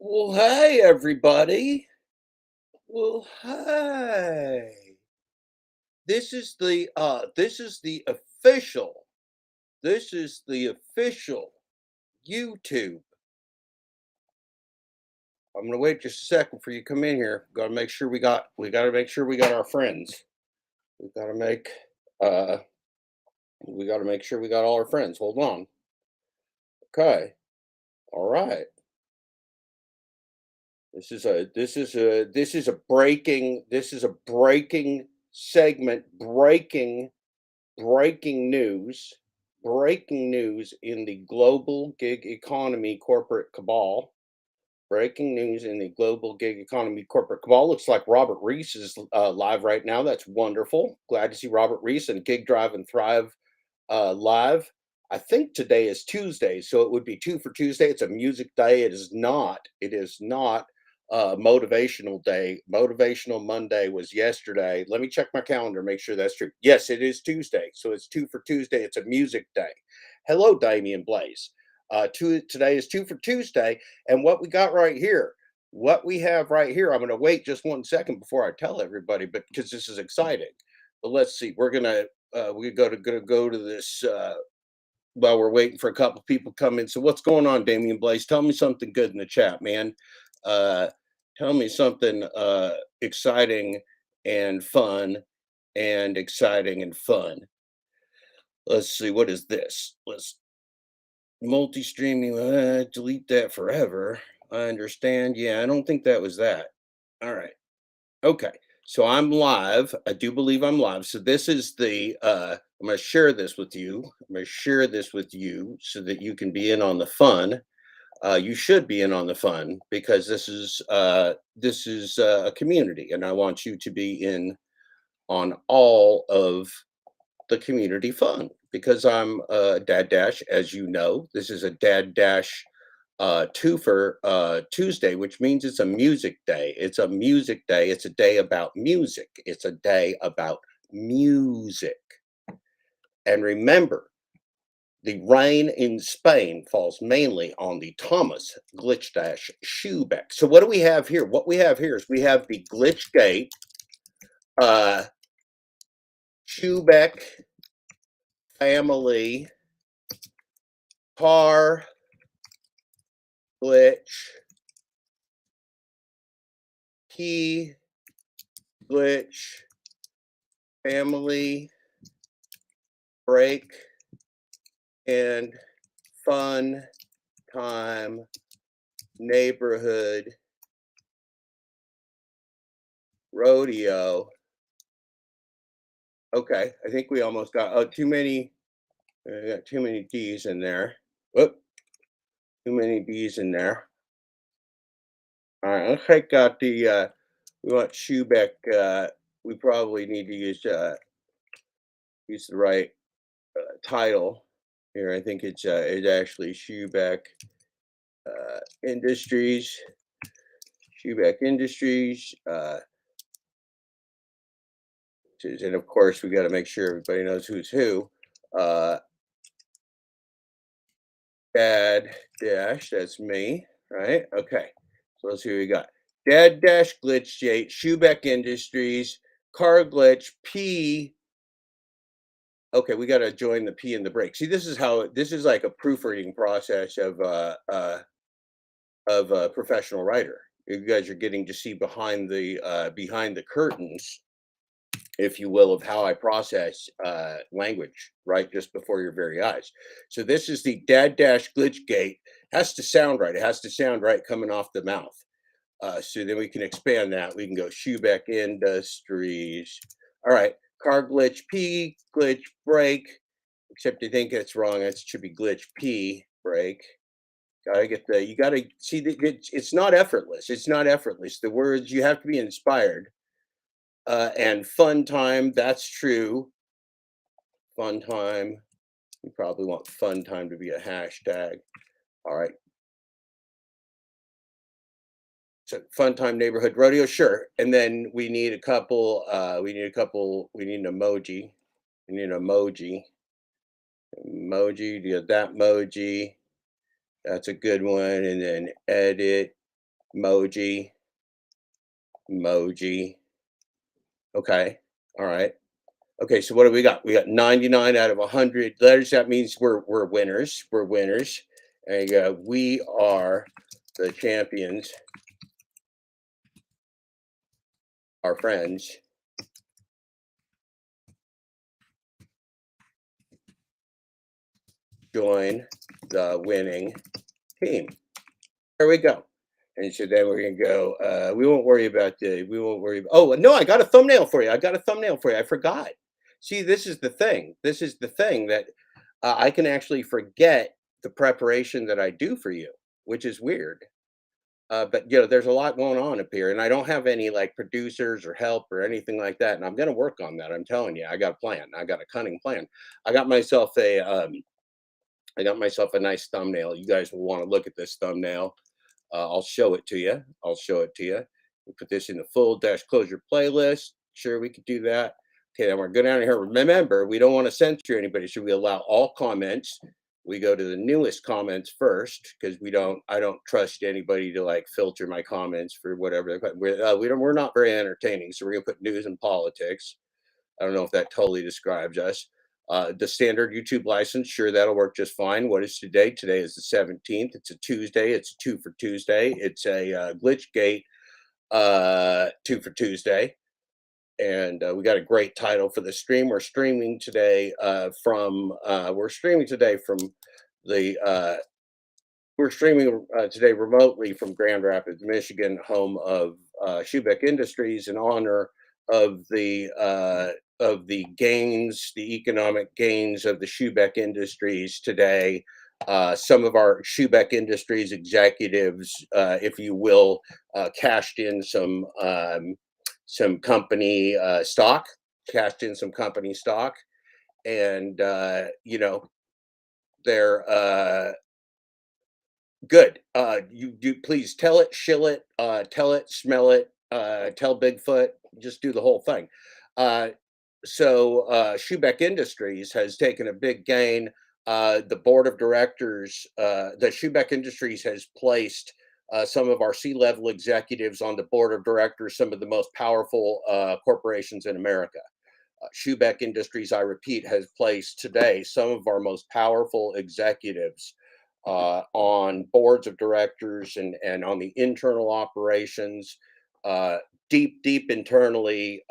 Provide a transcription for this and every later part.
Well, hey everybody. Well, hey. This is the official YouTube. I'm gonna wait just a second for you to come in here. We gotta make sure we got our friends. We gotta make uh we gotta make sure we got all our friends. Hold on. Okay. All right. This is a breaking segment, breaking news, breaking news in the global gig economy corporate cabal. Breaking news in the global gig economy corporate cabal. Looks like Robert Reese is live right now. That's wonderful. Glad to see Robert Reese and Gig Drive and Thrive live. I think today is Tuesday, so it would be two for Tuesday. It's a music day. It is not. It is not motivational day. Motivational Monday was yesterday. Let me check my calendar, make sure that's true. Yes, it is Tuesday, so it's two for Tuesday. It's a music day. Hello, Damian Blaze. Today is two for Tuesday, and what we got right here, what we have right here. I'm going to wait just 1 second before I tell everybody, but because this is exciting. But let's see. Gonna go to this while we're waiting for a couple people to come in. So what's going on, Damian Blaze? Tell me something good in the chat, man. Uh, tell me something exciting and fun and exciting and fun. Let's see. What is this? Let's multi-streaming. Delete that forever. I understand. Yeah, I don't think that was that. All right. Okay. So I'm live. I do believe I'm live. So this is the I'm going to share this with you. I'm going to share this with you so that you can be in on the fun. You should be in on the fun because this is a community and I want you to be in on all of the community fun because I'm Dad Dash, as you know. This is a Dad Dash two for Tuesday, which means it's a music day. It's a music day. It's a day about music. It's a day about music. And remember, the rain in Spain falls mainly on the Thomas Glitch Dash Schubeck. So what do we have here? What we have here is we have the Glitch Gate uh, Schubeck family car glitch key glitch family break and fun time neighborhood rodeo. Okay, I think we almost got too many. I got too many D's in there. Whoop, too many D's in there. All right, let's take out the. We want Schubeck. We probably need to use the right title here. I think it's actually Schubeck Industries. Schubeck Industries. And of course, we got to make sure everybody knows who's who. Uh, Dad Dash, that's me, right? Okay. So let's see what we got. Dad Dash Glitch Gate, Schubeck Industries, Car Glitch, P. Okay, we got to join the P and the break. See, this is like a proofreading process of a professional writer. You guys are getting to see behind the curtains, if you will, of how I process language right just before your very eyes. So this is the Dad Dash Glitch Gate. Has to sound right. It has to sound right coming off the mouth. So then we can expand that. We can go Schubeck Industries. All right. Car glitch P, glitch break. Except I think that's wrong. That should be glitch P break. Gotta get the. You gotta see. It's not effortless. It's not effortless. The words you have to be inspired. And fun time. That's true. Fun time. You probably want fun time to be a hashtag. All right. So fun time neighborhood rodeo, sure. And then we need a couple. We need a couple. We need an emoji. We need an emoji. Emoji. Do that emoji. That's a good one. And then edit. emoji, emoji. Okay. All right. Okay, so what do we got? We got 99 out of 100 letters. That means we're winners. We're winners. And we are the champions. Our friends join the winning team. There we go. And so then we're gonna go. We won't worry about the. We won't worry. Oh no, I got a thumbnail for you. I got a thumbnail for you. I forgot. See, this is the thing. This is the thing that I can actually forget the preparation that I do for you, which is weird. But there's a lot going on up here, and I don't have any like producers or help or anything like that. And I'm going to work on that. I'm telling you, I got a plan. I got a cunning plan. I got myself a. I got myself a nice thumbnail. You guys will want to look at this thumbnail. I'll show it to you. I'll show it to you. We put this in the full dash closure playlist. Sure, we could do that. Okay, then we're going down here. Remember, we don't want to censor anybody. Should we allow all comments? We go to the newest comments first because we don't. I don't trust anybody to like filter my comments for whatever. We don't. We're not very entertaining, so we're gonna put news and politics. I don't know if that totally describes us. The standard YouTube license, sure, that'll work just fine. What is today? Today is the 17th. It's a Tuesday. It's a two for Tuesday. It's a Glitchgate two for Tuesday. And we got a great title for the stream. We're streaming today from the we're streaming today remotely from Grand Rapids, Michigan, home of Schubeck Industries, in honor of the gains, the economic gains of the Schubeck Industries today. Some of our Schubeck Industries executives, if you will, cashed in some company stock, cashed in some company stock, and they're good. You do please tell it, shill it, tell it, smell it, tell Bigfoot, just do the whole thing. Uh, Schubeck Industries has taken a big gain. The board of directors, the Schubeck Industries has placed some of our C-level executives on the board of directors, some of the most powerful corporations in America. Schubeck Industries, I repeat, has placed today some of our most powerful executives on boards of directors and on the internal operations, uh, deep internally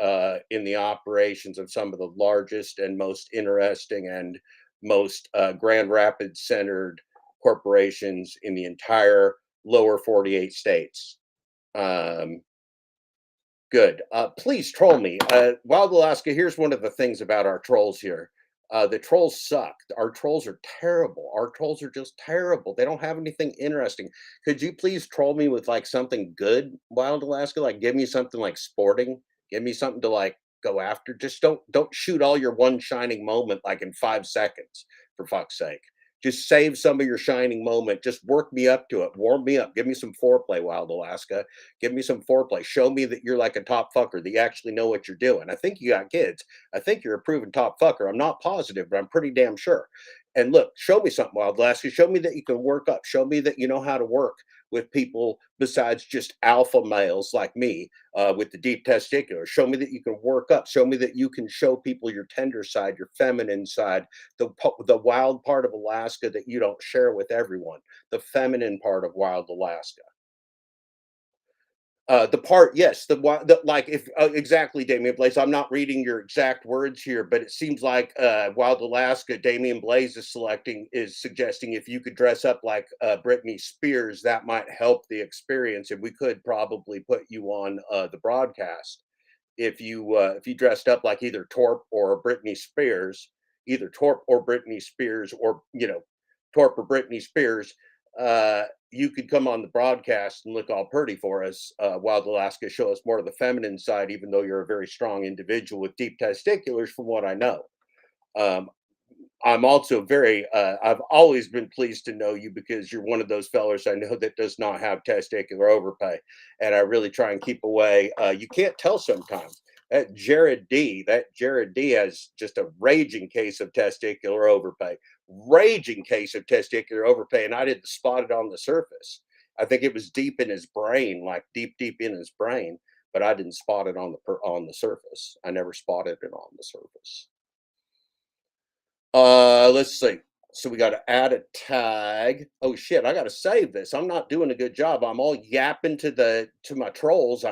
in the operations of some of the largest and most interesting and most Grand Rapids centered corporations in the entire lower 48 states. Um, Good. Please troll me. Wild Alaska, here's one of the things about our trolls here. The trolls suck. Our trolls are terrible. Our trolls are just terrible. They don't have anything interesting. Could you please troll me with like something good, Wild Alaska? Like give me something like sporting. Give me something to like go after. Just don't shoot all your one shining moment like in 5 seconds, for fuck's sake. Just save some of your shining moment. Just work me up to it. Warm me up. Give me some foreplay, Wild Alaska. Give me some foreplay. Show me that you're like a top fucker, that you actually know what you're doing. I think you got kids. I think you're a proven top fucker. I'm not positive, but I'm pretty damn sure. And look, show me something, Wild Lassie. Show me that you can work up. Show me that you know how to work with people besides just alpha males like me with the deep testicular. Show me that you can work up. Show me that you can show people your tender side, your feminine side, the wild part of Alaska that you don't share with everyone, the feminine part of wild Alaska. The part, yes, like if exactly, Damian Blaze. I'm not reading your exact words here, but it seems like Wild Alaska, Damian Blaze is suggesting if you could dress up like Britney Spears, that might help the experience, and we could probably put you on the broadcast if you dressed up like either Torp or Britney Spears, either Torp or Britney Spears, or Torp or Britney Spears, you could come on the broadcast and look all pretty for us. Wild Alaska, show us more of the feminine side, even though you're a very strong individual with deep testiculars, from what I know. Um, I'm also I've always been pleased to know you because you're one of those fellers I know that does not have testicular overpay. And I really try and keep away. You can't tell sometimes. That Jared D has just a raging case of testicular overpay, raging case of testicular overpay. And I didn't spot it on the surface. I think it was deep in his brain, like deep, deep in his brain, but I didn't spot it on the surface. I never spotted it on the surface. Let's see. So we got to add a tag. Oh shit, I got to save this. I'm not doing a good job. I'm all yapping to my trolls.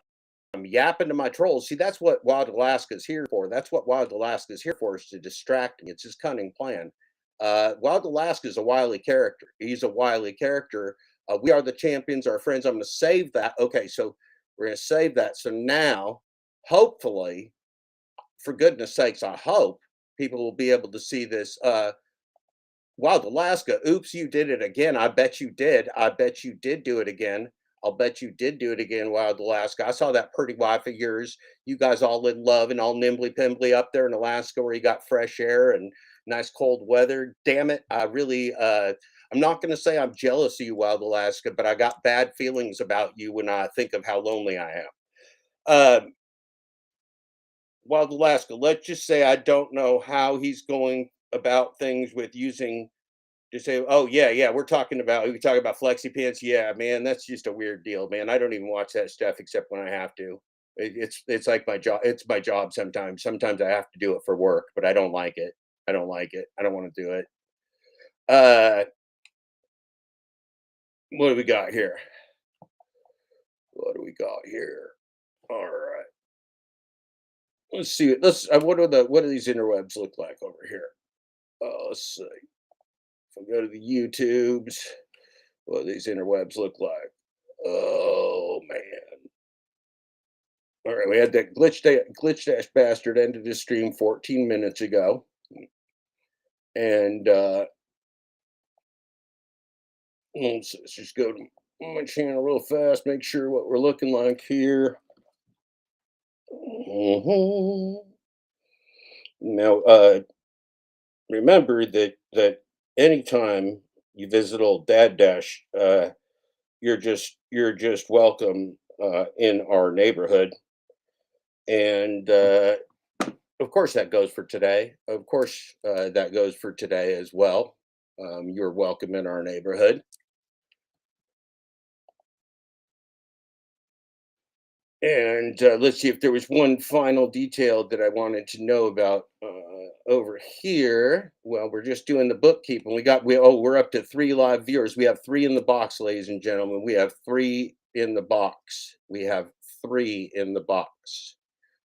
I'm yapping to my trolls. See, that's what Wild Alaska's here for. That's what Wild Alaska's here for, is to distract me. It's his cunning plan. Wild Alaska is a wily character. He's a wily character. We are the champions, our friends. I'm going to save that. Okay, so we're going to save that. So now, hopefully, for goodness sakes, I hope people will be able to see this. Wild Alaska, oops, you did it again. I bet you did. I bet you did do it again. I'll bet you did do it again, Wild Alaska. I saw that pretty wife of yours. You guys all in love and all nimbly pimbly up there in Alaska where you got fresh air and nice cold weather. Damn it. I'm not going to say I'm jealous of you, Wild Alaska, but I got bad feelings about you when I think of how lonely I am. Um, Wild Alaska, let's just say I don't know how he's going about things with using to say, "Oh, yeah, yeah, we talking about flexi pants." Yeah, man, that's just a weird deal, man. I don't even watch that stuff except when I have to. It's like my job. It's my job sometimes. Sometimes I have to do it for work, but I don't like it. I don't like it. I don't want to do it. Uh, what do we got here? What do we got here? All right. Let's see. What do these interwebs look like over here? Let's see. If I go to the YouTubes, what do these interwebs look like? Oh man. All right, we had that glitch dash bastard ended his stream 14 minutes ago, and let's just go to my channel real fast. Make sure what we're looking like here. Mhm. Now, remember that anytime you visit old Dad Dash, you're just welcome in our neighborhood, and of course, that goes for today. Of course, that goes for today as well. You're welcome in our neighborhood. And let's see if there was one final detail that I wanted to know about over here. Well, we're just doing the bookkeeping. We're up to 3 live viewers. We have 3 in the box, ladies and gentlemen. We have 3 in the box. We have 3 in the box.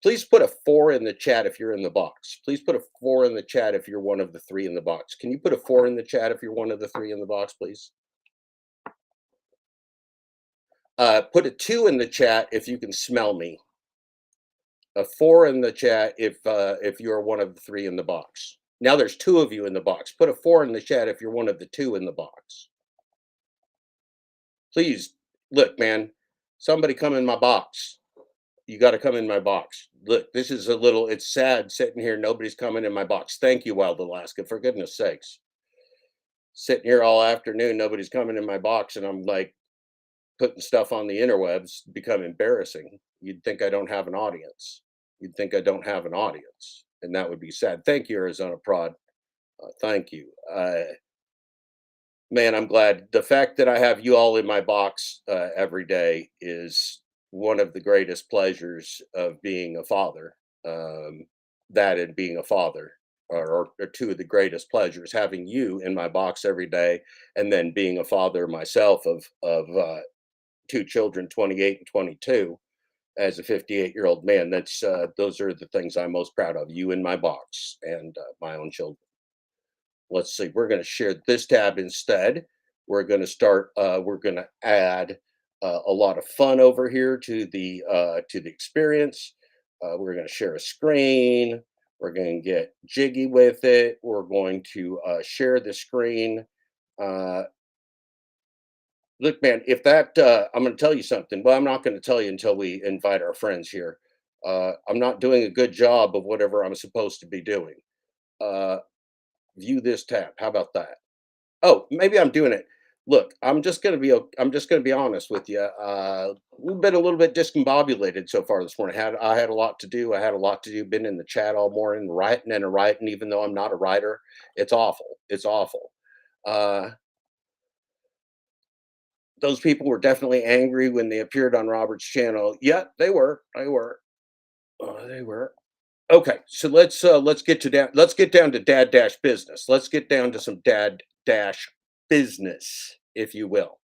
Please put a 4 in the chat if you're in the box. Please put a 4 in the chat if you're one of the 3 in the box. Can you put a 4 in the chat if you're one of the 3 in the box, please? Put a 2 in the chat if you can smell me. A 4 in the chat if you're one of the 3 in the box. Now there's 2 of you in the box. Put a 4 in the chat if you're one of the 2 in the box. Please, look, man, somebody come in my box. You got to come in my box. Look, this is a little, it's sad sitting here. Nobody's coming in my box. Thank you, Wild Alaska, for goodness sakes. Sitting here all afternoon, nobody's coming in my box, and I'm like putting stuff on the interwebs, become embarrassing. You'd think I don't have an audience. You'd think I don't have an audience, and that would be sad. Thank you, Arizona Prod. Thank you. Man, I'm glad. The fact that I have you all in my box every day is one of the greatest pleasures of being a father. Um, that and being a father are 2 of the greatest pleasures. Having you in my box every day, and then being a father myself of 2 children, 28 and 22, as a 58-year-old man. Those are the things I'm most proud of. You in my box, and my own children. Let's see, we're going to share this tab instead. We're going to add a lot of fun over here to the experience. We're going to share a screen. We're going to get jiggy with it. We're going to share the screen. Uh, Look, man, if I'm going to tell you something. Well, I'm not going to tell you until we invite our friends here. I'm not doing a good job of whatever I'm supposed to be doing. Uh, View this tab. How about that? Oh, maybe I'm doing it. Look, I'm just gonna be honest with you. We've been a little bit discombobulated so far this morning. I had a lot to do. I had a lot to do. Been in the chat all morning, writing and writing. Even though I'm not a writer, it's awful. It's awful. Uh, Those people were definitely angry when they appeared on Robert's channel. Yeah, they were. They were. They were. Okay, so let's get down to dad dash business. Let's get down to some dad dash business, if you will.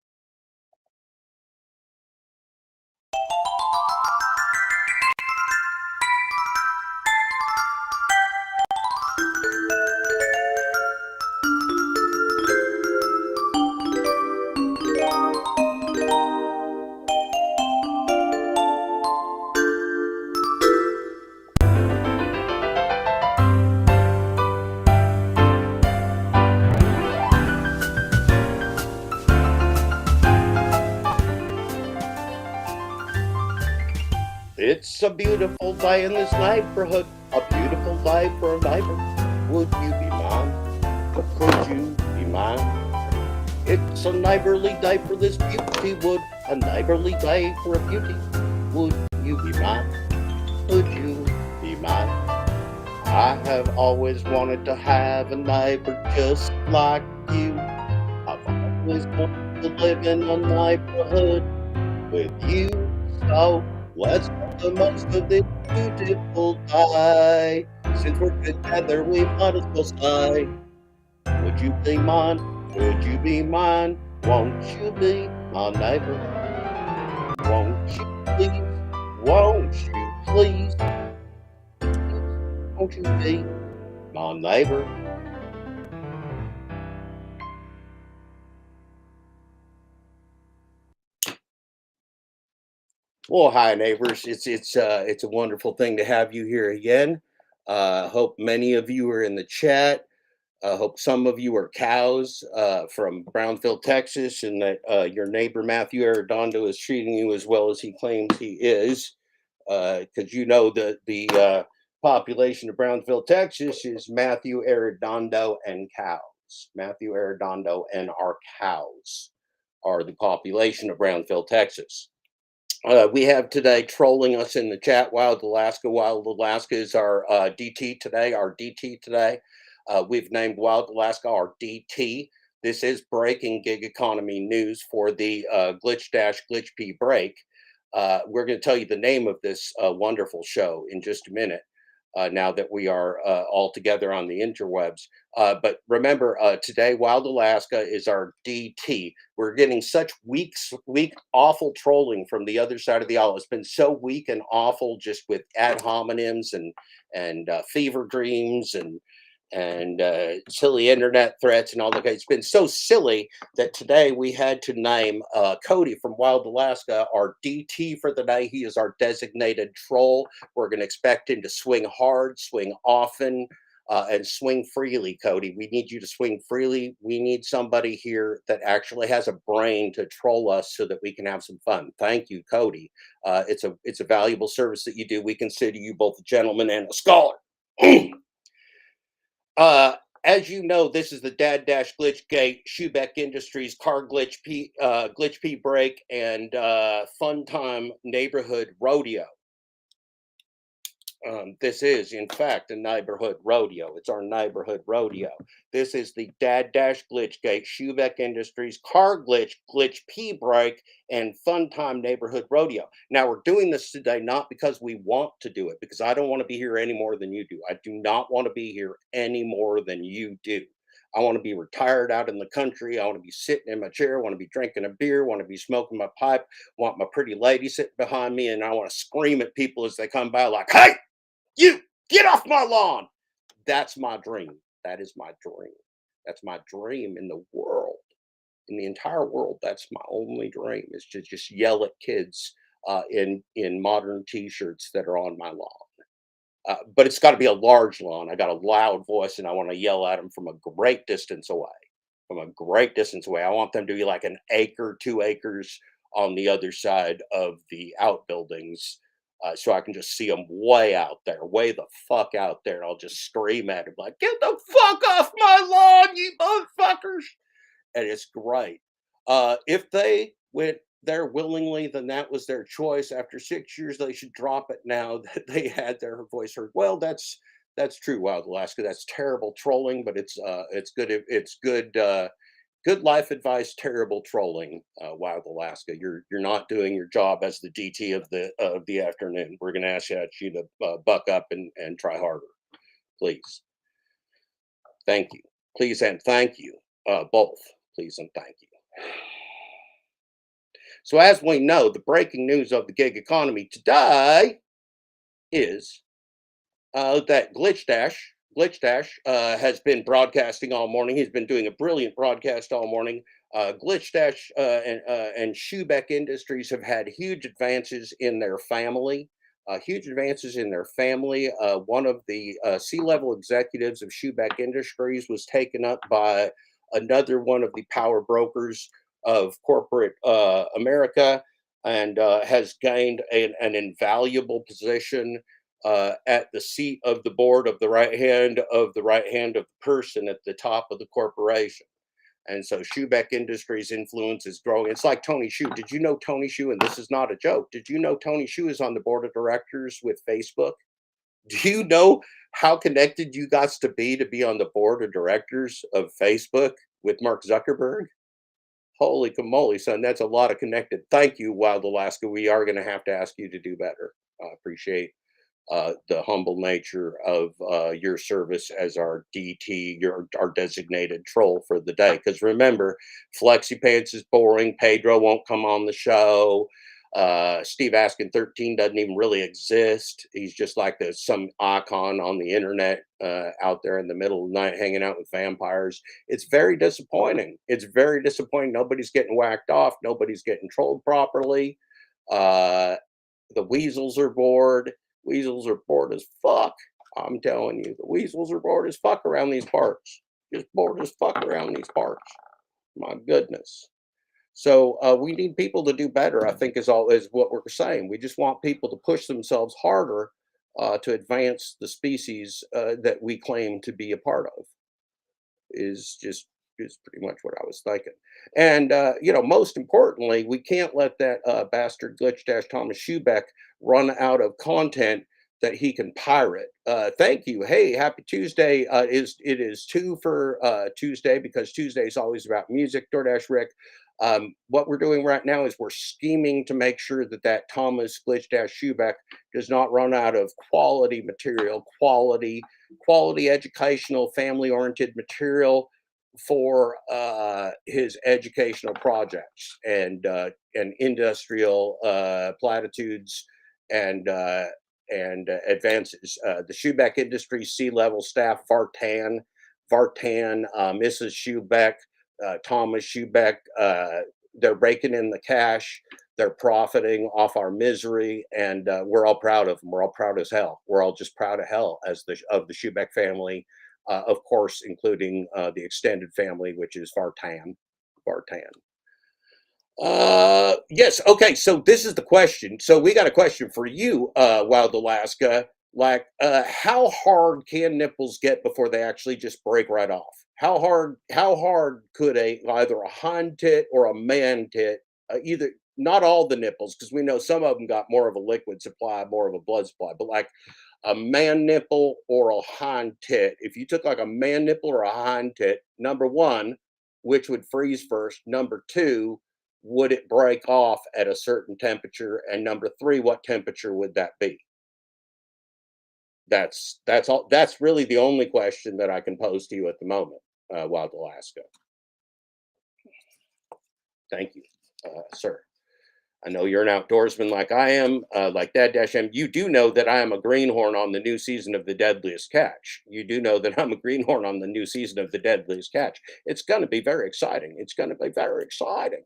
It's a beautiful day in this neighborhood, a beautiful day for a neighbor. Would you be mine? Or could you be mine? It's a neighborly day for this beauty wood, a neighborly day for a beauty. Would you be mine? Could you be mine? I have always wanted to have a neighbor just like you. I've always wanted to live in a neighborhood with you. So let's make the most of this beautiful day. Since we're together, we might as well say, would you be mine? Would you be mine? Won't you be my neighbor? Won't you please? Won't you please? Won't you be my neighbor? Well, hi neighbors. It's a wonderful thing to have you here again. Hope many of you are in the chat. Hope some of you are cows from Brownfield, Texas, and that your neighbor Matthew Arredondo is treating you as well as he claims he is. Because you know the population of Brownfield, Texas is Matthew Arredondo and cows. Matthew Arredondo and our cows are the population of Brownfield, Texas. We have today trolling us in the chat. Wild Alaska. Wild Alaska is our DT today. Our DT today. We've named Wild Alaska our DT. This is breaking gig economy news for the Glitch P break. We're going to tell you the name of this wonderful show in just a minute. Now that we are all together on the interwebs. But remember, today, Wild Alaska is our DT. We're getting such weak, awful trolling from the other side of the aisle. It's been so weak and awful, just with ad hominems and fever dreams and silly internet threats and all that. It's been so silly that today we had to name Cody from Wild Alaska our DT for the day. He is our designated troll. We're going to expect him to swing hard, swing often, and swing freely, Cody. We need you to swing freely. We need somebody here that actually has a brain to troll us so that we can have some fun. Thank you, Cody. It's a valuable service that you do. We consider you both a gentleman and a scholar. As you know, this is the Dad Dash Glitch Gate, Schubeck Industries, Car Glitch P Break, and Fun Time Neighborhood Rodeo. This is, in fact, a neighborhood rodeo. It's our neighborhood rodeo. This is the Dad Dash Glitch Gate, Schubeck Industries, Car Glitch P Break, and Fun Time Neighborhood Rodeo. Now, we're doing this today not because we want to do it, because I don't want to be here any more than you do. I do not want to be here any more than you do. I want to be retired out in the country. I want to be sitting in my chair. I want to be drinking a beer. I want to be smoking my pipe. I want my pretty lady sitting behind me, and I want to scream at people as they come by like, "Hey, you get off my lawn." That's my dream. That is my dream. That's my dream in the world, in the entire world. That's my only dream, is to just yell at kids in modern t-shirts that are on my lawn. But it's got to be a large lawn. I got a loud voice, and I want to yell at them from a great distance away. From a great distance away. I want them to be like an acre, 2 acres on the other side of the outbuildings, so I can just see them way out there, way the fuck out there. And I'll just scream at them like, "Get the fuck off my lawn, you motherfuckers!" And it's great. If they went there willingly, then that was their choice. After 6 years, they should drop it now that they had their voice heard. Well, that's true, Wild Alaska. That's terrible trolling, but it's good. It's good. Good life advice, terrible trolling, Wild Alaska. You're not doing your job as the DT of the afternoon. We're going to ask you to buck up and try harder, please. Thank you, please, and thank you, both, please and thank you. So, as we know, the breaking news of the gig economy today is that Glitch Dash has been broadcasting all morning. He's been doing a brilliant broadcast all morning. Glitch Dash and Schubeck Industries have had huge advances in their family. Huge advances in their family. One of the C-level executives of Schubeck Industries was taken up by another one of the power brokers of corporate America, and has gained an invaluable position at the seat of the board of the right hand of the person at the top of the corporation. And so Schubeck Industries influence is growing. It's like Tony Hsiu. Did you know Tony Hsiu? And this is not a joke. Did you know Tony Hsiu is on the board of directors with Facebook? Do you know how connected you got to be on the board of directors of Facebook with Mark Zuckerberg? Holy camoly, son, that's a lot of connected. Thank you, Wild Alaska. We are going to have to ask you to do better. I appreciate the humble nature of your service as our DT, our designated troll for the day. Because remember, Flexi Pants is boring. Pedro won't come on the show. Steve Askin 13 doesn't even really exist. He's just like some icon on the internet out there in the middle of the night hanging out with vampires. It's very disappointing. It's very disappointing. Nobody's getting whacked off. Nobody's getting trolled properly. The weasels are bored. Weasels are bored as fuck. I'm telling you, the weasels are bored as fuck around these parts. Just bored as fuck around these parts. My goodness. So we need people to do better, I think, is what we're saying. We just want people to push themselves harder to advance the species that we claim to be a part of. Is pretty much what I was thinking. And most importantly, we can't let that bastard Glitch Dash Thomas Schubeck run out of content that he can pirate. Thank you. Hey, happy Tuesday. It is two for Tuesday, because Tuesday is always about music. DoorDash Rick. What we're doing right now is we're scheming to make sure that Thomas Glitch Dash Schubeck does not run out of quality material, quality educational, family-oriented material for his educational projects and industrial platitudes and advances. The Schubeck Industries C-level staff, Vartan, Mrs. Schubeck, Thomas Schubeck, they're raking in the cash. They're profiting off our misery, and we're all proud of them. We're all proud as hell. We're all just proud of hell of the Schubeck family, of course, including the extended family, which is Vartan. Yes. Okay. So this is the question. So we got a question for you, Wild Alaska. Like, how hard can nipples get before they actually just break right off? How hard could either a hind tit or a man tit, either, not all the nipples, because we know some of them got more of a liquid supply, more of a blood supply, but like a man nipple or a hind tit, if you took like a man nipple or a hind tit, number one, which would freeze first? Number two, would it break off at a certain temperature? And number three, what temperature would that be? That's all. That's really the only question that I can pose to you at the moment, Wild Alaska. Thank you, sir. I know you're an outdoorsman like I am, like Dad Dash M. You do know that I am a greenhorn on the new season of The Deadliest Catch. You do know that I'm a greenhorn on the new season of The Deadliest Catch. It's going to be very exciting. It's going to be very exciting.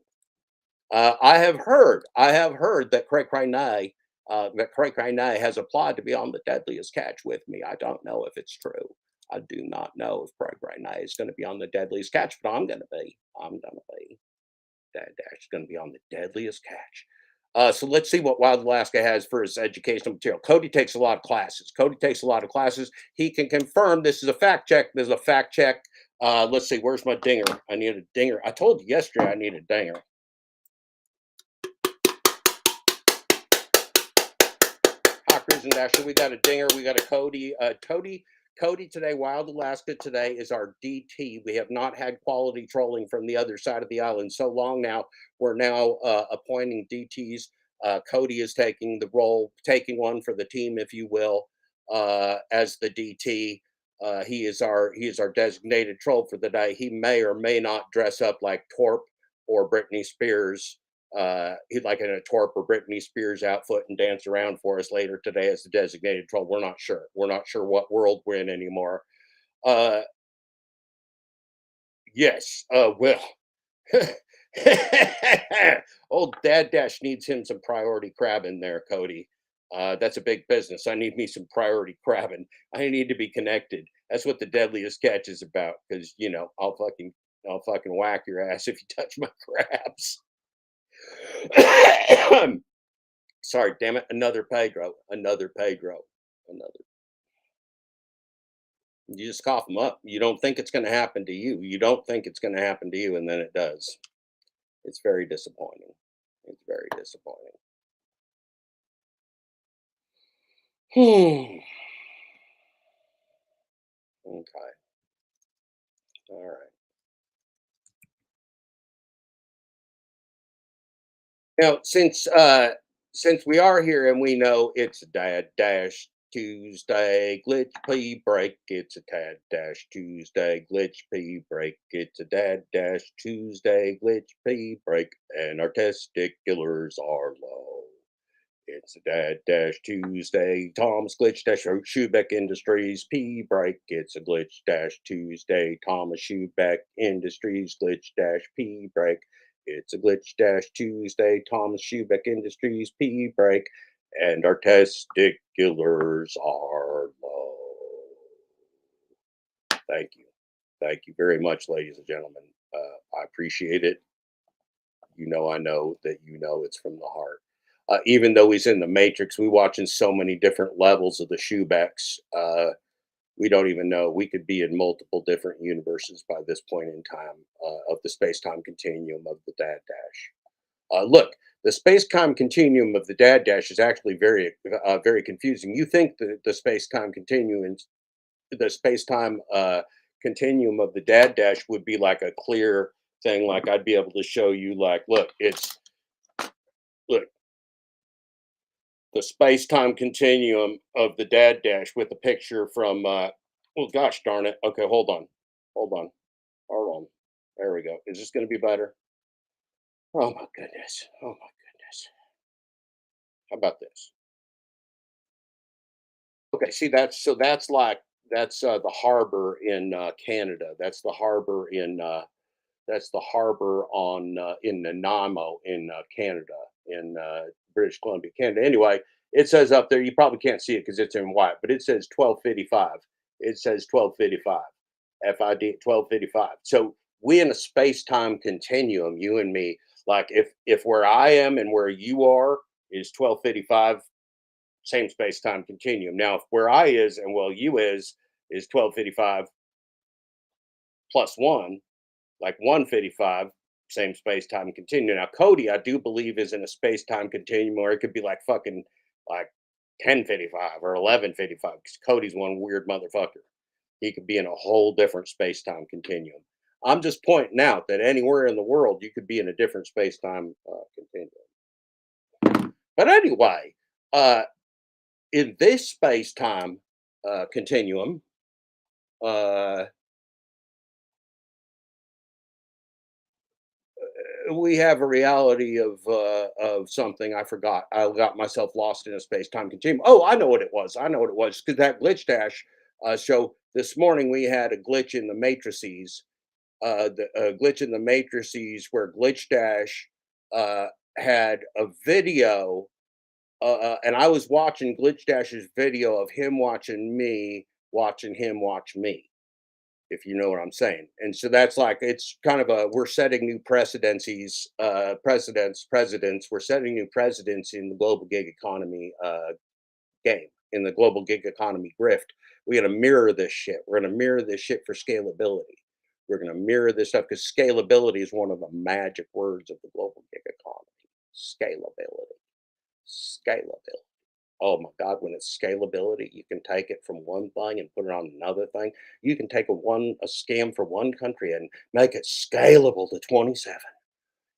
I have heard that Craig Crane has applied to be on The Deadliest Catch with me. I don't know if it's true. I do not know if Craig Crane is going to be on The Deadliest Catch, but I'm going to be. I'm going to be. Dad Dash is going to be on The Deadliest Catch. So let's see what Wild Alaska has for his educational material. Cody takes a lot of classes. He can confirm this is a fact check. There's a fact check. Let's see. Where's my dinger? I need a dinger. I told you yesterday I need a dinger. Hi, Chris and Dasher. We got a dinger. We got a Cody. Cody today, Wild Alaska today is our DT. We have not had quality trolling from the other side of the island so long now. We're now appointing DTs. Cody is taking the role, taking one for the team, if you will, as the DT. He is our designated troll for the day. He may or may not dress up like Torp or Britney Spears. He'd like in a Torp or Britney Spears outfit and dance around for us later today as the designated troll. We're not sure. We're not sure what world we're in anymore. Uh, yes. Well, old Dad Dash needs him some priority crabbing there, Cody. That's a big business. I need me some priority crabbing. I need to be connected. That's what the deadliest catch is about. Because I'll fucking whack your ass if you touch my crabs. Sorry, damn it. Another Pedro. Another Pedro. Another. You just cough them up. You don't think it's going to happen to you. You don't think it's going to happen to you, and then it does. It's very disappointing. It's very disappointing. Hmm. Okay. All right. Now, since we are here and we know it's a Dad Dash Tuesday glitch pee break, it's a Tad Dash Tuesday glitch pee break, it's a Dad Dash Tuesday glitch pee break, and our testiculars are low. It's a Dad Dash Tuesday, Tom's Glitch Dash Shoebeck Industries P break. It's a Glitch Dash Tuesday, Thomas Shoebeck Industries Glitch Dash P break. It's a Glitch Dash Tuesday, Thomas Shoebeck Industries P break, and our testiculars are low. Thank you. Thank you very much, ladies and gentlemen. I appreciate it. I know that it's from the heart. Even though he's in the Matrix, we watching so many different levels of the Shoebacks. We don't even know. We could be in multiple different universes by this point in time of the space time continuum of the Dad Dash. Look, the space time continuum of the Dad Dash is actually very confusing. You think the space time continuum, the space time continuum of the Dad Dash would be like a clear thing, like I'd be able to show you, like, look, the space-time continuum of the Dad Dash with a picture from oh gosh darn it. Okay, hold on. There we go. Is this going to be better? Oh my goodness. Oh my goodness. How about this? Okay, see, that's the harbor in Canada. That's the harbor on in Nanaimo in Canada, in British Columbia, Canada. Anyway, it says up there, you probably can't see it because it's in white, but it says 1255. It says 1255, FID 1255. So we in a space time continuum, you and me, like if where I am and where you are is 1255, same space time continuum. Now, if where I is and well you is 1255 plus one, like 155, same space time continuum. Now, Cody, I do believe, is in a space time continuum, or it could be like fucking like 1055 or 1155, because Cody's one weird motherfucker. He could be in a whole different space time continuum. I'm just pointing out that anywhere in the world, you could be in a different space time continuum. But anyway, uh, in this space time continuum, uh, we have a reality of something I forgot. I got myself lost in a space time continuum. Oh, I know what it was. I know what it was because that glitch dash show this morning we had a glitch in the matrices. The glitch in the matrices where glitch dash uh, had a video, and I was watching glitch dash's video of him watching him watch me, if you know what I'm saying. And so that's like it's kind of a we're setting new presidents. We're setting new precedents in the global gig economy game, in the global gig economy grift. We got to mirror this shit. We're going to mirror this shit for scalability. We're going to mirror this stuff because scalability is one of the magic words of the global gig economy. Scalability. Scalability. Oh my God, when it's scalability, you can take it from one thing and put it on another thing. You can take a scam from one country and make it scalable to 27.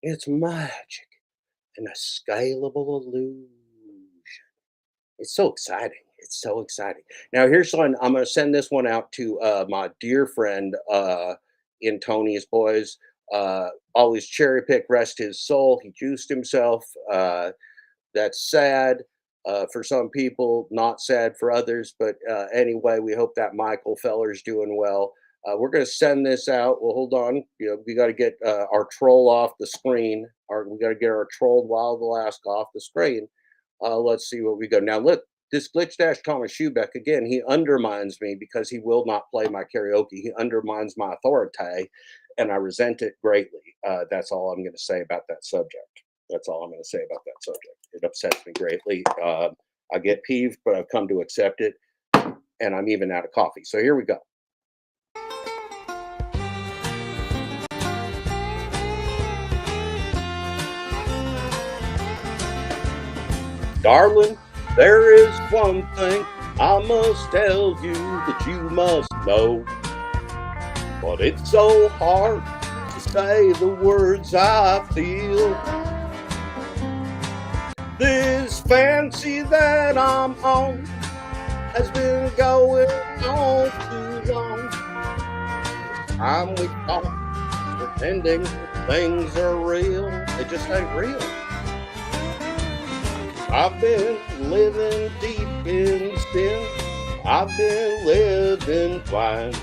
It's magic and a scalable illusion. It's so exciting. It's so exciting. Now, here's one. I'm going to send this one out to my dear friend in Tony's Boys. Always cherry pick, rest his soul. He juiced himself. That's sad for some people, not sad for others. But anyway, we hope that Michael Feller's doing well. We're going to send this out. Well, hold on. We got to get our troll off the screen. We got to get our trolled Wild Alaska off the screen. Let's see what we go. Now, look, this Glitch Dash Thomas Schubeck, again, he undermines me because he will not play my karaoke. He undermines my authority, and I resent it greatly. That's all I'm going to say about that subject. That's all I'm going to say about that subject. It upsets me greatly. I get peeved, but I've come to accept it, and I'm even out of coffee. So here we go. Darling, there is one thing I must tell you that you must know. But it's so hard to say the words I feel. This fancy that I'm on has been going on too long. Time we talk, pretending things are real. They just ain't real. I've been living deep in sin. I've been living blind.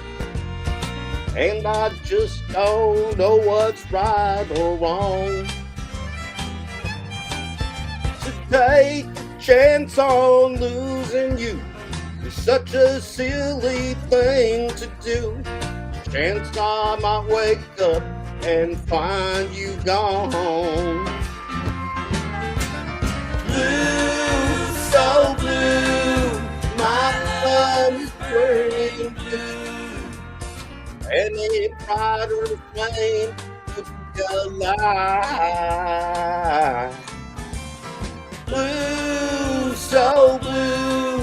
And I just don't know what's right or wrong. To take a chance on losing you is such a silly thing to do. Chance I might wake up and find you gone. Blue, so blue, my love is burning blue. Any brighter flame could be alive. Blue, so blue,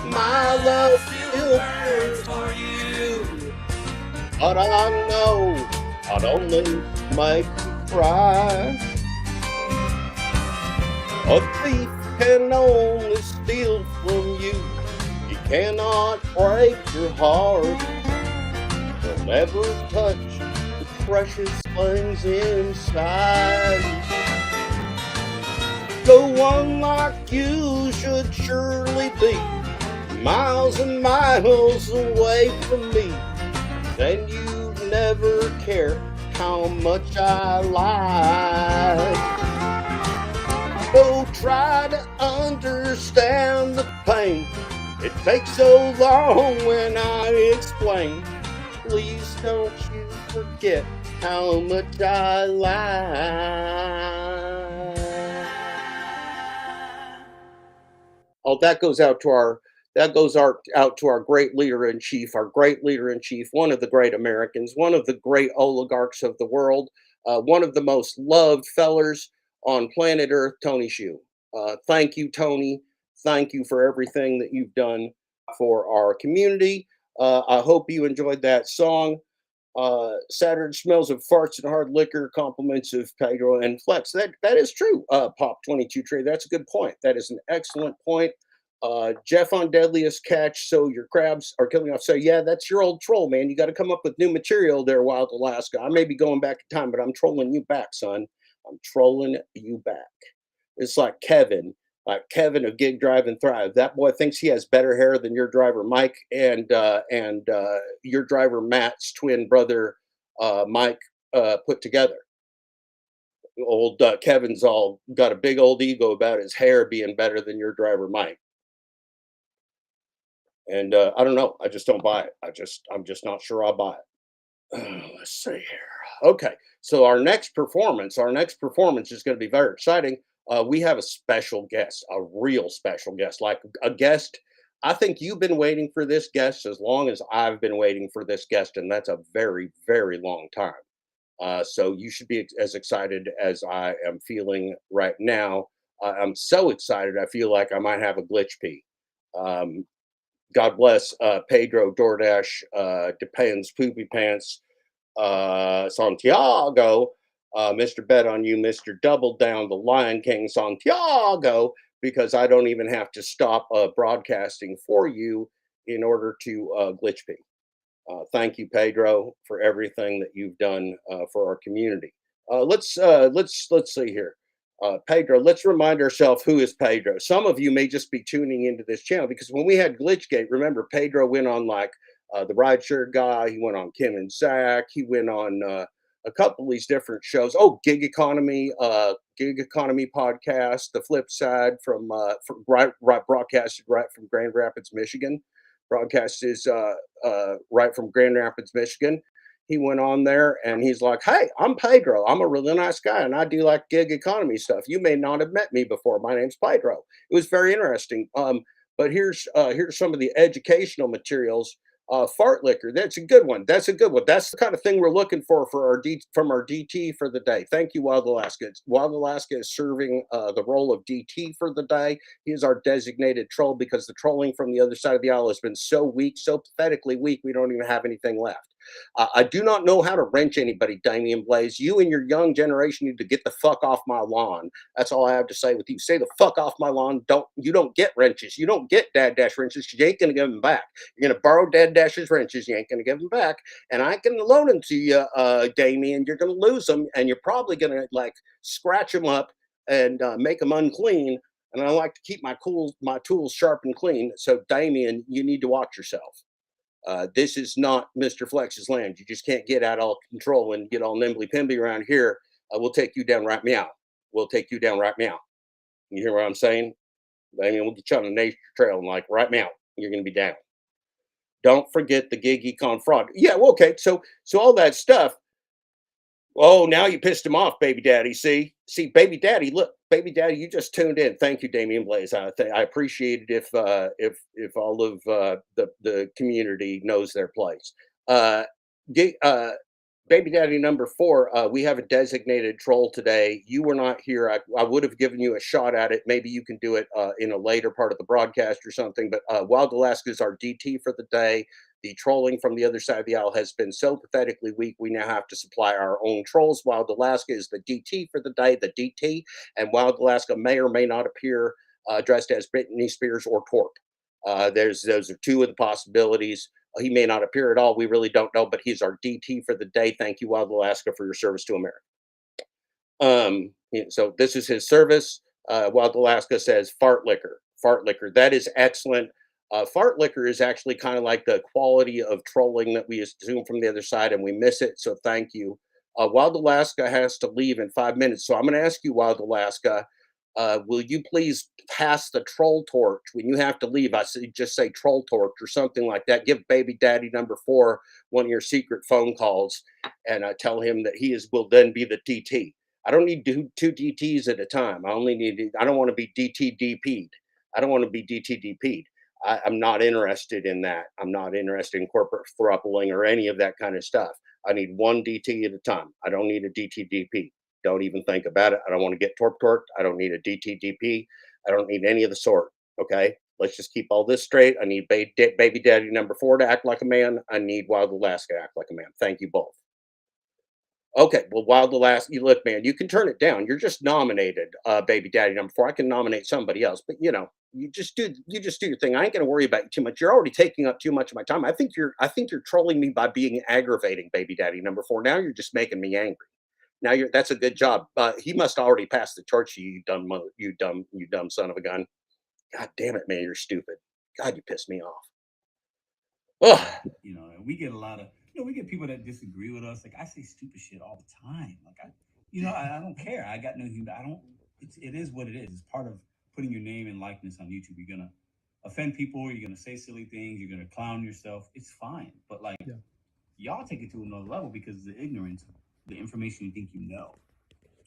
my love still burns for you. But I know I'd only make you cry. A thief can only steal from you. He cannot break your heart. He'll never touch the precious things inside. The one like you should surely be miles and miles away from me. Then you'd never care how much I lie. Oh, try to understand the pain. It takes so long when I explain. Please don't you forget how much I lie. Oh, out to our great leader in chief, one of the great Americans, one of the great oligarchs of the world, one of the most loved fellers on planet Earth, Tony Shu. Thank you, Tony. Thank you for everything that you've done for our community. I hope you enjoyed that song. Saturn smells of farts and hard liquor, compliments of Pedro and Flex. That is true. Pop 22 Tree. That's a good point. That is an excellent point. Jeff on Deadliest Catch. So your crabs are killing off. So yeah, that's your old troll, man. You got to come up with new material there, Wild Alaska. I may be going back in time, but I'm trolling you back, son. I'm trolling you back. It's like Kevin of Gig Drive and Thrive. That boy thinks he has better hair than your driver Mike and your driver Matt's twin brother Mike put together. Old Kevin's all got a big old ego about his hair being better than your driver Mike. And I don't know. I just don't buy it. I'm just not sure I'll buy it. Let's see here. Okay, so our next performance is going to be very exciting. We have a special guest, a real special guest, like a guest. I think you've been waiting for this guest as long as I've been waiting for this guest, and that's a very, very long time. So you should be as excited as I am feeling right now. I'm so excited. I feel like I might have a glitch pee. Um, God bless Pedro DoorDash, Depends, Poopy Pants, Santiago, Mr. Bet on You, Mr. Double Down, the Lion King, Santiago, because I don't even have to stop broadcasting for you in order to glitch pee. Thank you, Pedro, for everything that you've done for our community. Let's see here, Pedro. Let's remind ourselves who is Pedro. Some of you may just be tuning into this channel because when we had Glitchgate, remember Pedro went on like the Rideshare guy. He went on Kim and Zach. He went on a couple of these different shows. Oh, Gig Economy podcast, The Flip Side from right broadcasted right from Grand Rapids, Michigan. Broadcast is right from Grand Rapids, Michigan. He went on there and he's like, "Hey, I'm Pedro. I'm a really nice guy and I do like gig economy stuff. You may not have met me before. My name's Pedro." It was very interesting. But here's some of the educational materials. Fart liquor. That's a good one. That's a good one. That's the kind of thing we're looking for our from our DT for the day. Thank you, Wild Alaska. Wild Alaska is serving the role of DT for the day. He is our designated troll because the trolling from the other side of the aisle has been so weak, so pathetically weak, we don't even have anything left. I do not know how to wrench anybody, Damian Blaze. You and your young generation need to get the fuck off my lawn. That's all I have to say with you. Stay the fuck off my lawn. You don't get wrenches. You don't get Dad Dash wrenches because you ain't gonna give them back. You're gonna borrow Dad Dash's wrenches. You ain't gonna give them back, and I can loan them to you, Damien. You're gonna lose them, and you're probably gonna like scratch them up and make them unclean. And I like to keep my tools sharp and clean. So, Damien, you need to watch yourself. This is not Mr. Flex's land. You just can't get out all control and get all nimbly pimbly around here. We'll take you down right meow. We'll take you down right meow. You hear what I'm saying? I mean, we'll get you on a nature trail and like right meow, you're going to be down. Don't forget the gig econ fraud. Yeah, well, okay. So all that stuff. Oh, now you pissed him off, baby daddy. See, baby daddy. Look, baby daddy, you just tuned in. Thank you, Damian Blaze. I appreciate it if all of the community knows their place. Uh, gi- uh, Baby daddy number four. We have a designated troll today. You were not here. I would have given you a shot at it. Maybe you can do it in a later part of the broadcast or something. But Wild Alaska is our DT for the day. The trolling from the other side of the aisle has been so pathetically weak, we now have to supply our own trolls. Wild Alaska is the DT for the day, the DT, and Wild Alaska may or may not appear dressed as Britney Spears or Torp. Those are two of the possibilities. He may not appear at all. We really don't know, but he's our DT for the day. Thank you, Wild Alaska, for your service to America. So this is his service. Wild Alaska says fart liquor, fart liquor. That is excellent. Fart liquor is actually kind of like the quality of trolling that we assume from the other side, and we miss it. So thank you. Wild Alaska has to leave in 5 minutes, so I'm going to ask you, Wild Alaska, will you please pass the troll torch when you have to leave? Just say troll torch or something like that. Give baby daddy number four one of your secret phone calls and tell him that will then be the DT. I don't need two DTs at a time. I don't want to be DTDP'd. I don't want to be DTDP'd. I'm not interested in that. I'm not interested in corporate throttling or any of that kind of stuff. I need one DT at a time. I don't need a DTDP. Don't even think about it. I don't want to get torqued. I don't need a DTDP. I don't need any of the sort. Okay. Let's just keep all this straight. I need baby daddy number four to act like a man. I need Wild Alaska to act like a man. Thank you both. Okay, well, Wild Alaska, you look, man, you can turn it down. You're just nominated, baby daddy number four. I can nominate somebody else, but you just do your thing. I ain't gonna worry about you too much. You're already taking up too much of my time. I think you're trolling me by being aggravating, baby daddy number four. Now you're just making me angry. Now that's a good job. He must already pass the torch to you, you dumb son of a gun. God damn it, man, you're stupid. God, you piss me off. Ugh. And we get a lot of, we get people that disagree with us. Like I say stupid shit all the time. Like I don't care. I got no humor. I don't. It is what it is. It's part of putting your name and likeness on YouTube. You're gonna offend people. You're gonna say silly things. You're gonna clown yourself. It's fine. But like Yeah. y'all take it to another level because of the ignorance, the information you think you know.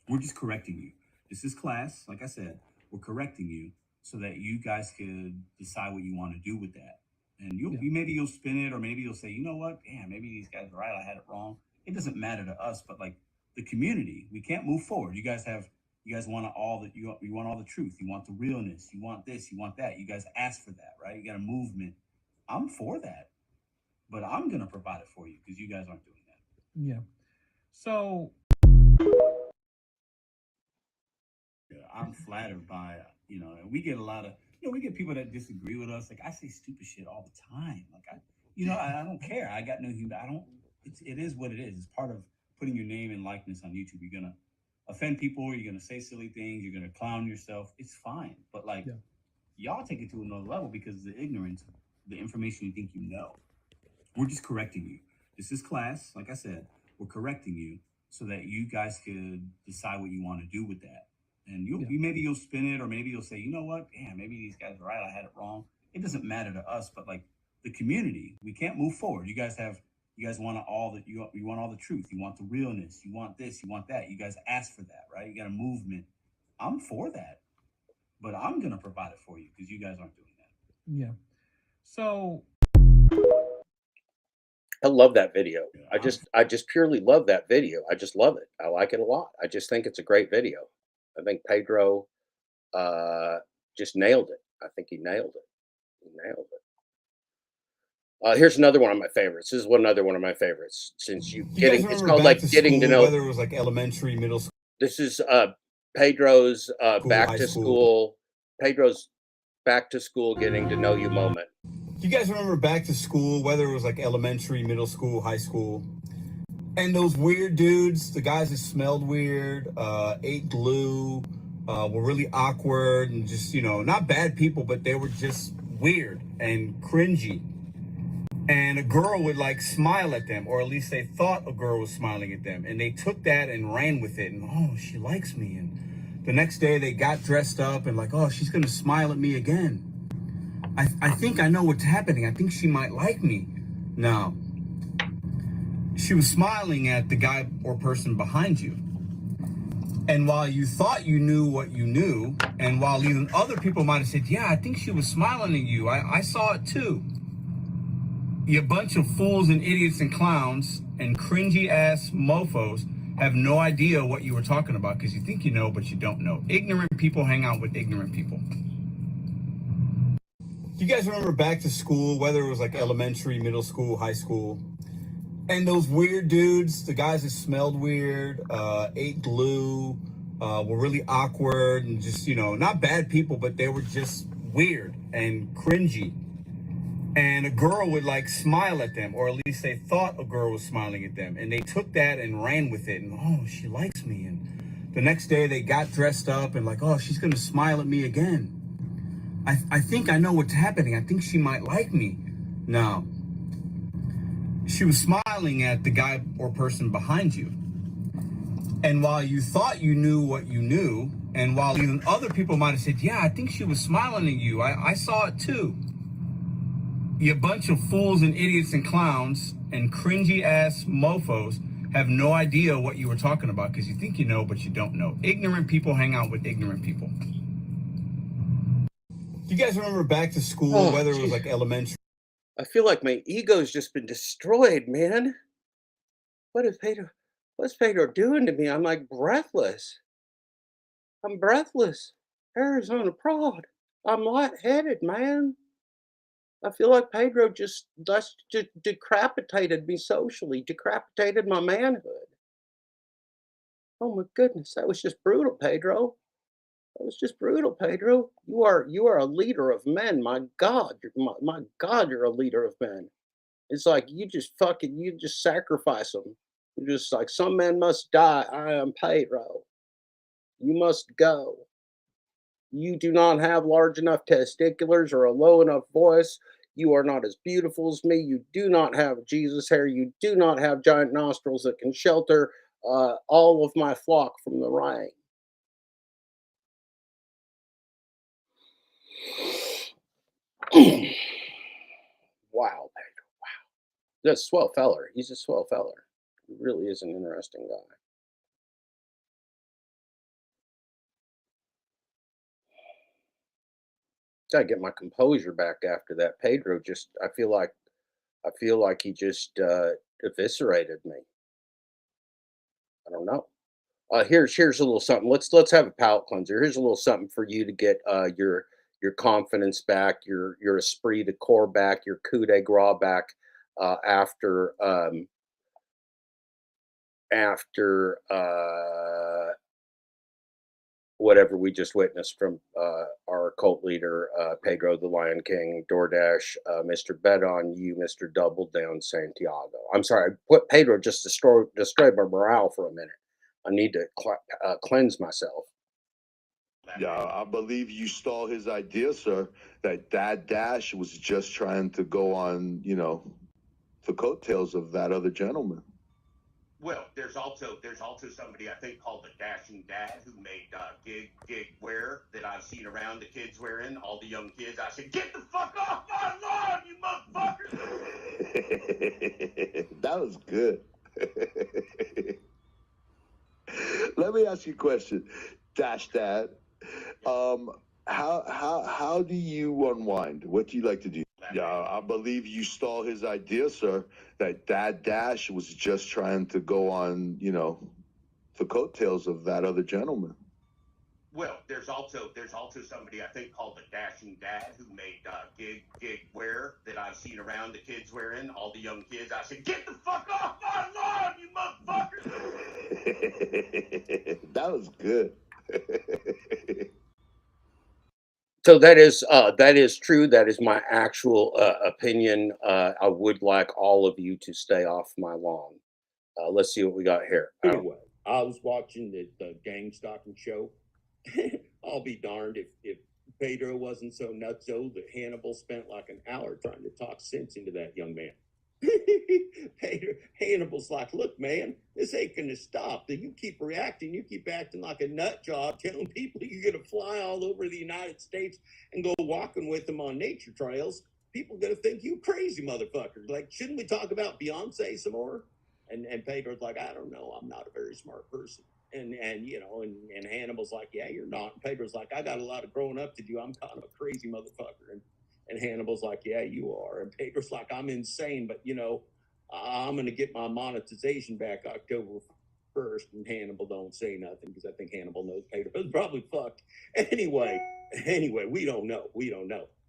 We're just correcting you. This is class. Like I said, we're correcting you so that you guys could decide what you want to do with that. And Yeah. maybe you'll spin it, or maybe you'll say, you know what? Yeah, maybe these guys are right. I had it wrong. It doesn't matter to us, but like the community, we can't move forward. You guys have You guys want all the you want all the truth. You want the realness. You want this. You want that. You guys ask for that, right? You got a movement. I'm for that, but I'm gonna provide it for you because you guys aren't doing that. Yeah. So Yeah, I'm flattered by and we get a lot of we get people that disagree with us. Like I say stupid shit all the time. Like I don't care. I got no human. I don't. It is what it is. It's part of putting your name and likeness on YouTube. You're gonna offend people. You're gonna say silly things. You're gonna clown yourself. It's fine. But like yeah, y'all take it to another level because of the ignorance, the information you think you know. We're just correcting you. This is class, like I said. We're correcting you so that you guys could decide what you want to do with that. And yeah, maybe you'll spin it, or maybe you'll say, you know what, damn, maybe these guys are right. I had it wrong. It doesn't matter to us, but like the community, we can't move forward. You guys want all the you want all the truth. You want the realness. You want this. You want that. You guys ask for that, right? You got a movement. I'm for that, but I'm gonna provide it for you because you guys aren't doing that. yeah. So I love that video. Yeah, I just purely love that video. I just love it. I like it a lot. I just think it's a great video. I think Pedro uh just nailed it. I think he nailed it. He nailed it. Here's another one of my favorites. This is another one of my favorites. Since you You guys it's remember called back like to getting to school, know. whether it was like elementary, middle This is Pedro's school, back high to school? school. Pedro's back to school getting to know you moment. You guys remember back to school, whether it was like elementary, middle school, high school? And those weird dudes, the guys that smelled weird, ate glue, were really awkward and just, not bad people, but they were just weird and cringy. And a girl would like smile at them, or at least they thought a girl was smiling at them. And they took that and ran with it. And, oh, she likes me. And the next day they got dressed up and like, oh, she's going to smile at me again. I think I know what's happening. I think she might like me. No. She was smiling at the guy or person behind you. And while you thought you knew what you knew, and while even other people might have said, yeah, I think she was smiling at you. I saw it too. You bunch of fools and idiots and clowns and cringy ass mofos have no idea what you were talking about because you think you know, but you don't know. Ignorant people hang out with ignorant people. You guys remember back to school, whether it was like elementary, middle school, high school? And those weird dudes, the guys that smelled weird, ate glue, were really awkward and just, not bad people, but they were just weird and cringy. And a girl would like smile at them, or at least they thought a girl was smiling at them. And they took that and ran with it. And, oh, she likes me. And the next day they got dressed up and like, oh, she's going to smile at me again. I think I know what's happening. I think she might like me. No. She was smiling at the guy or person behind you. And while you thought you knew what you knew, and while even other people might have said, yeah, I think she was smiling at you. I saw it too. You bunch of fools and idiots and clowns and cringy ass mofos have no idea what you were talking about because you think you know, but you don't know. Ignorant people hang out with ignorant people. You guys remember back to school, Oh, whether it was geez. like elementary? I feel like my ego's just been destroyed, man. What is Pedro? What's Pedro doing to me? I'm like breathless. I'm breathless. Arizona prod. I'm lightheaded, man. I feel like Pedro just decapitated me socially, decapitated my manhood. Oh my goodness, that was just brutal, Pedro. That was just brutal, Pedro. You are a leader of men. My God, my God, you're a leader of men. It's like you just sacrifice them. You're just like some men must die. I am Pedro. You must go. You do not have large enough testiculars or a low enough voice. You are not as beautiful as me. You do not have Jesus hair. You do not have giant nostrils that can shelter all of my flock from the rain. Wow, Pedro. That's a swell feller. He's a swell feller. He really is an interesting guy. Gotta get my composure back after that. Pedro just I feel like he just eviscerated me. I don't know. Here's a little something. Let's have a palate cleanser. Here's a little something for you to get your confidence back, your esprit de corps back, your coup de grace back after whatever we just witnessed from our cult leader, Pedro the Lion King, DoorDash, Mr. Bet on You, Mr. Double Down Santiago. I'm sorry, I put Pedro just destroyed my morale for a minute. I need to cleanse myself. Yeah, I believe you stole his idea, sir. That Dash was just trying to go on, the coattails of that other gentleman. Well, there's also somebody I think called the Dashing Dad who made gig wear that I've seen around the kids wearing, all the young kids. I said, get the fuck off my lawn, you motherfuckers! That was good. Let me ask you a question, Dash Dad. How do you unwind? What do you like to do? Yeah, I believe you stole his idea, sir. That Dash was just trying to go on, the coattails of that other gentleman. Well, there's also somebody I think called the Dashing Dad who made gig wear that I've seen around the kids wearing, all the young kids. I said, get the fuck off my lawn, you motherfuckers! That was good. So that is true. That is my actual opinion. I would like all of you to stay off my lawn. Let's see what we got here. Anyway, I was watching the gang stalking show. I'll be darned if Pedro wasn't so nutso that Hannibal spent like an hour trying to talk sense into that young man. Hannibal's like, look, man, this ain't gonna stop. That you keep reacting, you keep acting like a nut job, telling people you're gonna fly all over the United States and go walking with them on nature trails. People gonna think you crazy motherfucker. Like, shouldn't we talk about Beyonce some more? And Pedro's like, I don't know, I'm not a very smart person. And Hannibal's like, yeah, you're not. And Pedro's like, I got a lot of growing up to do. I'm kind of a crazy motherfucker. And Hannibal's like, yeah, you are. And Pedro's like, I'm insane, but I'm gonna get my monetization back October 1st. And Hannibal don't say nothing because I think Hannibal knows Pedro's probably fucked. Anyway, we don't know.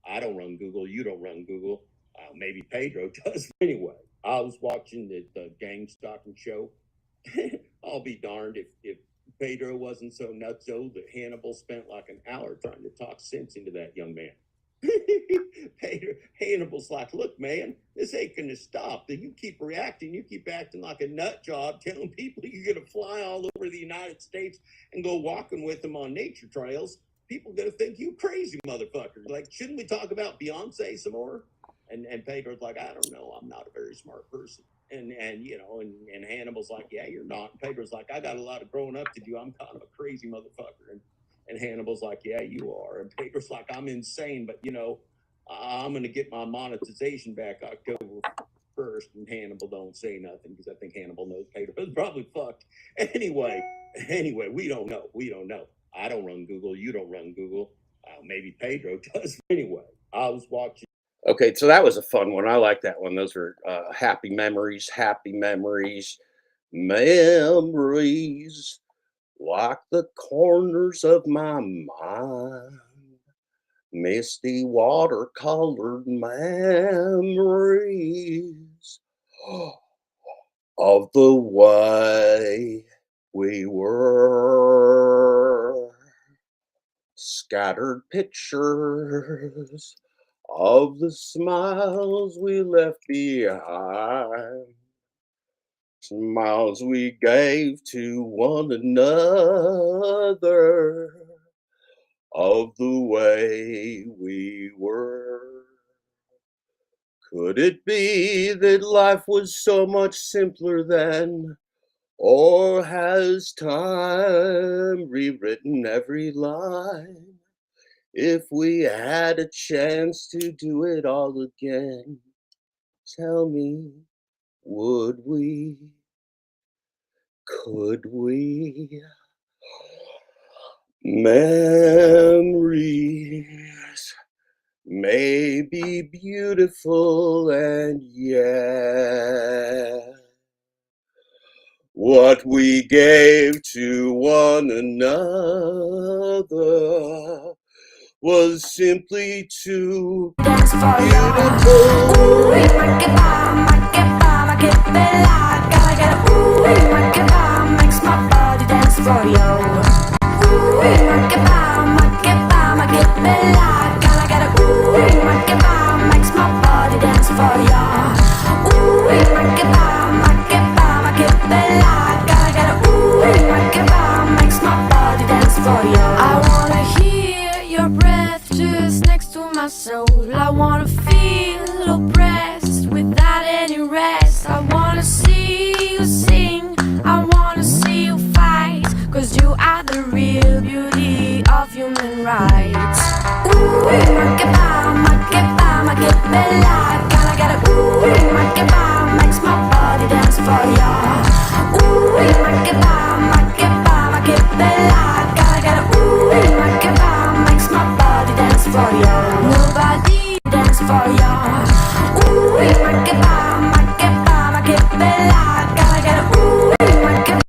I don't run Google. You don't run Google. Maybe Pedro does. Anyway, I was watching the gang stalking show. I'll be darned if Pedro wasn't so nutso that Hannibal spent like an hour trying to talk sense into that young man. Hannibal's like, look, man, this ain't gonna stop. That you keep reacting, you keep acting like a nut job, telling people you're gonna fly all over the United States and go walking with them on nature trails. People gonna think you crazy motherfucker. Like, shouldn't we talk about Beyonce some more? And Pedro's like, I don't know, I'm not a very smart person. And Hannibal's like, yeah, you're not. And Pedro's like, I got a lot of growing up to do. I'm kind of a crazy motherfucker. And Hannibal's like, yeah, you are. And Pedro's like, I'm insane, but I'm gonna get my monetization back October 1st. And Hannibal don't say nothing because I think Hannibal knows Pedro's probably fucked. Anyway, we don't know. I don't run Google. You don't run Google. Maybe Pedro does. Anyway, I was watching. Okay, so that was a fun one. I like that one. Those are happy memories, memories, like the corners of my mind, misty watercolored memories of the way we were, scattered pictures of the smiles we left behind, smiles we gave to one another, of the way we were. Could it be that life was so much simpler then? Or has time rewritten every line? If we had a chance to do it all again, tell me, would we? Could we? Memories may be beautiful, and yeah, what we gave to one another was simply too dance for beautiful. Ooh, gotta get a ooh, makes my body dance for you. Ooh, gotta get a ooh, makes my body dance for you. Ooh, gotta get a ooh, makes my body dance for you. I wanna hear your breath just next to my soul. I wanna feel oppressed without any rest. I wanna see you sing, I wanna see you fight, 'cause you are the real beauty of human rights. Ooh, gotta get a ooh, makes my body dance for ya. Ooh, gotta get a ooh, makes my body dance for ya. Nobody dance for ya. Ooh, gotta get a ooh,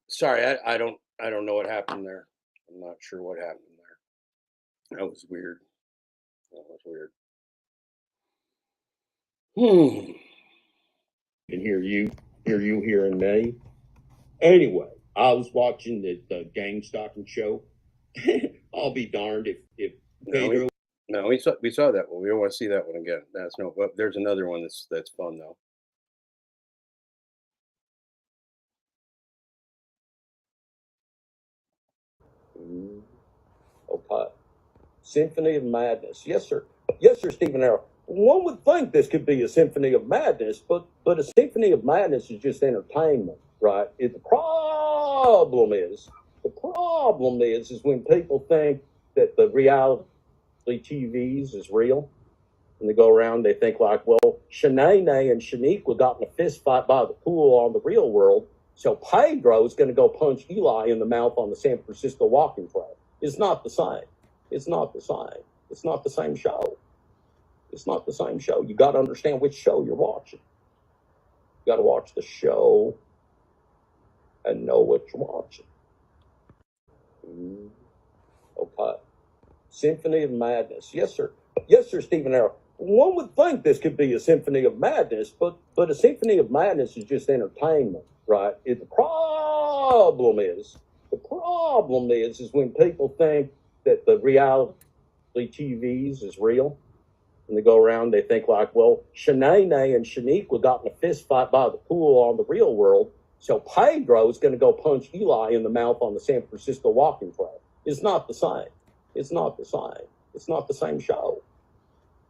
Sorry, I don't know what happened there. I'm not sure what happened there. That was weird. That was weird. And hear you hearing me. Anyway, I was watching the gang stalking show. I'll be darned if Pedro. No, we saw that one. We don't want to see that one again. That's no. But there's another one that's fun though. Okay. Symphony of Madness. Yes, sir. Yes, sir, Stephen Arrow. One would think this could be a symphony of madness, but a symphony of madness is just entertainment, right? The problem is when people think that the reality TVs is real, and they go around, they think like, well, Shanae and Shaniqua got in a fist fight by the pool on the real world, so Pedro's going to go punch Eli in the mouth on the San Francisco walking track. It's not the same. It's not the same. It's not the same show. It's not the same show. You got to understand which show you're watching. You got to watch the show and know what you're watching. Okay. Symphony of Madness. Yes, sir. Yes, sir, Stephen Arrow. One would think this could be a symphony of madness, but a symphony of madness is just entertainment, right? The problem is when people think that the reality TVs is real, and they go around, they think like, well, Shanae and Shaniqua got in a fist fight by the pool on the real world, so Pedro's going to go punch Eli in the mouth on the San Francisco walking track. It's not the same. It's not the same. It's not the same show.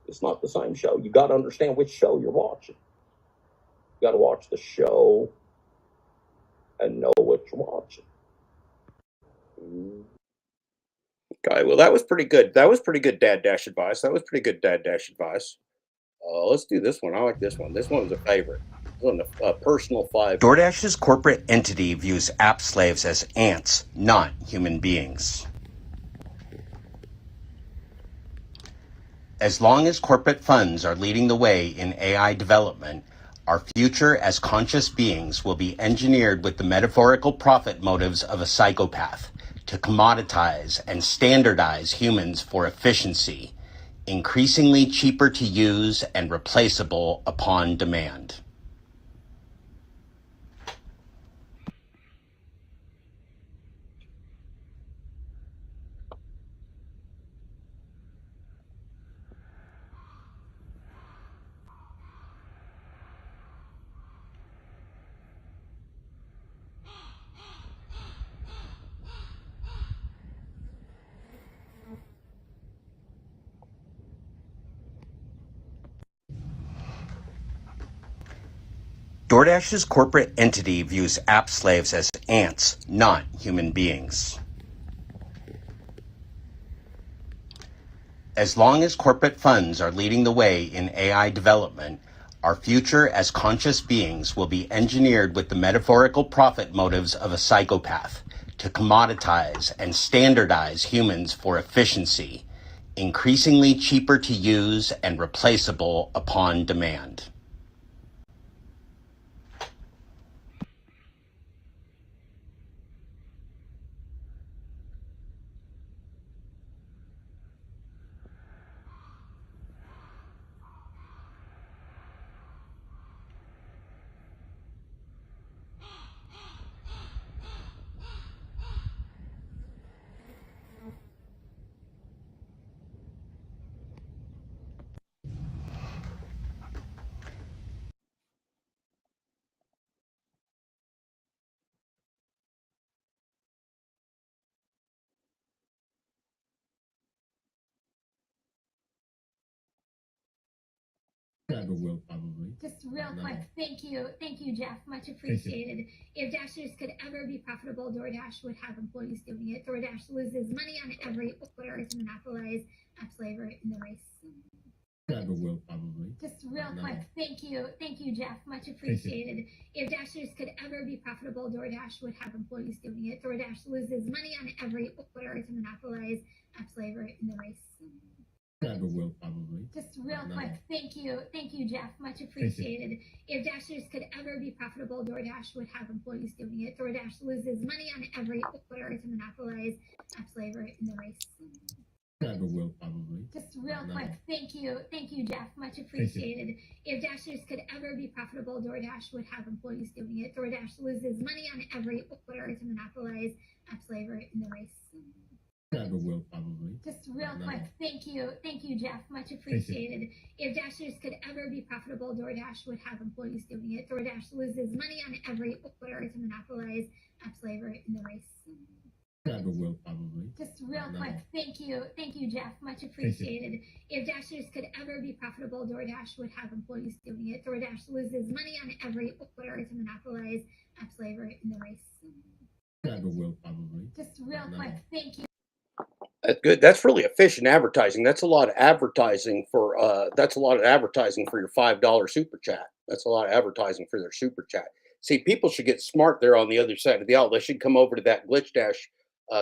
It's not the same show. You got to understand which show you're watching. You got to watch the show and know what you're watching. Okay, well, that was pretty good. That was pretty good dad dash advice. That was pretty good dad dash advice. Let's do this one. I like this one. This one was a favorite. This one, a personal five. DoorDash's corporate entity views app slaves as ants, not human beings. As long as corporate funds are leading the way in AI development, our future as conscious beings will be engineered with the metaphorical profit motives of a psychopath to commoditize and standardize humans for efficiency, increasingly cheaper to use and replaceable upon demand. DoorDash's corporate entity views app slaves as ants, not human beings. As long as corporate funds are leading the way in AI development, our future as conscious beings will be engineered with the metaphorical profit motives of a psychopath to commoditize and standardize humans for efficiency, increasingly cheaper to use and replaceable upon demand. will probably. Just real quick, thank you, Jeff, much appreciated. If Dashers could ever be profitable, DoorDash would have employees doing it. DoorDash loses money on every order to monopolize app flavor in the race. Will probably. Just real quick, thank you, Jeff, much appreciated. If Dashers could ever be profitable, DoorDash would have employees doing it. DoorDash loses money on every order to monopolize app flavor in the race. Will probably. Just real quick, thank you, Jeff, much appreciated. If Dashers could ever be profitable, DoorDash would have employees doing it. DoorDash loses money on every order to monopolize app flavor in the race. Will probably. Just real quick, thank you, Jeff, much appreciated. If Dashers could ever be profitable, DoorDash would have employees doing it. DoorDash loses money on every order to monopolize app flavor in the race. Will probably. Just real quick, thank you, Jeff, much appreciated. If Dashers could ever be profitable, DoorDash would have employees doing it. DoorDash loses money on every order to monopolize app flavor in the race. Will probably. Just real quick, thank you, Jeff, much appreciated. If Dashers could ever be profitable, DoorDash would have employees doing it. DoorDash loses money on every order to monopolize app flavor in the race. Will probably. Just real quick, thank you. That's good. That's really efficient advertising. That's a lot of advertising for your $5 super chat. That's a lot of advertising for their super chat. See, people should get smart there on the other side of the aisle. They should come over to that Glitch Dash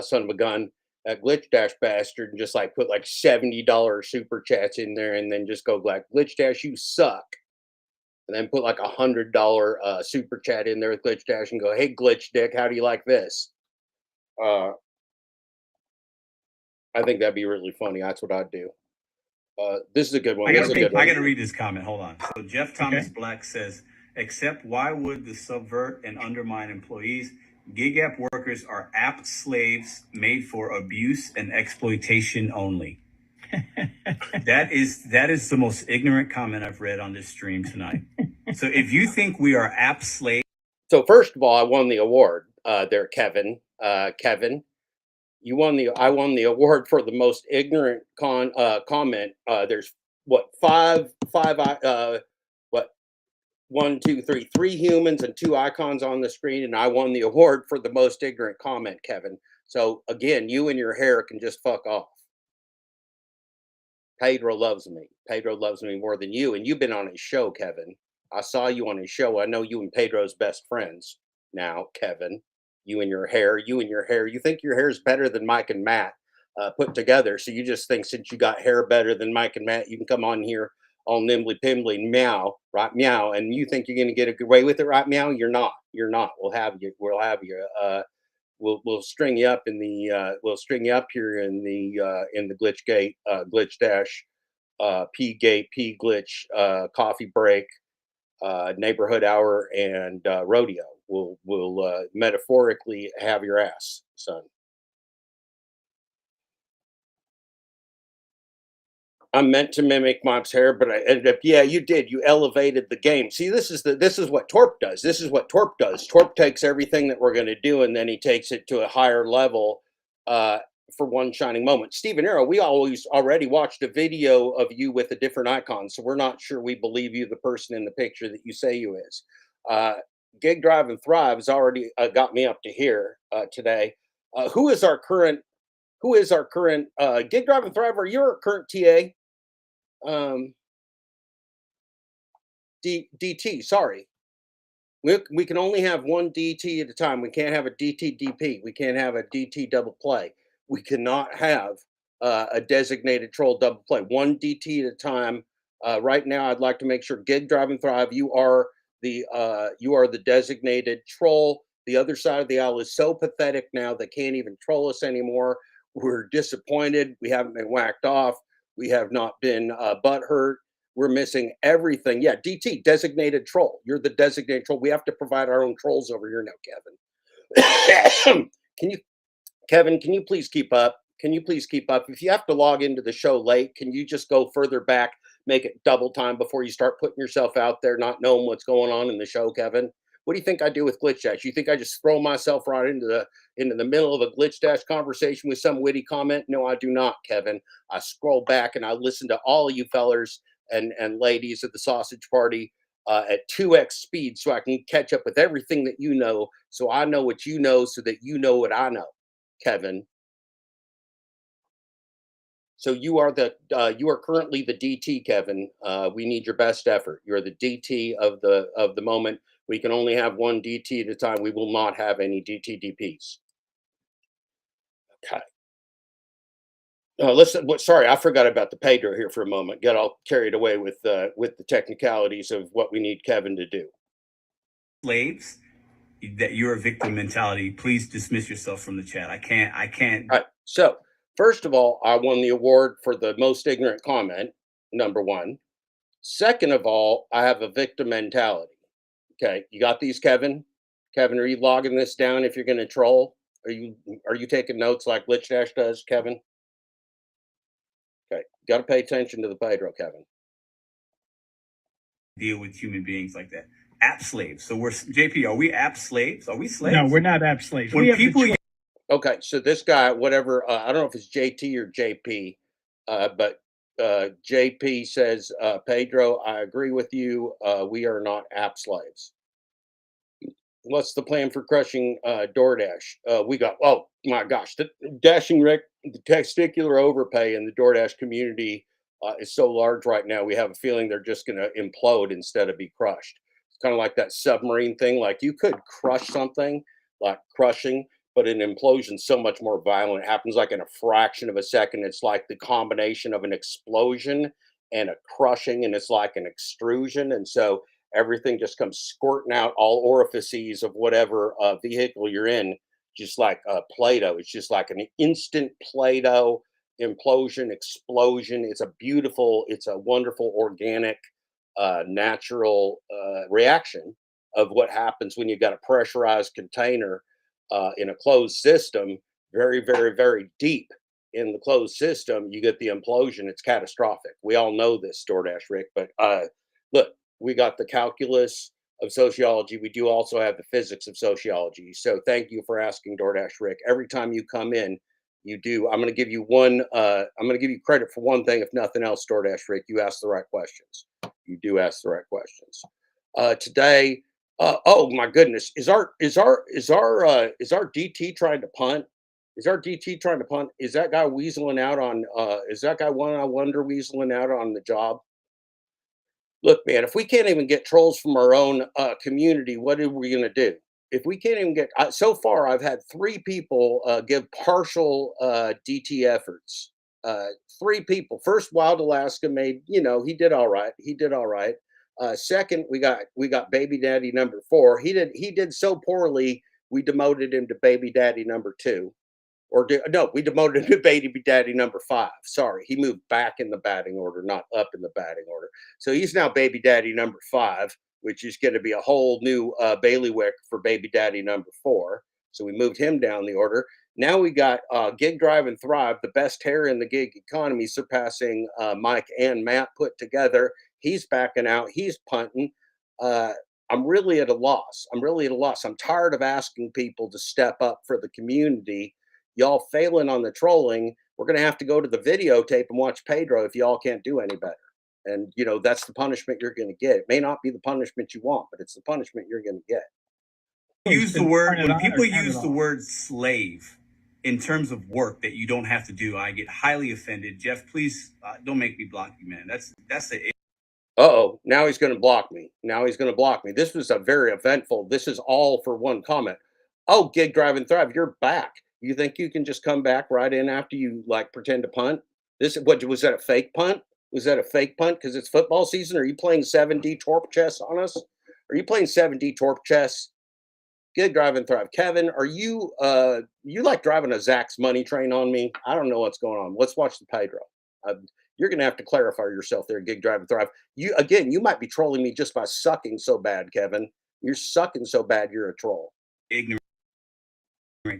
son of a gun, that Glitch Dash bastard, and just like put like $70 super chats in there, and then just go like, Glitch Dash, you suck. And then put like $100 super chat in there with Glitch Dash and go, hey Glitch Dick, how do you like this? I think that'd be really funny. That's what I'd do. This is a good one. I gotta read this comment. Hold on. So Jeff Thomas Black says, except why would the subvert and undermine employees? Gig app workers are app slaves made for abuse and exploitation only. That is the most ignorant comment I've read on this stream tonight. So if you think we are app slaves. So first of all, I won the award there, Kevin. Kevin. I won the award for the most ignorant comment. There's three humans and 2 icons on the screen, and I won the award for the most ignorant comment, Kevin. So again, you and your hair can just fuck off. Pedro loves me. Pedro loves me more than you, and you've been on his show, Kevin. I saw you on his show. I know you and Pedro's best friends now, Kevin. You and your hair. You think your hair is better than Mike and Matt put together. So you just think since you got hair better than Mike and Matt, you can come on here all nimbly pimbly meow, right? Meow. And you think you're going to get a good way with it, right? Meow. You're not. We'll have you. We'll string you up here in the Glitch Gate, Glitch Dash, P Gate, P Glitch, Coffee Break, Neighborhood Hour, and Rodeo. We'll metaphorically have your ass, son. I meant to mimic Mob's hair, but I ended up, yeah, you did. You elevated the game. See, this is what Torp does. This is what Torp does. Torp takes everything that we're going to do, and then he takes it to a higher level for one shining moment. Stephen Arrow, we already watched a video of you with a different icon, so we're not sure we believe you the person in the picture that you say you is. Gig Drive and Thrive has already got me up to here today. Who is our current Gig Drive and Thrive? Are you our current TA? DT, sorry. We can only have one DT at a time. We can't have a DT DP. We can't have a DT double play. We cannot have a designated troll double play. One DT at a time. Right now, I'd like to make sure Gig Drive and Thrive, you are the designated troll. The other side of the aisle is so pathetic now they can't even troll us anymore. We're disappointed. We haven't been whacked off. We have not been butthurt. We're missing everything. Yeah, DT, designated troll. You're the designated troll. We have to provide our own trolls over here now, Kevin. Kevin, can you please keep up? Can you please keep up? If you have to log into the show late, can you just go further back, make it double time before you start putting yourself out there, not knowing what's going on in the show, Kevin? What do you think I do with Glitch Dash? You think I just throw myself right into the middle of a Glitch Dash conversation with some witty comment? No, I do not, Kevin. I scroll back and I listen to all of you fellers and ladies of the sausage party at 2x speed so I can catch up with everything that you know, so I know what you know, so that you know what I know, Kevin. So you are currently the DT, Kevin. We need your best effort. You're the DT of the moment. We can only have one DT at a time. We will not have any DTDPs. Okay. Listen. Sorry, I forgot about the Pedro here for a moment. Got all carried away with the technicalities of what we need Kevin to do. Slaves, that you're a victim mentality. Please dismiss yourself from the chat. I can't. All right. So first of all, I won the award for the most ignorant comment. Number one. Second of all, I have a victim mentality. Okay, you got these, Kevin? Kevin, are you logging this down if you're going to troll? Are you taking notes like Lich Dash does, Kevin? Okay, got to pay attention to the Pedro, Kevin. Deal with human beings like that. App slaves. So we're JP. Are we app slaves? Are we slaves? No, we're not app slaves. When people Okay, so this guy, whatever, I don't know if it's JT or JP, but JP says, Pedro, I agree with you. We are not app slaves. What's the plan for crushing DoorDash? We got, oh my gosh, the testicular overpay in the DoorDash community is so large right now. We have a feeling they're just going to implode instead of be crushed. It's kind of like that submarine thing. Like you could crush something like crushing, but an implosion so much more violent. It happens like in a fraction of a second. It's like the combination of an explosion and a crushing, and it's like an extrusion. And so everything just comes squirting out all orifices of whatever vehicle you're in, just like Play-Doh. It's just like an instant Play-Doh implosion, explosion. It's a wonderful, organic, natural reaction of what happens when you've got a pressurized container in a closed system, very, very, very deep in the closed system. You get the implosion. It's catastrophic. We all know this, DoorDash Rick, but look, we got the calculus of sociology. We do also have the physics of sociology. So thank you for asking, DoorDash Rick. Every time you come in, you do. I'm going to give you credit for one thing, if nothing else, DoorDash Rick. You ask the right questions. You do ask the right questions. Today, oh my goodness, is our DT trying to punt? Is our DT trying to punt? Is that guy weaseling out on? Is that guy I wonder weaseling out on the job? Look, man, if we can't even get trolls from our own community, what are we going to do? If we can't even get, so far, I've had 3 people give partial DT efforts. 3 people. First, Wild Alaska made, he did all right. He did all right. Second, we got baby daddy number 4. He did so poorly, we demoted him to baby daddy number 2. We demoted him to baby daddy number 5. Sorry, he moved back in the batting order, not up in the batting order. So he's now baby daddy number 5, which is going to be a whole new bailiwick for baby daddy number 4. So we moved him down the order. Now we got Gig Drive and Thrive, the best hair in the gig economy, surpassing Mike and Matt put together. He's backing out. He's punting. I'm really at a loss. I'm tired of asking people to step up for the community. Y'all failing on the trolling. We're going to have to go to the videotape and watch Pedro if y'all can't do any better. And, that's the punishment you're going to get. It may not be the punishment you want, but it's the punishment you're going to get. When people use the word slave in terms of work that you don't have to do, I get highly offended. Jeff, please don't make me block you, man. That's the. Uh-oh, now he's going to block me. This was a very eventful. This is all for one comment. Oh, Gig Drive and Thrive, you're back. You think you can just come back right in after you pretend to punt? What was that, a fake punt? Was that a fake punt because it's football season? Are you playing 7D Torp chess on us? Are you playing 7D Torp chess? Gig Drive and Thrive. Kevin, are you like driving a Zach's money train on me? I don't know what's going on. Let's watch the Pedro. You're going to have to clarify yourself there, Gig Drive and Thrive. You might be trolling me just by sucking so bad, Kevin. You're sucking so bad, you're a troll. Ignorant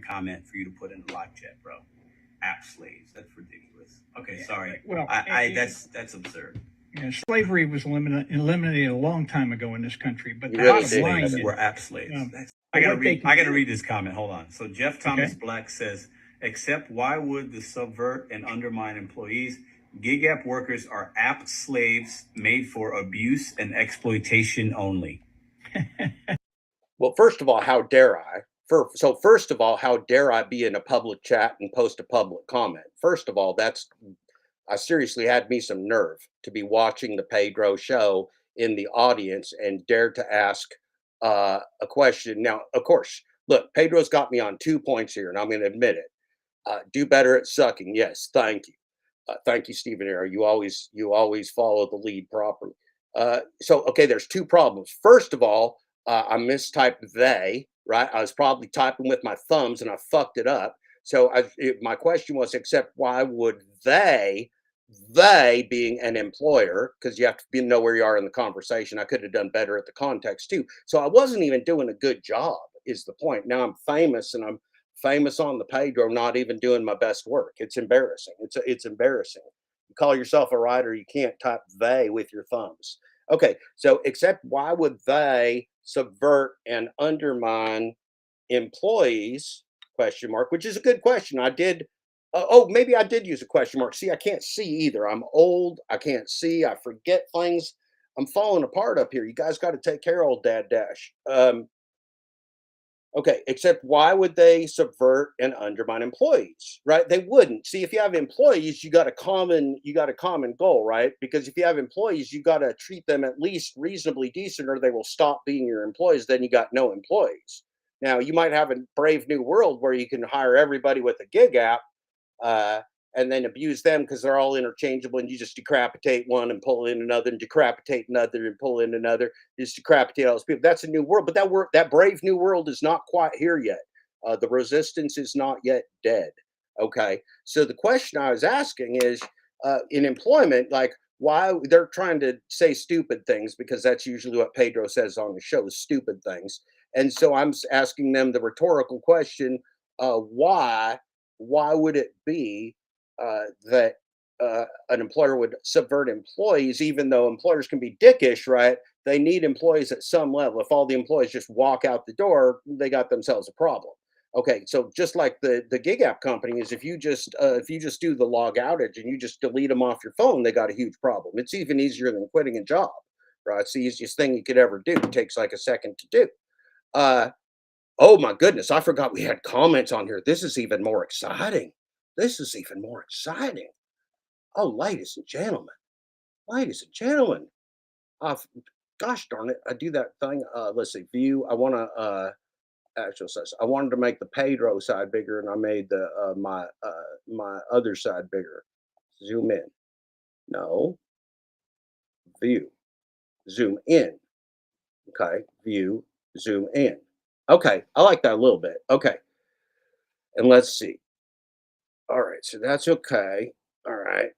comment for you to put in the live chat, bro. App slaves. That's ridiculous. Okay, yeah, sorry. Well, that's absurd. Yeah, slavery was eliminated a long time ago in this country, but we're app slaves. I gotta read this comment. Hold on. So Jeff Thomas Black says, except why would the subvert and undermine employees? Gig app workers are app slaves made for abuse and exploitation only. Well, first of all, how dare I? First of all, how dare I be in a public chat and post a public comment? First of all, I seriously had me some nerve to be watching the Pedro show in the audience and dared to ask a question. Now, of course, look, Pedro's got me on 2 points here, and I'm going to admit it. Do better at sucking. Yes, thank you. Thank you, Stephen Arrow. You always follow the lead properly. Okay, there's two problems. First of all, I mistyped they, right? I was probably typing with my thumbs and I fucked it up. My question was, except why would they being an employer, because you have to know where you are in the conversation. I could have done better at the context too. So I wasn't even doing a good job, is the point. Now I'm famous and I'm famous on the Pedro, not even doing my best work. It's embarrassing. It's embarrassing. You call yourself a writer, you can't type they with your thumbs. Okay, so except why would they subvert and undermine employees? Question mark, which is a good question. I did. Maybe I did use a question mark. See, I can't see either. I'm old. I can't see. I forget things. I'm falling apart up here. You guys got to take care of old Dad Dash. Okay, except why would they subvert and undermine employees, right? They wouldn't. See, if you have employees, you got a common goal, right? Because if you have employees, you got to treat them at least reasonably decent or they will stop being your employees. Then you got no employees. Now, you might have a brave new world where you can hire everybody with a gig app, uh, and then abuse them because they're all interchangeable and you just decapitate one and pull in another and decapitate another and pull in another, just decapitate all those people. That's a new world, but that brave new world is not quite here yet. The resistance is not yet dead. Okay, so the question I was asking is, in employment, like, why they're trying to say stupid things, because that's usually what Pedro says on the show, stupid things. And so I'm asking them the rhetorical question, why would it be that an employer would subvert employees, even though employers can be dickish, right? They need employees at some level. If all the employees just walk out the door, they got themselves a problem. Okay, so just like the gig app companies, if you just do the log outage and you just delete them off your phone, they got a huge problem. It's even easier than quitting a job, right? It's the easiest thing you could ever do. It takes like a second to do. Uh, Oh my goodness, I forgot we had comments on here. This is even more exciting. This is even more exciting. Oh, ladies and gentlemen. Uh, f- Gosh darn it, I do that thing. Let's see, view. I want to actual size. I wanted to make the Pedro side bigger, and I made the my other side bigger. Zoom in. No, view. Zoom in. Okay, view. Zoom in. Okay, I like that a little bit. Okay, and let's see. All right, so that's okay. All right.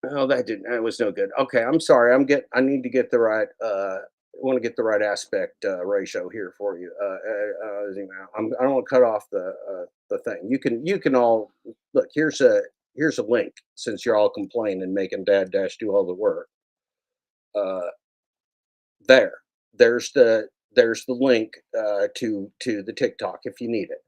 Oh, that was no good. Okay, I'm sorry. I need to get the right I want to get the right aspect ratio here for you. I don't want to cut off the thing. You can all look. Here's a link, since you're all complaining and making Dad Dash do all the work. Uh, there, there's the link to the TikTok if you need it.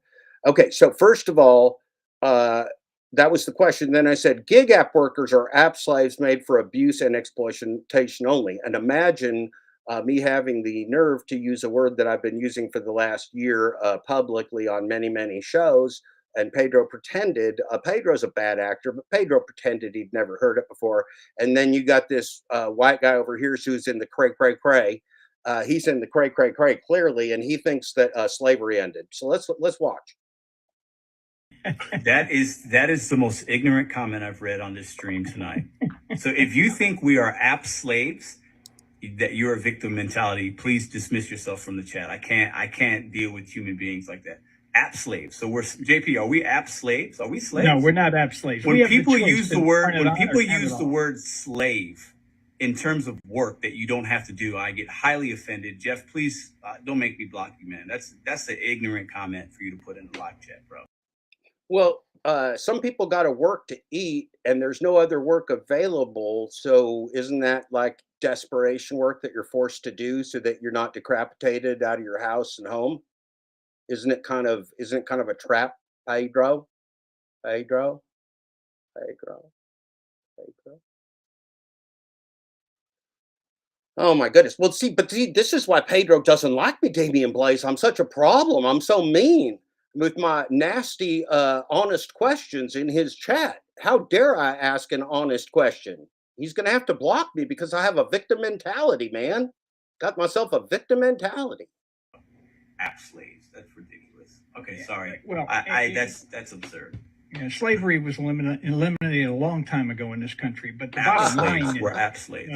Okay, so first of all, uh, that was the question. Then I said, gig app workers are app slaves made for abuse and exploitation only. And imagine me having the nerve to use a word that I've been using for the last year publicly on many shows. And Pedro pretended, Pedro's a bad actor, but Pedro pretended he'd never heard it before. And then you got this white guy over here who's in the cray. He's in the cray clearly, and he thinks that slavery ended. So let's watch. That is the most ignorant comment I've read on this stream tonight. So if you think we are app slaves, that you're a victim mentality, please dismiss yourself from the chat. I can't deal with human beings like that. App slaves. So we're JP. Are we app slaves? Are we slaves? No, we're not app slaves. When We have the people choice use to the word turn it when on or people turn it use the off. word slave in terms of work that you don't have to do, I get highly offended. Jeff, please don't make me block you, man. That's the ignorant comment for you to put in the live chat, bro. Well, some people got to work to eat, and there's no other work available. So isn't that like desperation work that you're forced to do so that you're not decapitated out of your house and home? Isn't it kind of a trap, Pedro? Pedro? Pedro? Pedro. Oh my goodness. Well, see, this is why Pedro doesn't like me, Damian Blaze. I'm such a problem. I'm so mean with my nasty, honest questions in his chat. How dare I ask an honest question? He's going to have to block me because I have a victim mentality, man. Got myself a victim mentality. App slaves. That's ridiculous. Okay, Yeah, sorry. well, That's absurd. Yeah, slavery was eliminated a long time ago in this country, but the App bottom line slaves is, were app slaves.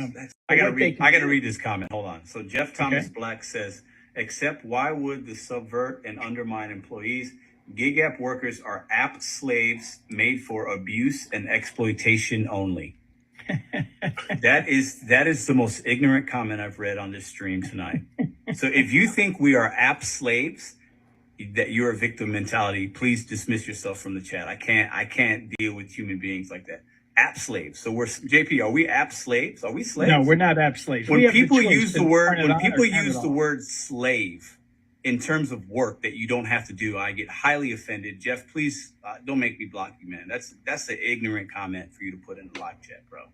I gotta read this comment. Hold on. So Jeff Thomas Black says, except why would the subvert and undermine employees? Gig app workers are app slaves made for abuse and exploitation only. That is the most ignorant comment I've read on this stream tonight. So if you think we are app slaves, that you're a victim mentality, please dismiss yourself from the chat. I can't deal with human beings like that. App slaves. So we're JP. Are we app slaves? Are we slaves? No, we're not app slaves. When people use the word slave in terms of work that you don't have to do, I get highly offended. Jeff, please don't make me block you, man. That's an ignorant comment for you to put in the live chat, bro.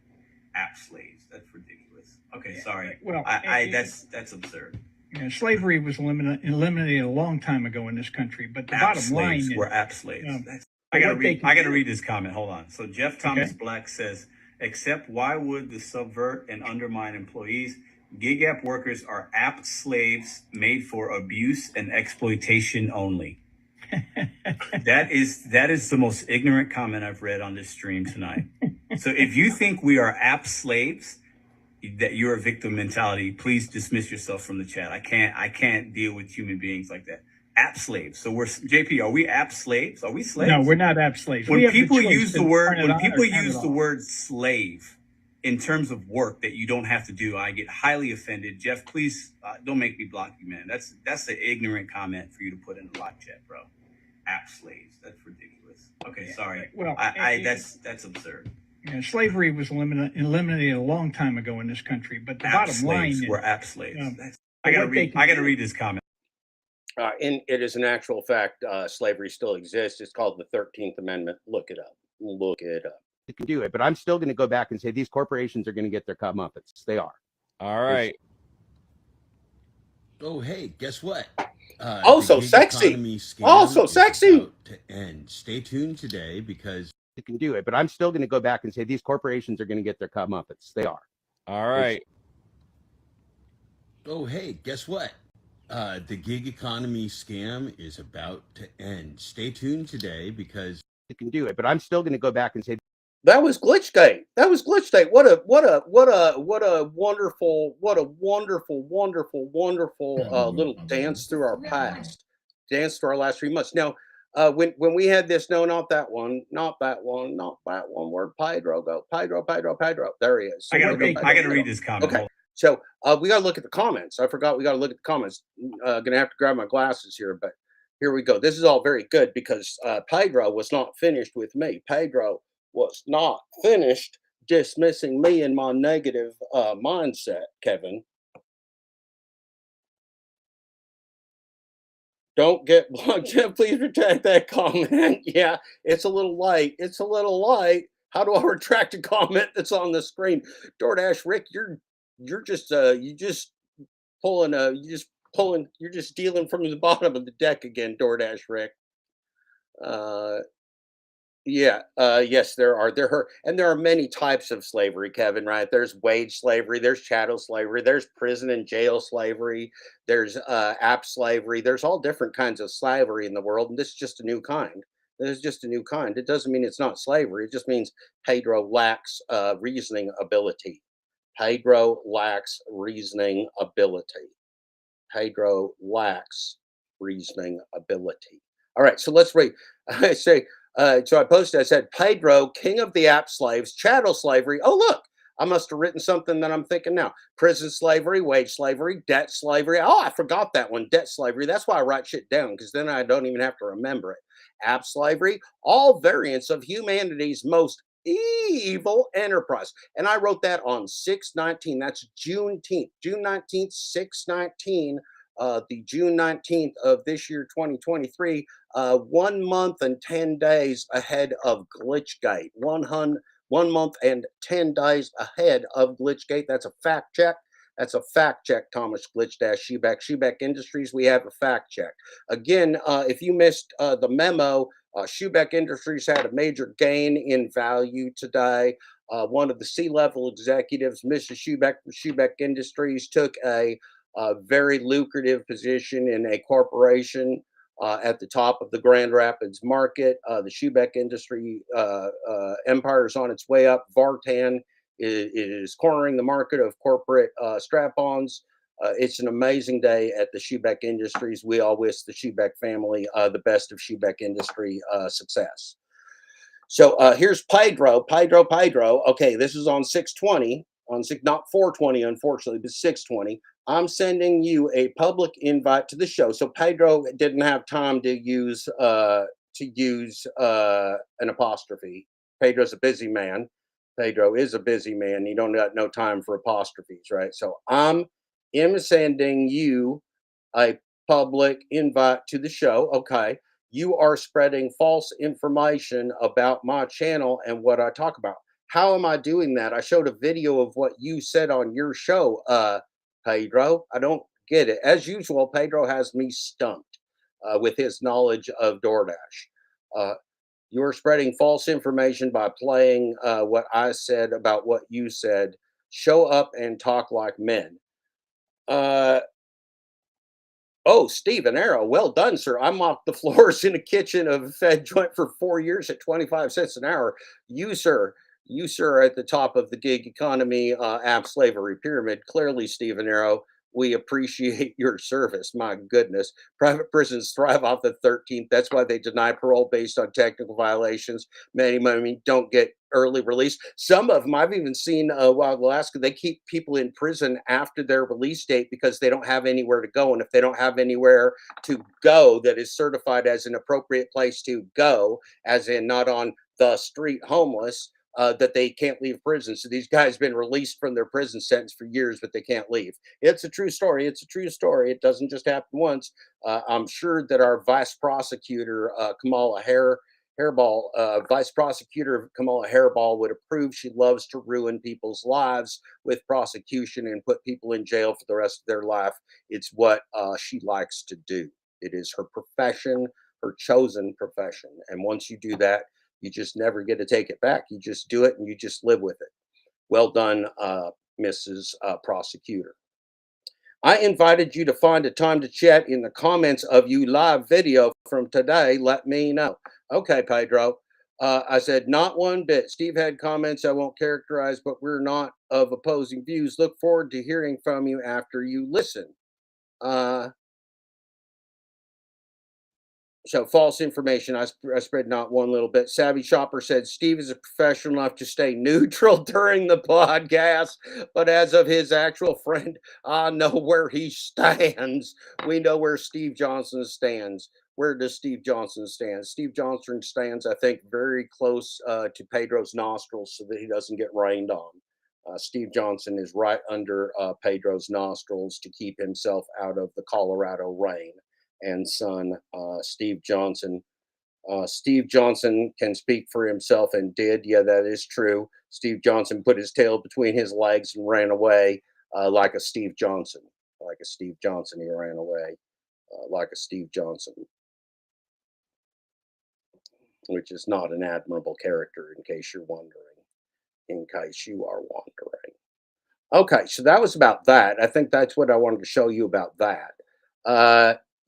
App slaves. That's ridiculous. Okay, sorry. Well, that's absurd. Yeah, slavery was eliminated a long time ago in this country, but the bottom line is, we're app slaves. I gotta read this comment. Hold on. So Jeff Thomas Black says, except why would the subvert and undermine employees? Gig app workers are app slaves made for abuse and exploitation only. That is the most ignorant comment I've read on this stream tonight. So if you think we are app slaves, that you're a victim mentality, please dismiss yourself from the chat. I can't deal with human beings like that. App slaves. So we're JP. Are we app slaves? Are we slaves? No, we're not app slaves. When people use the word slave in terms of work that you don't have to do, I get highly offended. Jeff, please don't make me block you, man. That's an ignorant comment for you to put in the live chat, bro. App slaves. That's ridiculous. Okay, sorry. Well, that's absurd. Yeah, slavery was eliminated a long time ago in this country, but the bottom line is, we're app slaves. I gotta read this comment. And it is an actual fact. Slavery still exists. It's called the 13th Amendment. Look it up. Look it up. You can do it, but I'm still going to go back and say these corporations are going to get their comeuppance. They are. All right. Oh, hey, guess what? So sexy. So sexy. To end. Stay tuned today because you can do it, but I'm still going to go back and say these corporations are going to get their comeuppance. They are. All right. Oh, hey, guess what? The gig economy scam is about to end. Stay tuned today because you can do it, but I'm still going to go back and say that was Glitchgate. What a wonderful little dance through our past, dance through our last 3 months. Now, when we had this, no, not that one. Where'd Pedro go? Pedro. There he is. So I gotta read this comment. Okay. So we got to look at the comments. I forgot we got to look at the comments. Gonna have to grab my glasses here, but here we go. This is all very good because Pedro was not finished with me. Pedro was not finished dismissing me and my negative mindset, Kevin. Don't get blocked, Jeff. Please retract that comment. Yeah, it's a little light. How do I retract a comment that's on the screen? DoorDash Rick, you're just stealing from the bottom of the deck again, DoorDash Rick. Yes, there are many types of slavery, Kevin, right? There's wage slavery, there's chattel slavery, there's prison and jail slavery, there's app slavery, there's all different kinds of slavery in the world, and this is just a new kind. It doesn't mean it's not slavery, it just means Pedro lacks reasoning ability. Pedro lacks reasoning ability. All right, so let's read. I say, so I posted, I said, Pedro, king of the app slaves, chattel slavery. Oh, look, I must have written something that I'm thinking now. Prison slavery, wage slavery, debt slavery. Oh, I forgot that one, debt slavery. That's why I write shit down, because then I don't even have to remember it. App slavery, all variants of humanity's most evil enterprise. And I wrote that on 6/19. That's Juneteenth. June 19th, 6/19. The June 19th of this year, 2023, 1 month and 10 days ahead of Glitchgate. 1 1 month and 10 days ahead of Glitchgate. That's a fact check. That's a fact check, Thomas Glitch Shubeck. Shubeck Industries, we have a fact check. Again, if you missed the memo, Shubeck Industries had a major gain in value today. One of the C-level executives, Mrs. Shubeck Industries, took a very lucrative position in a corporation at the top of the Grand Rapids market. The Shubeck industry empire is on its way up. Vartan is cornering the market of corporate strap-ons. It's an amazing day at the Shubeck Industries. We all wish the Shubeck family the best of Shubeck Industry success. So here's Pedro. Okay, this is on 620, not 420, unfortunately, but 620. I'm sending you a public invite to the show. So Pedro didn't have time to use an apostrophe. Pedro's a busy man. Pedro is a busy man. You don't got no time for apostrophes, right? So I'm sending you a public invite to the show. Okay. You are spreading false information about my channel and what I talk about. How am I doing that? I showed a video of what you said on your show, Pedro. I don't get it. As usual, Pedro has me stumped with his knowledge of DoorDash. You are spreading false information by playing what I said about what you said. Show up and talk like men. Oh, Stephen Arrow, well done, sir. I mopped the floors in the kitchen of a Fed joint for 4 years at 25 cents an hour. You, sir, are at the top of the gig economy app slavery pyramid. Clearly, Stephen Arrow, we appreciate your service. My goodness. Private prisons thrive off the 13th. That's why they deny parole based on technical violations. Many don't get early release. Some of them, I've even seen Wild Alaska, they keep people in prison after their release date because they don't have anywhere to go. And if they don't have anywhere to go that is certified as an appropriate place to go, as in not on the street homeless, that they can't leave prison. So these guys been released from their prison sentence for years, but they can't leave. It's a true story. It's a true story. It doesn't just happen once. I'm sure that our vice prosecutor, Kamala Hairball, Vice Prosecutor Kamala Hairball would approve. She loves to ruin people's lives with prosecution and put people in jail for the rest of their life. It's what she likes to do. It is her profession, her chosen profession. And once you do that, you just never get to take it back. You just do it and you just live with it. Well done, Mrs. Prosecutor. I invited you to find a time to chat in the comments of you live video from today. Let me know. Okay, Pedro. I said, not one bit. Steve had comments I won't characterize, but we're not of opposing views. Look forward to hearing from you after you listen. So false information. I spread not one little bit. Savvy Shopper said Steve is a professional enough to stay neutral during the podcast, but as of his actual friend, I know where he stands. We know where Steve Johnson stands. Where does Steve Johnson stand? Steve Johnson stands, I think, very close to Pedro's nostrils so that he doesn't get rained on. Steve Johnson is right under Pedro's nostrils to keep himself out of the Colorado rain and son, Steve Johnson. Steve Johnson can speak for himself and did. Yeah, that is true. Steve Johnson put his tail between his legs and ran away like a Steve Johnson. Like a Steve Johnson, he ran away like a Steve Johnson, which is not an admirable character, in case you're wondering. In case you are wondering. Okay, so that was about that. I think that's what I wanted to show you about that.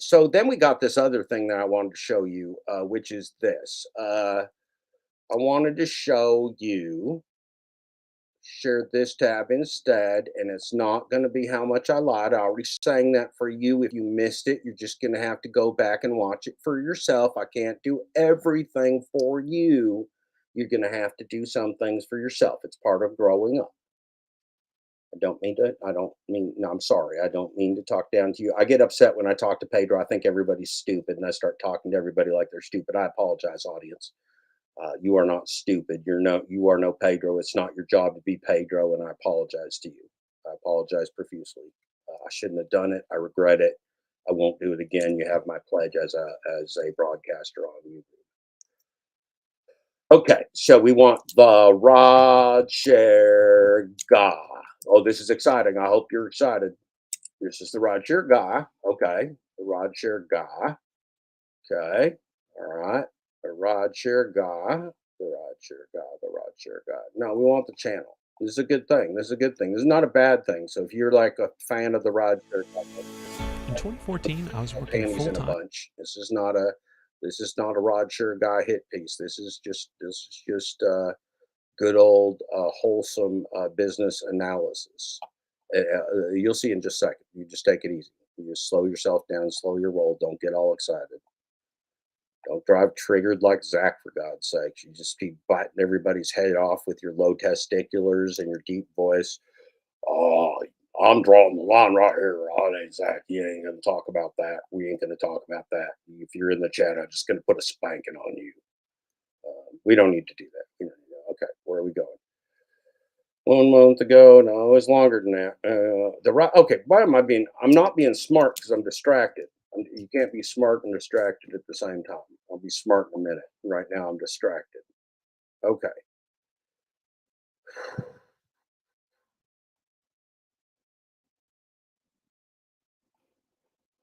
So then we got this other thing that I wanted to show you, which is this. I wanted to show you, share this tab instead, and it's not going to be how much I lied. I already sang that for you. If you missed it, you're just going to have to go back and watch it for yourself. I can't do everything for you. You're going to have to do some things for yourself. It's part of growing up. No, I'm sorry. I don't mean to talk down to you. I get upset when I talk to Pedro. I think everybody's stupid and I start talking to everybody like they're stupid. I apologize, audience. You are not stupid. You are no Pedro. It's not your job to be Pedro, and I apologize to you. I apologize profusely. I shouldn't have done it. I regret it. I won't do it again. You have my pledge as a broadcaster on YouTube. Okay, so we want the rod share guy. Oh, this is exciting. I hope you're excited. This is the rod share guy. Okay, the rod share guy. Okay, all right. The rod share guy. The rod share guy. The rod share guy. No, we want the channel. This is a good thing. This is a good thing. This is not a bad thing. So if you're like a fan of the rod share guy, In 2014, I was working panties full in a time. bunch. This is not a rod share guy hit piece. This is just good old wholesome business analysis. You'll see in just a second. You just take it easy. You just slow yourself down, slow your roll. Don't get all excited. Don't drive triggered like Zach, for God's sakes. You just keep biting everybody's head off with your low testiculars and your deep voice. Oh, I'm drawing the line right here. Oh, ain't Zach. You ain't going to talk about that. We ain't going to talk about that. If you're in the chat, I'm just going to put a spanking on you. We don't need to do that. We don't need that. Okay, where are we going? 1 month ago. No, it's longer than that. Okay, why am I being? I'm not being smart because I'm distracted. You can't be smart and distracted at the same time. I'll be smart in a minute. Right now, I'm distracted. Okay.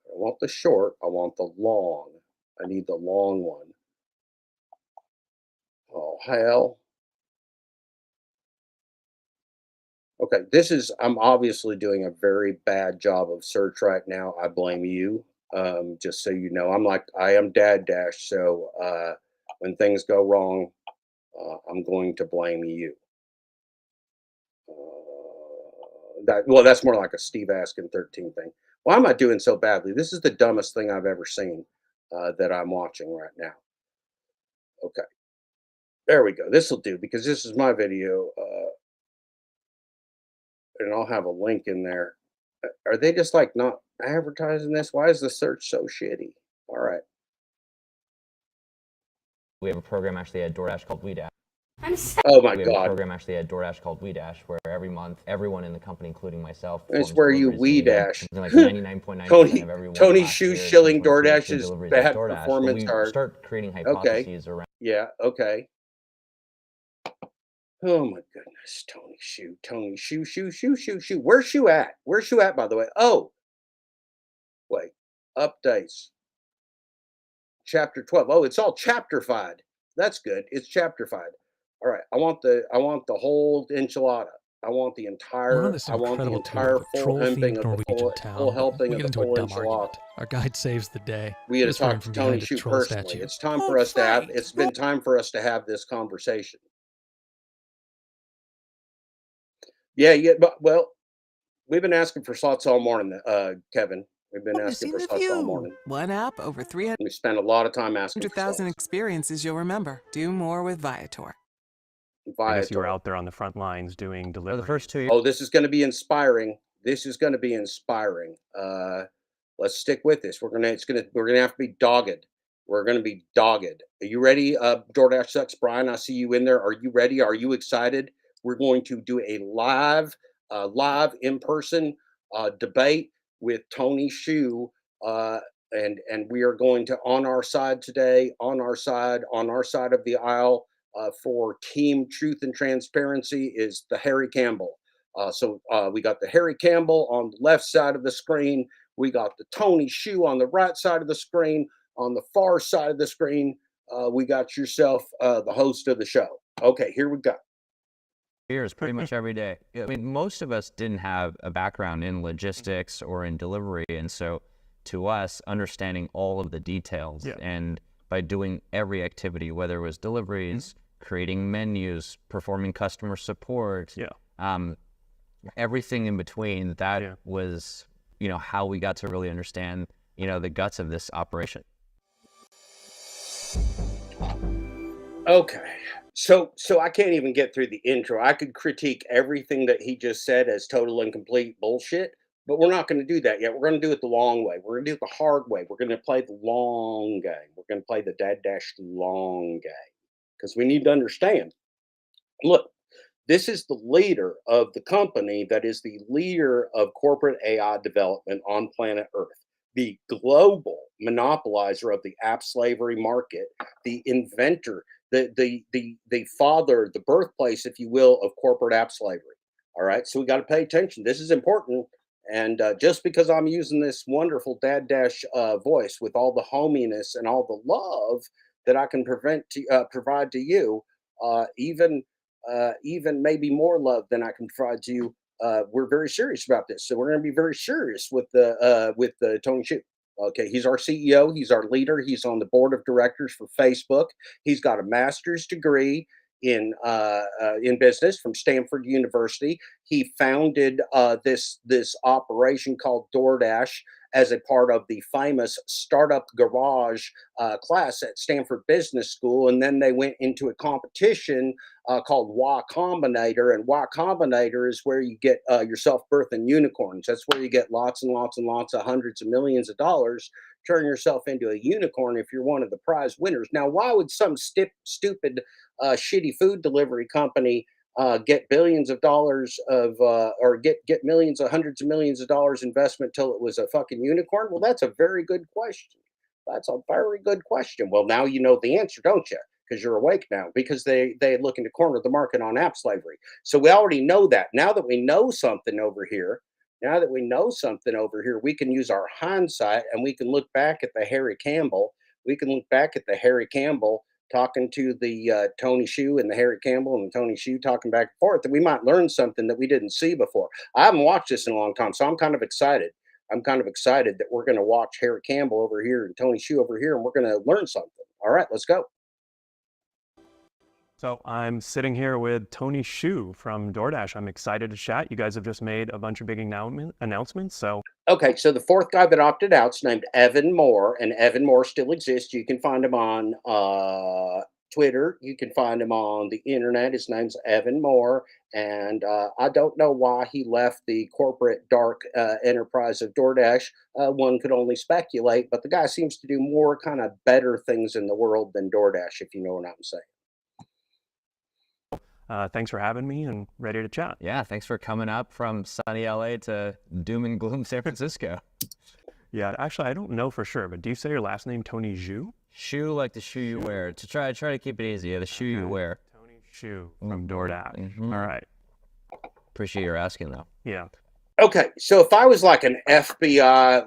I want the short. I want the long. I need the long one. Oh, hell. Okay, I'm obviously doing a very bad job of search right now. I blame you. Just so you know, I am Dad Dash. So when things go wrong, I'm going to blame you. That's more like a Steve Askin 13 thing. Why am I doing so badly? This is the dumbest thing I've ever seen that I'm watching right now. Okay, there we go. This will do because this is my video, and I'll have a link in there. Are they just like not advertising this? Why is the search so shitty? All right. We have a program actually at DoorDash called WeDash. Oh my We have a God. program actually at DoorDash called WeDash, where every month, everyone in the company, including myself, It's performs where you deliveries, and we get WeDash. something like 99.9% of everyone Tony last Shoe year in Shilling 2022 to DoorDash's deliveries at bad DoorDash. But performance we art. start creating Okay. hypotheses around. Yeah. Okay. Oh my goodness, Tony Shoe, Shoe. Where's Shoe at? Where's Shoe at, by the way? Oh, wait, updates. Chapter 12. Oh, it's all chapterified. That's good. It's chapterified. All right. I want the whole enchilada. I want the We're on entire this I want the incredible entire tour of full helping troll-themed of the Norwegian full town. helping We of get the into a full dumb enchilada. argument. Our guide saves the day. We had to whispering talk to from Tony behind a Shoe troll personally. statue. It's time for us to have. It's been time for us to have this conversation. Yeah, but well, we've been asking for slots all morning, Kevin. We've been asking for slots all morning. One app, over 300,000 We spent a lot of time asking for slots. experiences you'll remember. Do more with Viator. I guess you were out there on the front lines doing delivery. For the first 2 years. Oh, this is going to be inspiring. This is going to be inspiring. Let's stick with this. We're gonna have to be dogged. We're gonna be dogged. Are you ready? DoorDash sucks, Brian. I see you in there. Are you ready? Are you excited? We're going to do a live in-person debate with Tony Shoe, and we are going to on our side today, on our side of the aisle for Team Truth and Transparency is the Harry Campbell. So we got the Harry Campbell on the left side of the screen. We got the Tony Shoe on the right side of the screen. On the far side of the screen, we got yourself, the host of the show. Okay, here we go. Years, pretty much every day. I mean, most of us didn't have a background in logistics or in delivery, and so to us, understanding all of the details and by doing every activity, whether it was deliveries, creating menus, performing customer support, everything in between, that was, how we got to really understand, the guts of this operation. Okay. So I can't even get through the intro. I could critique everything that he just said as total and complete bullshit, but we're not going to do that yet. We're going to do it the long way. We're going to do it the hard way. We're going to play the long game. We're going to play the Dad Dash long game because we need to understand. Look, this is the leader of the company that is the leader of corporate AI development on planet Earth, the global monopolizer of the app slavery market, the inventor, the father, the birthplace, if you will, of corporate app slavery. All right, so we got to pay attention. This is important. And just because I'm using this wonderful Dad Dash voice with all the hominess and all the love that I can provide to you, even maybe more love than I can provide to you, we're very serious about this. So we're going to be very serious with the Tony Shu. Okay, he's our CEO. He's our leader. He's on the board of directors for Facebook. He's got a master's degree in business from Stanford University. He founded this operation called DoorDash as a part of the famous Startup Garage class at Stanford Business School, and then they went into a competition called Y Combinator, and Y Combinator is where you get yourself birthing unicorns. That's where you get lots and lots and lots of hundreds of millions of dollars. Turn yourself into a unicorn if you're one of the prize winners. Now, why would some stupid shitty food delivery company get billions of dollars of or get millions of hundreds of millions of dollars investment till it was a fucking unicorn? Well, that's a very good question. That's a very good question. Well, now you know the answer, don't you? Because you're awake now. Because they looking to corner the market on app slavery. So we already know that. Now that we know something over here, we can use our hindsight and we can look back at the Harry Campbell. We can look back at the Harry Campbell talking to the Tony Shu and the Harry Campbell and the Tony Shu talking back and forth, that we might learn something that we didn't see before. I haven't watched this in a long time, so I'm kind of excited. I'm kind of excited that we're going to watch Harry Campbell over here and Tony Shu over here, and we're going to learn something. All right, let's go. So I'm sitting here with Tony Shu from DoorDash. I'm excited to chat. You guys have just made a bunch of big announcements. So okay, so the fourth guy that opted out is named Evan Moore, and Evan Moore still exists. You can find him on Twitter. You can find him on the internet. His name's Evan Moore, and I don't know why he left the corporate dark enterprise of DoorDash. One could only speculate, but the guy seems to do more kind of better things in the world than DoorDash, if you know what I'm saying. thanks for having me and ready to chat. Yeah, thanks for coming up from sunny LA to doom and gloom San Francisco. Yeah, actually, I don't know for sure, but do you say your last name Tony Zhu? Shoe like the shoe you wear. To try to keep it easy. Yeah, the shoe you wear. Tony Shu from DoorDash. Mm-hmm. All right. Appreciate your asking though. Yeah. Okay, so if I was like an FBI,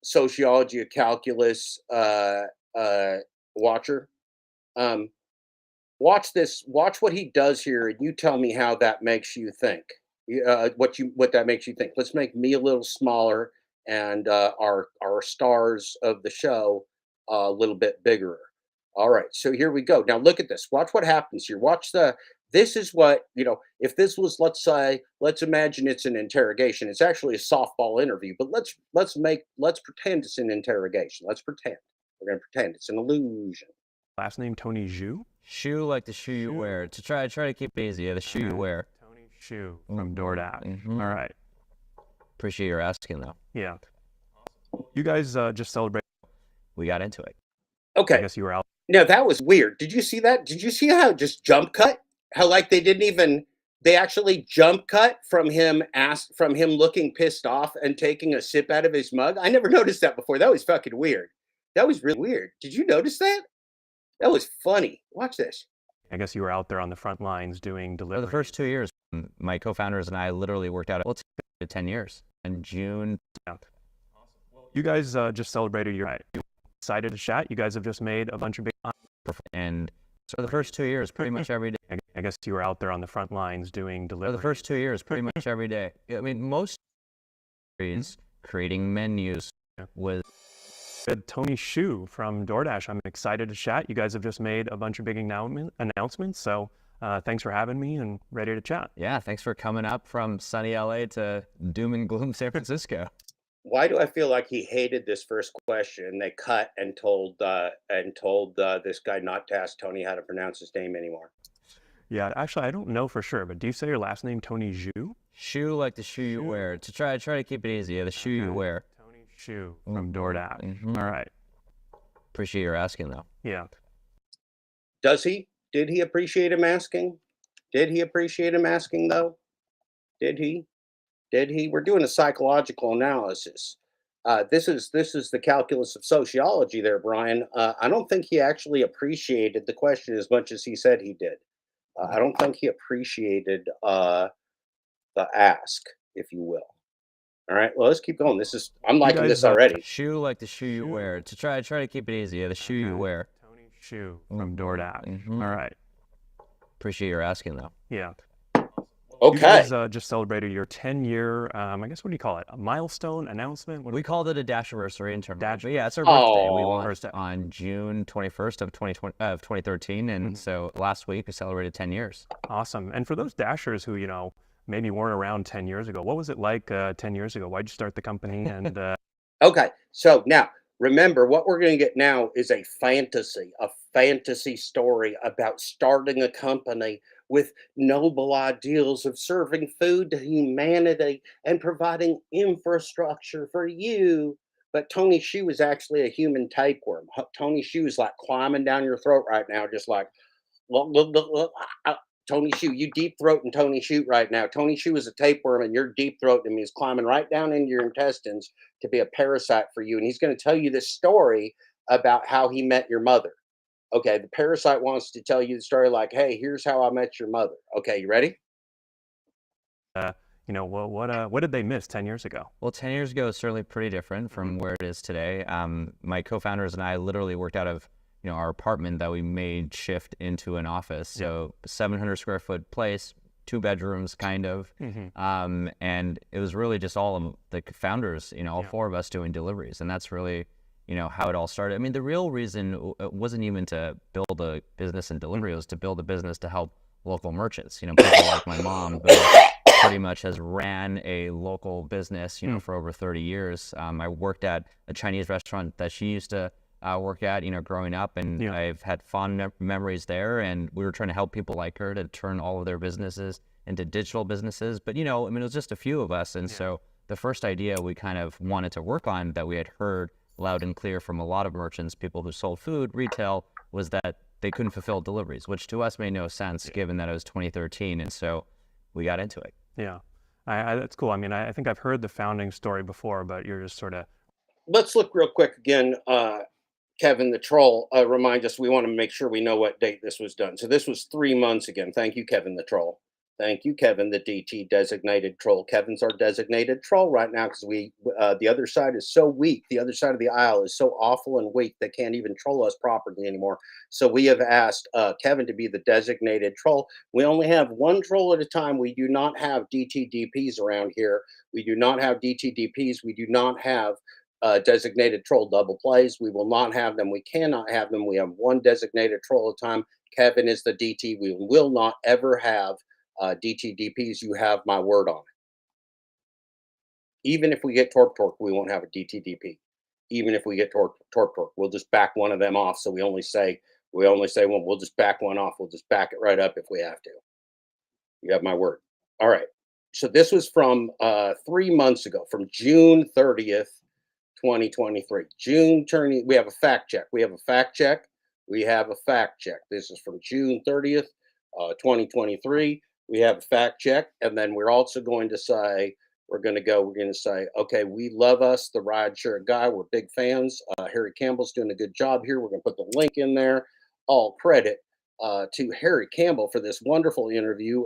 sociology or calculus watcher, watch what he does here, and you tell me how that makes you think. What that makes you think. Let's make me a little smaller and our stars of the show a little bit bigger. All right, so here we go. Now look at this. Watch what happens here. This is what, if this was, let's imagine it's an interrogation. It's actually a softball interview, but let's pretend it's an interrogation. Let's pretend. We're going to pretend it's an illusion. Last name Tony Zhu? Shoe like the shoe you wear. To try to keep it easy. Yeah, the shoe you wear. Tony Shu from DoorDash. Mm-hmm. All right. Appreciate your asking though. Yeah. You guys just celebrated. We got into it. Okay. I guess you were out. No, that was weird. Did you see that? Did you see how it just jump cut? How like they actually jump cut from him looking pissed off and taking a sip out of his mug? I never noticed that before. That was fucking weird. That was really weird. Did you notice that? That was funny. Watch this. I guess you were out there on the front lines doing delivery. For the first 2 years, my co-founders and I literally worked out. Well, it's 10 years. In June. Yeah. You guys just celebrated your excited to chat. You guys have just made a bunch of big and so the first 2 years, pretty much every day. I guess you were out there on the front lines doing delivery. For the first 2 years, pretty much every day. I mean, most creating menus with Tony Shu from DoorDash. I'm excited to chat. You guys have just made a bunch of big announcements. So thanks for having me and ready to chat. Yeah, thanks for coming up from sunny LA to doom and gloom San Francisco. Why do I feel like he hated this first question? And they cut and told this guy not to ask Tony how to pronounce his name anymore. Yeah, actually, I don't know for sure, but do you say your last name Tony Zhu? Shoe like the shoe you wear. To try to keep it easy. Yeah, the shoe you wear. Tony Shu from DoorDash. Mm-hmm. All right. Appreciate your asking though. Yeah. Does he? Did he appreciate him asking? Did he appreciate him asking though? Did he? We're doing a psychological analysis. This is the calculus of sociology there, Brian. I don't think he actually appreciated the question as much as he said he did. I don't think he appreciated the ask, if you will. All right, well, let's keep going. I'm liking this already. Shoe like the shoe you wear. To try to keep it easy. Yeah, the shoe you wear. Tony Shoe from DoorDash. All right. Appreciate your asking, though. Yeah. Okay. You guys just celebrated your 10-year, I guess, what do you call it? A milestone announcement? We called it a Dashiversary in terms of, yeah, it's our birthday. We launched on June 21st of 2013, and so last week we celebrated 10 years. Awesome. And for those Dashers who, maybe weren't around 10 years ago, what was it like 10 years ago? Why'd you start the company? And Okay, so now remember what we're going to get now is a fantasy story about starting a company with noble ideals of serving food to humanity and providing infrastructure for you. But Tony Shoe is actually a human tapeworm. Tony Shoe is like climbing down your throat right now, just like, look, Tony Shoe, you deep throating Tony Shoe right now. Tony Shoe is a tapeworm, and you're deep throating him. He's climbing right down into your intestines to be a parasite for you. And he's going to tell you this story about how he met your mother. Okay, the parasite wants to tell you the story like, hey, here's how I met your mother. Okay, you ready? What did they miss 10 years ago? Well, 10 years ago is certainly pretty different from where it is today. My co-founders and I literally worked out of our apartment that we made shift into an office. So 700 square foot place, 2 bedrooms kind of. And it was really just all of the founders, all 4 of us doing deliveries. And that's really, how it all started. I mean, the real reason wasn't even to build a business in delivery, it was to build a business to help local merchants, people like my mom, who pretty much has ran a local business, for over 30 years. I worked at a Chinese restaurant that she used to work at, growing up, and I've had fond memories there, and we were trying to help people like her to turn all of their businesses into digital businesses. But, it was just a few of us, and so the first idea we kind of wanted to work on that we had heard loud and clear from a lot of merchants, people who sold food, retail, was that they couldn't fulfill deliveries, which to us made no sense given that it was 2013, and so we got into it. Yeah, that's cool. I mean, I think I've heard the founding story before, but you're just sort of... Let's look real quick again. Kevin the Troll, remind us, we want to make sure we know what date this was done. So this was 3 months again. Thank you, Kevin the Troll. Thank you, Kevin, the DT designated troll. Kevin's our designated troll right now because the other side is so weak. The other side of the aisle is so awful and weak they can't even troll us properly anymore. So we have asked Kevin to be the designated troll. We only have 1 troll at a time. We do not have DTDPs around here. We do not have DTDPs. We do not have designated troll double plays. We will not have them. We cannot have them. We have 1 designated troll at a time. Kevin is the DT. We will not ever have DTDPs. You have my word on it. Even if we get Torque, we won't have a DTDP. Even if we get Torque, we'll just back one of them off. So we only say well, we'll just back one off. We'll just back it right up if we have to. You have my word. All right. So this was from 3 months ago, from June 30th, 2023. We have a fact check. We have a fact check. This is from June 30th, 2023. We have a fact check. And then we're also going to say, okay, we love us, the rideshare guy. We're big fans. Harry Campbell's doing a good job here. We're going to put the link in there. All credit to Harry Campbell for this wonderful interview.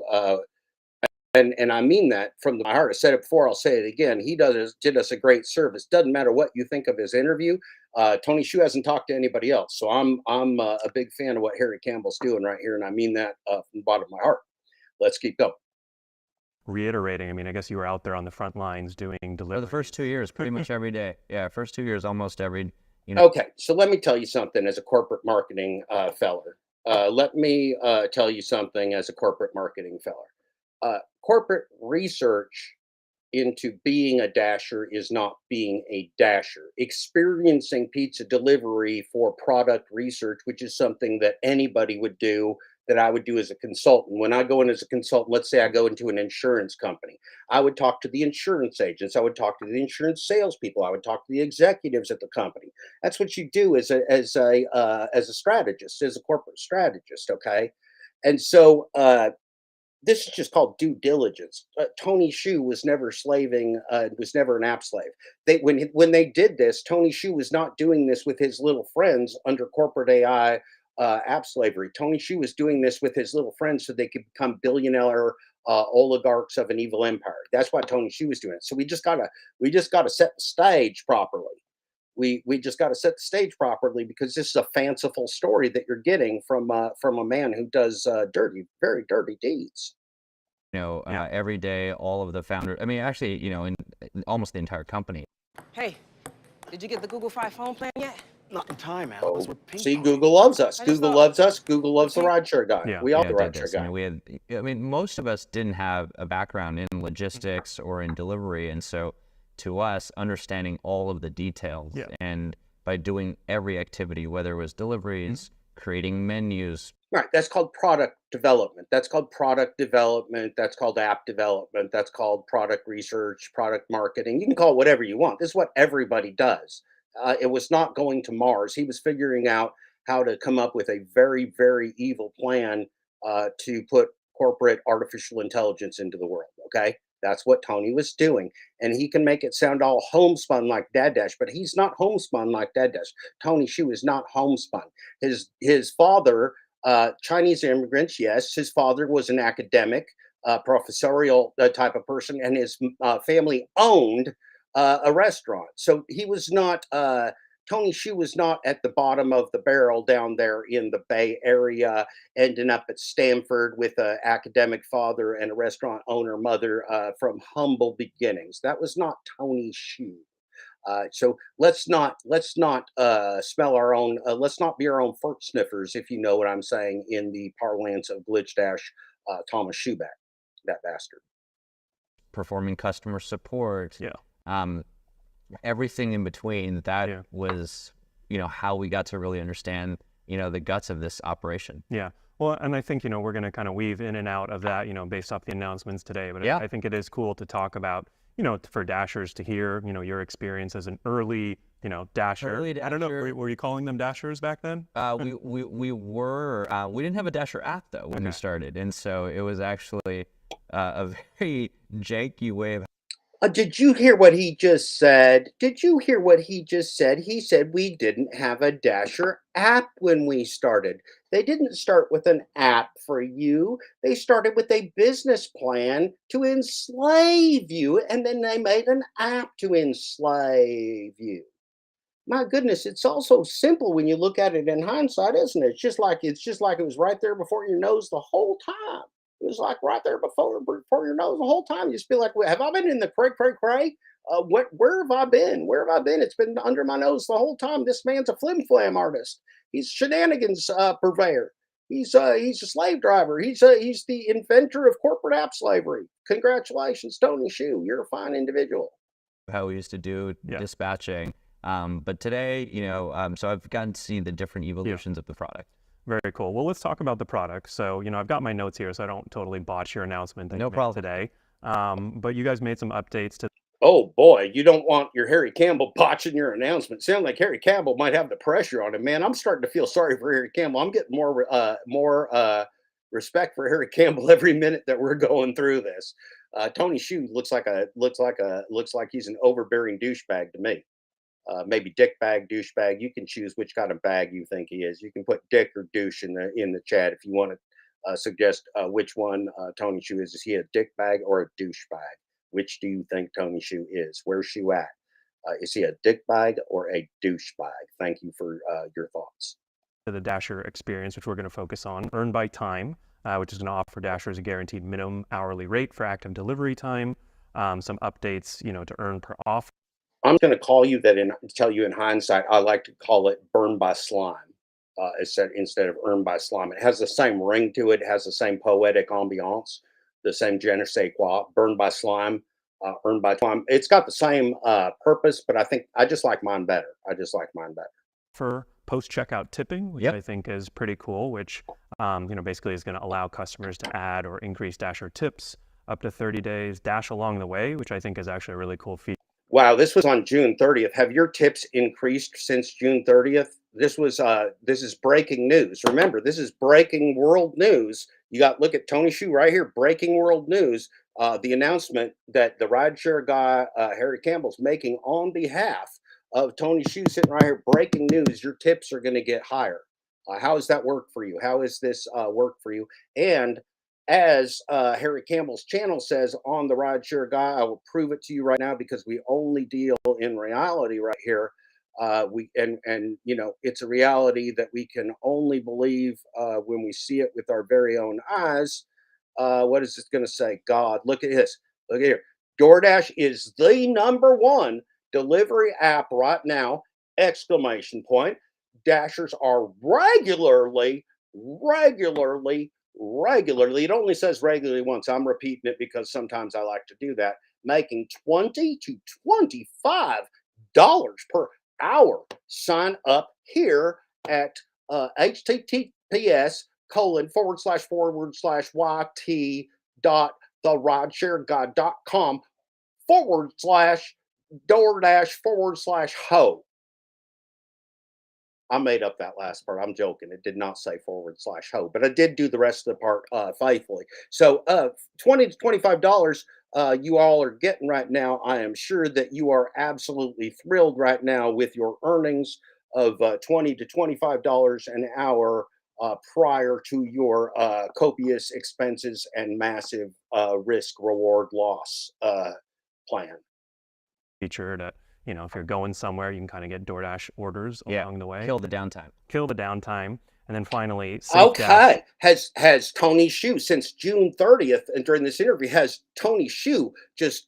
And I mean that from my heart. I said it before, I'll say it again. He did us a great service. Doesn't matter what you think of his interview. Tony Shoe hasn't talked to anybody else. So I'm a big fan of what Harry Campbell's doing right here. And I mean that from the bottom of my heart. Let's keep going. Reiterating, I mean, I guess you were out there on the front lines doing delivery. For the first 2 years, pretty much every day. Yeah, first 2 years, almost every, Okay, so let me tell you something as a corporate marketing feller. Let me tell you something as a corporate marketing feller. Corporate research into being a dasher is not being a dasher. Experiencing pizza delivery for product research, which is something that anybody would do, that I would do as a consultant. When I go in as a consultant, let's say I go into an insurance company, I would talk to the insurance agents. I would talk to the insurance salespeople. I would talk to the executives at the company. That's what you do as a strategist, as a corporate strategist. Okay, and so this is just called due diligence. Tony Shu was never slaving, was never an app slave. When they did this, Tony Shu was not doing this with his little friends under corporate AI app slavery. Tony Shu was doing this with his little friends so they could become billionaire oligarchs of an evil empire. That's what Tony Shu was doing. So we just gotta set the stage properly. We just got to set the stage properly, because this is a fanciful story that you're getting from a man who does very dirty deeds. Every day, all of the founders, I mean, actually, in almost the entire company. Hey, did you get the Google Fi phone plan yet? Not in time, Alice. Oh, see, Google loves us. Google loves us. Google loves the rideshare guy. Yeah. We all Yeah, the it did rideshare this. guy. Most of us didn't have a background in logistics or in delivery, and so to us, understanding all of the details and by doing every activity, whether it was deliveries, creating menus. Right. That's called product development. That's called product development. That's called app development. That's called product research, product marketing. You can call it whatever you want. This is what everybody does. It was not going to Mars. He was figuring out how to come up with a very, very evil plan to put corporate artificial intelligence into the world. Okay. That's what Tony was doing. And he can make it sound all homespun like Dad Dash, but he's not homespun like Dad Dash. Tony Shu is not homespun. His father, Chinese immigrants, yes, his father was an academic, professorial type of person, and his family owned a restaurant. So he was not, Tony Shu was not at the bottom of the barrel down there in the Bay Area, ending up at Stanford with an academic father and a restaurant owner mother from humble beginnings. That was not Tony Shu. So let's not smell our own. Let's not be our own fart sniffers, if you know what I'm saying, in the parlance of Glitch Dash Thomas Schuback, that bastard. Performing customer support. Everything in between. That was, how we got to really understand, the guts of this operation. Yeah. Well, and I think, we're going to kind of weave in and out of that, based off the announcements today. But I think it is cool to talk about, for Dashers to hear, your experience as an early, Dasher. Early Dasher. I don't know, were you calling them Dashers back then? We were. We didn't have a Dasher app, though, when we started. And so it was actually a very janky way of. Did you hear what he just said? Did you hear what he just said? He said we didn't have a Dasher app when we started. They didn't start with an app for you. They started with a business plan to enslave you, and then they made an app to enslave you. My goodness, it's all so simple when you look at it in hindsight, isn't it? It's just like it was right there before your nose the whole time. It was like right there before your nose the whole time. You just feel like, have I been in the cray? Where have I been? Where have I been? It's been under my nose the whole time. This man's a flim flam artist. He's shenanigans purveyor. He's a slave driver. He's the inventor of corporate app slavery. Congratulations, Tony Shu. You're a fine individual. How we used to do dispatching. But today, so I've gotten to see the different evolutions of the product. Very cool. Well, let's talk about the product. So, I've got my notes here so I don't totally botch your announcement that you made today. But you guys made some updates to. Oh boy, you don't want your Harry Campbell botching your announcement. Sound like Harry Campbell might have the pressure on him, man. I'm starting to feel sorry for Harry Campbell. I'm getting more respect for Harry Campbell every minute that we're going through this. Tony Shu looks like he's an overbearing douchebag to me. Maybe dick bag, douchebag. You can choose which kind of bag you think he is. You can put dick or douche in the chat if you want to suggest which one Tony Shu is. Is he a dick bag or a douche bag? Which do you think Tony Shu is? Where's Shu at? Is he a dick bag or a douche bag? Thank you for your thoughts. The Dasher experience, which we're going to focus on, Earn by Time, which is going to offer Dashers a guaranteed minimum hourly rate for active delivery time. Some updates, to earn per offer. I'm going to call you that tell you in hindsight, I like to call it burn by slime instead of earn by slime. It has the same ring to it, has the same poetic ambiance, the same je ne sais quoi, burn by slime, earn by slime. It's got the same purpose, but I think I just like mine better. For post-checkout tipping, which I think is pretty cool, which, basically is going to allow customers to add or increase Dasher tips up to 30 days, Dash along the way, which I think is actually a really cool feature. Wow, this was on June 30th. Have your tips increased since June 30th? This is breaking news. Remember, this is breaking world news. You got look at Tony Shu right here, breaking world news. The announcement that the rideshare guy Harry Campbell's making on behalf of Tony Shu, sitting right here, breaking news. Your tips are going to get higher. How does that work for you? How is this work for you? And as Harry Campbell's channel says on the rideshare guy, I will prove it to you right now because we only deal in reality right here. And you know, it's a reality that we can only believe when we see it with our very own eyes. What is this going to say? God, look at this. Look here. DoorDash is the #1 delivery app right now! Exclamation point. Dashers are regularly. It only says regularly once. I'm repeating it because sometimes I like to do that. Making $20 to $25 per hour. Sign up here at https://yt .therideshareguy.com/DoorDash/ho. I made up that last part. I'm joking. It did not say /ho, but I did do the rest of the part faithfully. So $20 to $25 you all are getting right now. I am sure that you are absolutely thrilled right now with your earnings of $20 to $25 an hour prior to your copious expenses and massive risk reward loss plan. Feature that, you know, if you're going somewhere, you can kind of get DoorDash orders along the way. Kill the downtime. Kill the downtime. And then finally, Safe Dash. Okay. Has Tony Shu since June 30th and during this interview, has Tony Shu just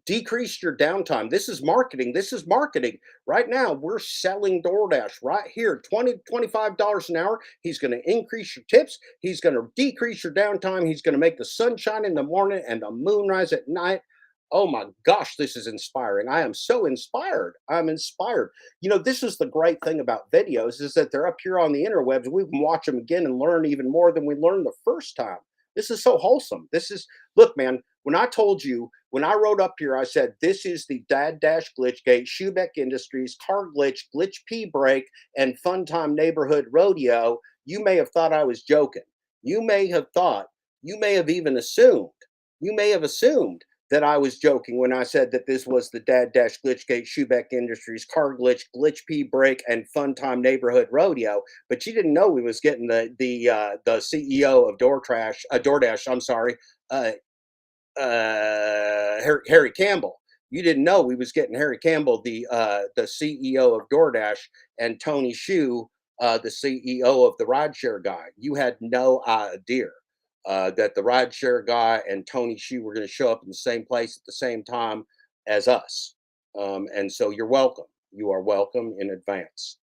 decreased your downtime? This is marketing. This is marketing. Right now, we're selling DoorDash right here. $20 to $25 an hour. He's going to increase your tips. He's going to decrease your downtime. He's going to make the sun shine in the morning and the moon rise at night. Oh my gosh, this is inspiring. I am so inspired. I'm inspired. You know, this is the great thing about videos is that they're up here on the interwebs. We can watch them again and learn even more than we learned the first time. This is so wholesome. This is, look, man, when I told you, when I wrote up here, I said, this is the Dad Dash Glitchgate, Schubeck Industries, Car Glitch, Glitch P Break, and Fun Time Neighborhood Rodeo, you may have thought I was joking. You may have even assumed that I was joking when I said that this was the Dad Dash Glitchgate, Schubeck Industries, Car Glitch, Glitch P Break, and Fun Time Neighborhood Rodeo. But you didn't know we was getting the CEO of DoorDash. I'm sorry, Harry Campbell. You didn't know we was getting Harry Campbell, the CEO of DoorDash, and Tony Shu, the CEO of the rideshare guy. You had no idea. That the rideshare guy and Tony Shu were going to show up in the same place at the same time as us. And so you're welcome. You are welcome in advance.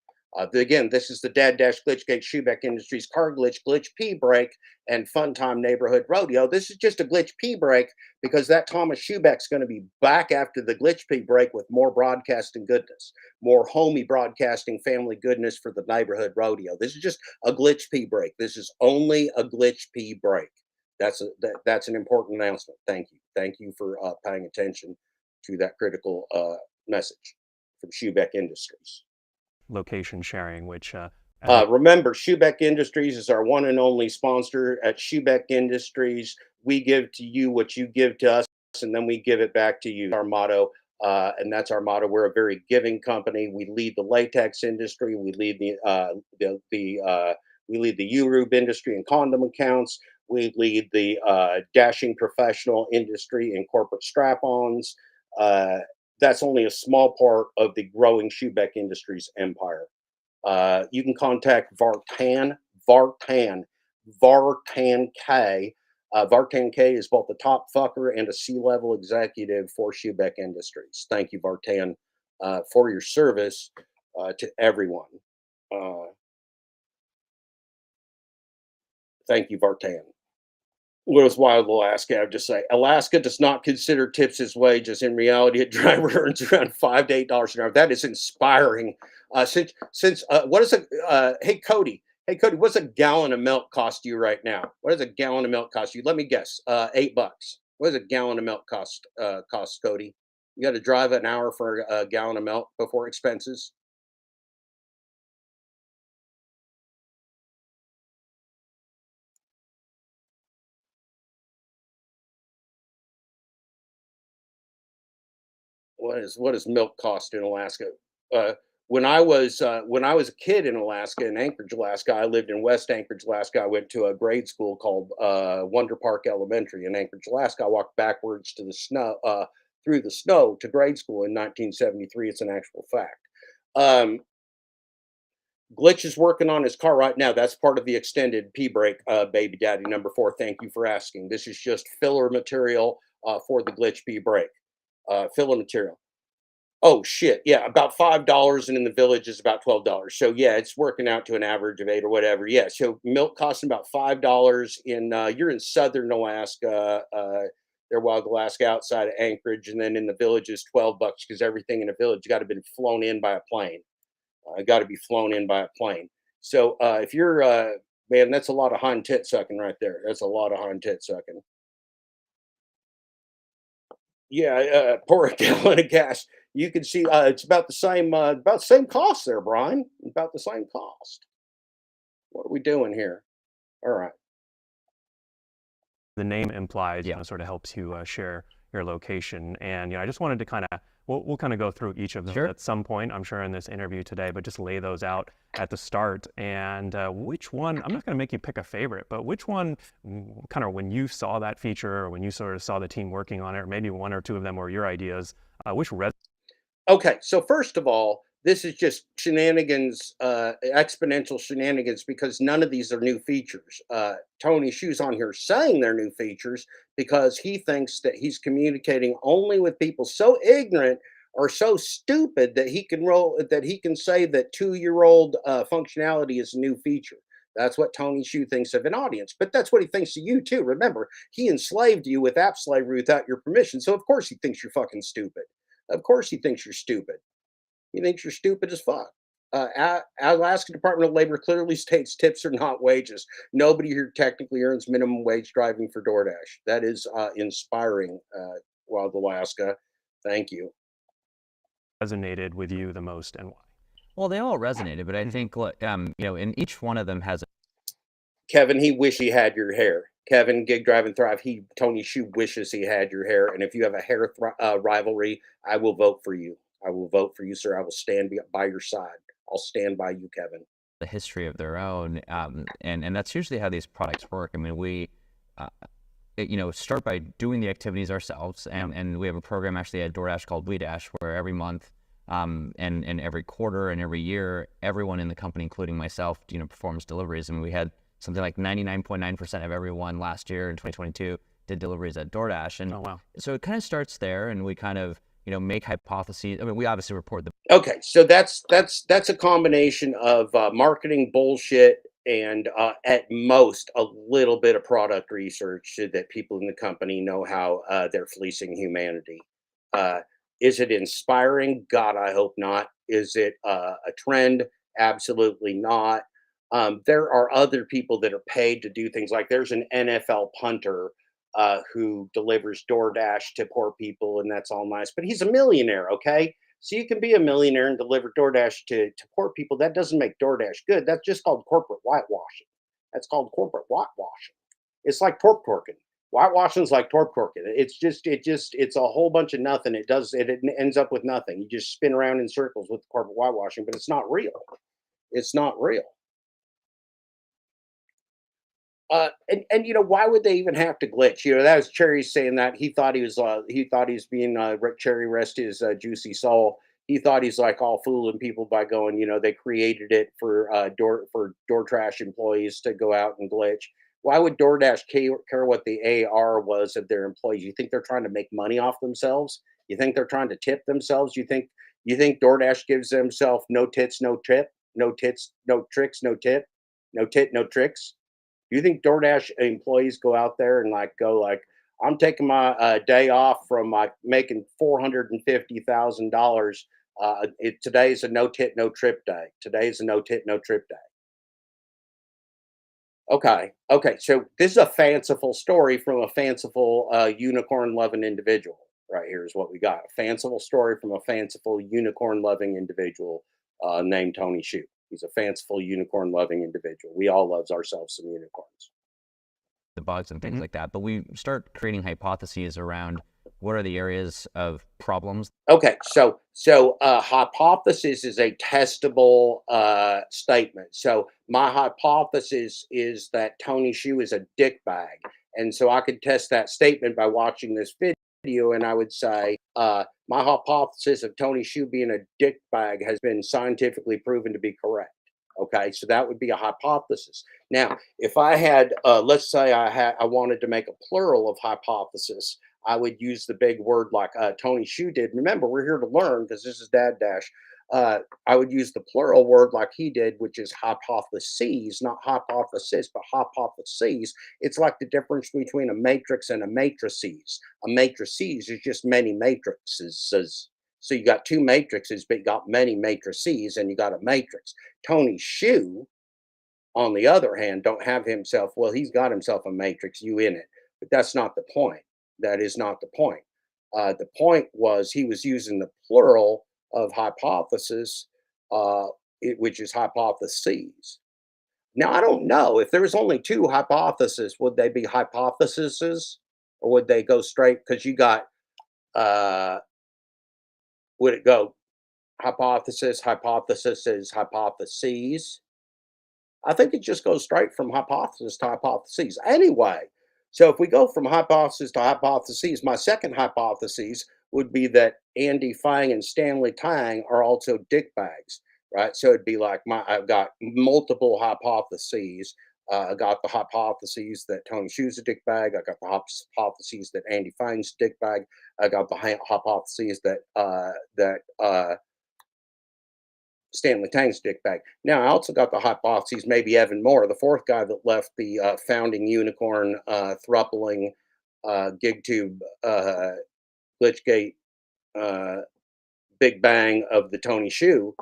Again, this is the Dad Dash Glitchgate, Schubeck Industries, Car Glitch, Glitch P Break, and Fun Time Neighborhood Rodeo. This is just a Glitch P Break because that Thomas Schubeck's going to be back after the Glitch P Break with more broadcasting goodness, more homey broadcasting family goodness for the neighborhood rodeo. This is just a Glitch P Break. This is only a Glitch P Break. That's an important announcement. Thank you. Thank you for paying attention to that critical message from Schubeck Industries. Location sharing, which remember, Schubeck Industries is our one and only sponsor. At Schubeck Industries, we give to you what you give to us, and then we give it back to you. Our motto, and that's our motto. We're a very giving company. We lead the latex industry. We lead the U-Rube industry and condom accounts. We lead the dashing professional industry and corporate strap-ons. That's only a small part of the growing Schubeck Industries empire. You can contact Vartan K. Vartan K is both a top fucker and a C-level executive for Schubeck Industries. Thank you, Vartan, for your service to everyone. Thank you, Vartan. What is wild Alaska? I have to say, Alaska does not consider tips as wages. In reality, a driver earns around $5 to $8 an hour. That is inspiring. Since what is a hey Cody, what's a gallon of milk cost you right now? What does a gallon of milk cost you? Let me guess, $8. What does a gallon of milk cost, Cody? You got to drive an hour for a gallon of milk before expenses. what does milk cost in Alaska? When I was a kid in Alaska, in Anchorage, Alaska, I lived in West Anchorage, Alaska. I went to a grade school called Wonder Park Elementary in Anchorage, Alaska. I walked backwards to the snow through the snow to grade school in 1973. It's an actual fact. Um, Glitch is working on his car right now. That's part of the extended P break, baby daddy number 4. Thank you for asking. This is just filler material for the Glitch P break. Filler material. Oh shit, yeah, about $5, and in the village is about $12. So yeah, it's working out to an average of 8 or whatever. Yeah, so milk costing about $5 in you're in southern Alaska, they're Wild Alaska outside of Anchorage, and then in the village is $12 because everything in a village got to been flown in by a plane. Got to be flown in by a plane. So if you're man, that's a lot of hind tit sucking right there. That's a lot of hind tit sucking. Yeah, pour a gallon of gas. You can see it's about the same cost there, Brian. About the same cost. What are we doing here? All right. The name implies, sort of helps you share your location. And I just wanted to kind of, we'll kind of go through each of them at some point, I'm sure, in this interview today, but just lay those out at the start. And which one, I'm not going to make you pick a favorite, but which one, kind of when you saw that feature or when you sort of saw the team working on it, or maybe one or two of them were your ideas, which Okay, so first of all, this is just shenanigans, exponential shenanigans, because none of these are new features. Tony Shu's on here saying they're new features because he thinks that he's communicating only with people so ignorant or so stupid that he can say that 2-year-old functionality is a new feature. That's what Tony Shu thinks of an audience, but that's what he thinks of you too. Remember, he enslaved you with app slavery without your permission, so of course he thinks you're fucking stupid. Of course he thinks you're stupid. He thinks you're stupid as fuck. Alaska Department of Labor clearly states tips are not wages. Nobody here technically earns minimum wage driving for DoorDash. That is inspiring, Wild Alaska. Thank you. resonated with you the most and why? Well, they all resonated, but I think, in each one of them has a Kevin, he wish he had your hair. Kevin, Gig Drive and Thrive, Tony Shu wishes he had your hair. And if you have a hair rivalry, I will vote for you. I will vote for you, sir. I will stand by your side. I'll stand by you, Kevin. the history of their own, and that's usually how these products work. I mean, we start by doing the activities ourselves, and we have a program actually at DoorDash called WeDash, where every month and every quarter and every year, everyone in the company, including myself, performs deliveries. I mean, we had something like 99.9% of everyone last year in 2022 did deliveries at DoorDash. And so it kind of starts there, and we kind of make hypotheses. I mean, we obviously report the. Okay, so that's a combination of marketing bullshit and at most a little bit of product research so that people in the company know how they're fleecing humanity. Is it inspiring? God, I hope not. Is it a trend? Absolutely not. There are other people that are paid to do things, like there's an NFL punter who delivers DoorDash to poor people, and that's all nice, but he's a millionaire, okay? So you can be a millionaire and deliver DoorDash to poor people. That doesn't make DoorDash good. That's just called corporate whitewashing. That's called corporate whitewashing. It's like torp torquing. Whitewashing is like torp torquing. It's a whole bunch of nothing. It ends up with nothing. You just spin around in circles with corporate whitewashing, but it's not real. It's not real. And why would they even have to glitch? That was Cherry saying that he thought he was being Cherry rest his juicy soul. He thought he's like all fooling people by going, they created it for DoorDash employees to go out and glitch. Why would DoorDash care what the AR was of their employees? You think they're trying to make money off themselves? You think they're trying to tip themselves? You think DoorDash gives themselves no tits, no tip, no tits, no tricks, no tip, no tit, no tricks? Do you think DoorDash employees go out there and I'm taking my day off from making $450,000? Today's a no tit, no trip day. Today's a no tit, no trip day. Okay. So this is a fanciful story from a fanciful unicorn loving individual. Right here is what we got: a fanciful story from a fanciful unicorn loving individual named Tony Shu. He's a fanciful unicorn loving individual. We all love ourselves some unicorns. The bugs and things like that, but we start creating hypotheses around what are the areas of problems? Okay, so hypothesis is a testable statement. So my hypothesis is that Tony Hsiu is a dickbag, and so I could test that statement by watching this video, and I would say my hypothesis of Tony Hsiu being a dickbag has been scientifically proven to be correct. Okay, so that would be a hypothesis. Now, if I had, let's say I wanted to make a plural of hypothesis, I would use the big word like Tony Hsiu did. Remember, we're here to learn because this is Dad Dash. I would use the plural word like he did, which is hypotheses, not hypothesis, but hypotheses. It's like the difference between a matrix and a matrices. A matrices is just many matrices. So you got two matrices, but you got many matrices, and you got a matrix. Tony Hsiu, on the other hand, don't have himself. Well, he's got himself a matrix, you in it, but that's not the point. That is not the point. The point was he was using the plural of hypothesis, which is hypotheses. Now, I don't know if there was only two hypotheses, would they be hypotheses or would they go straight? Because you got, would it go hypothesis, hypotheses, hypotheses? I think it just goes straight from hypothesis to hypotheses. Anyway, so if we go from hypothesis to hypotheses, my second hypothesis would be that Andy Fang and Stanley Tang are also dickbags, right? So it'd be like I've got multiple hypotheses. I got the hypotheses that Tony Hsiu's a dickbag. I got the hypotheses that Andy Fang's a dickbag. I got the hypotheses that Stanley Tang's dickbag. Now, I also got the hypotheses, maybe Evan Moore, the fourth guy that left the founding unicorn thruppling GigTube Glitchgate Big Bang of the Tony Hsiu,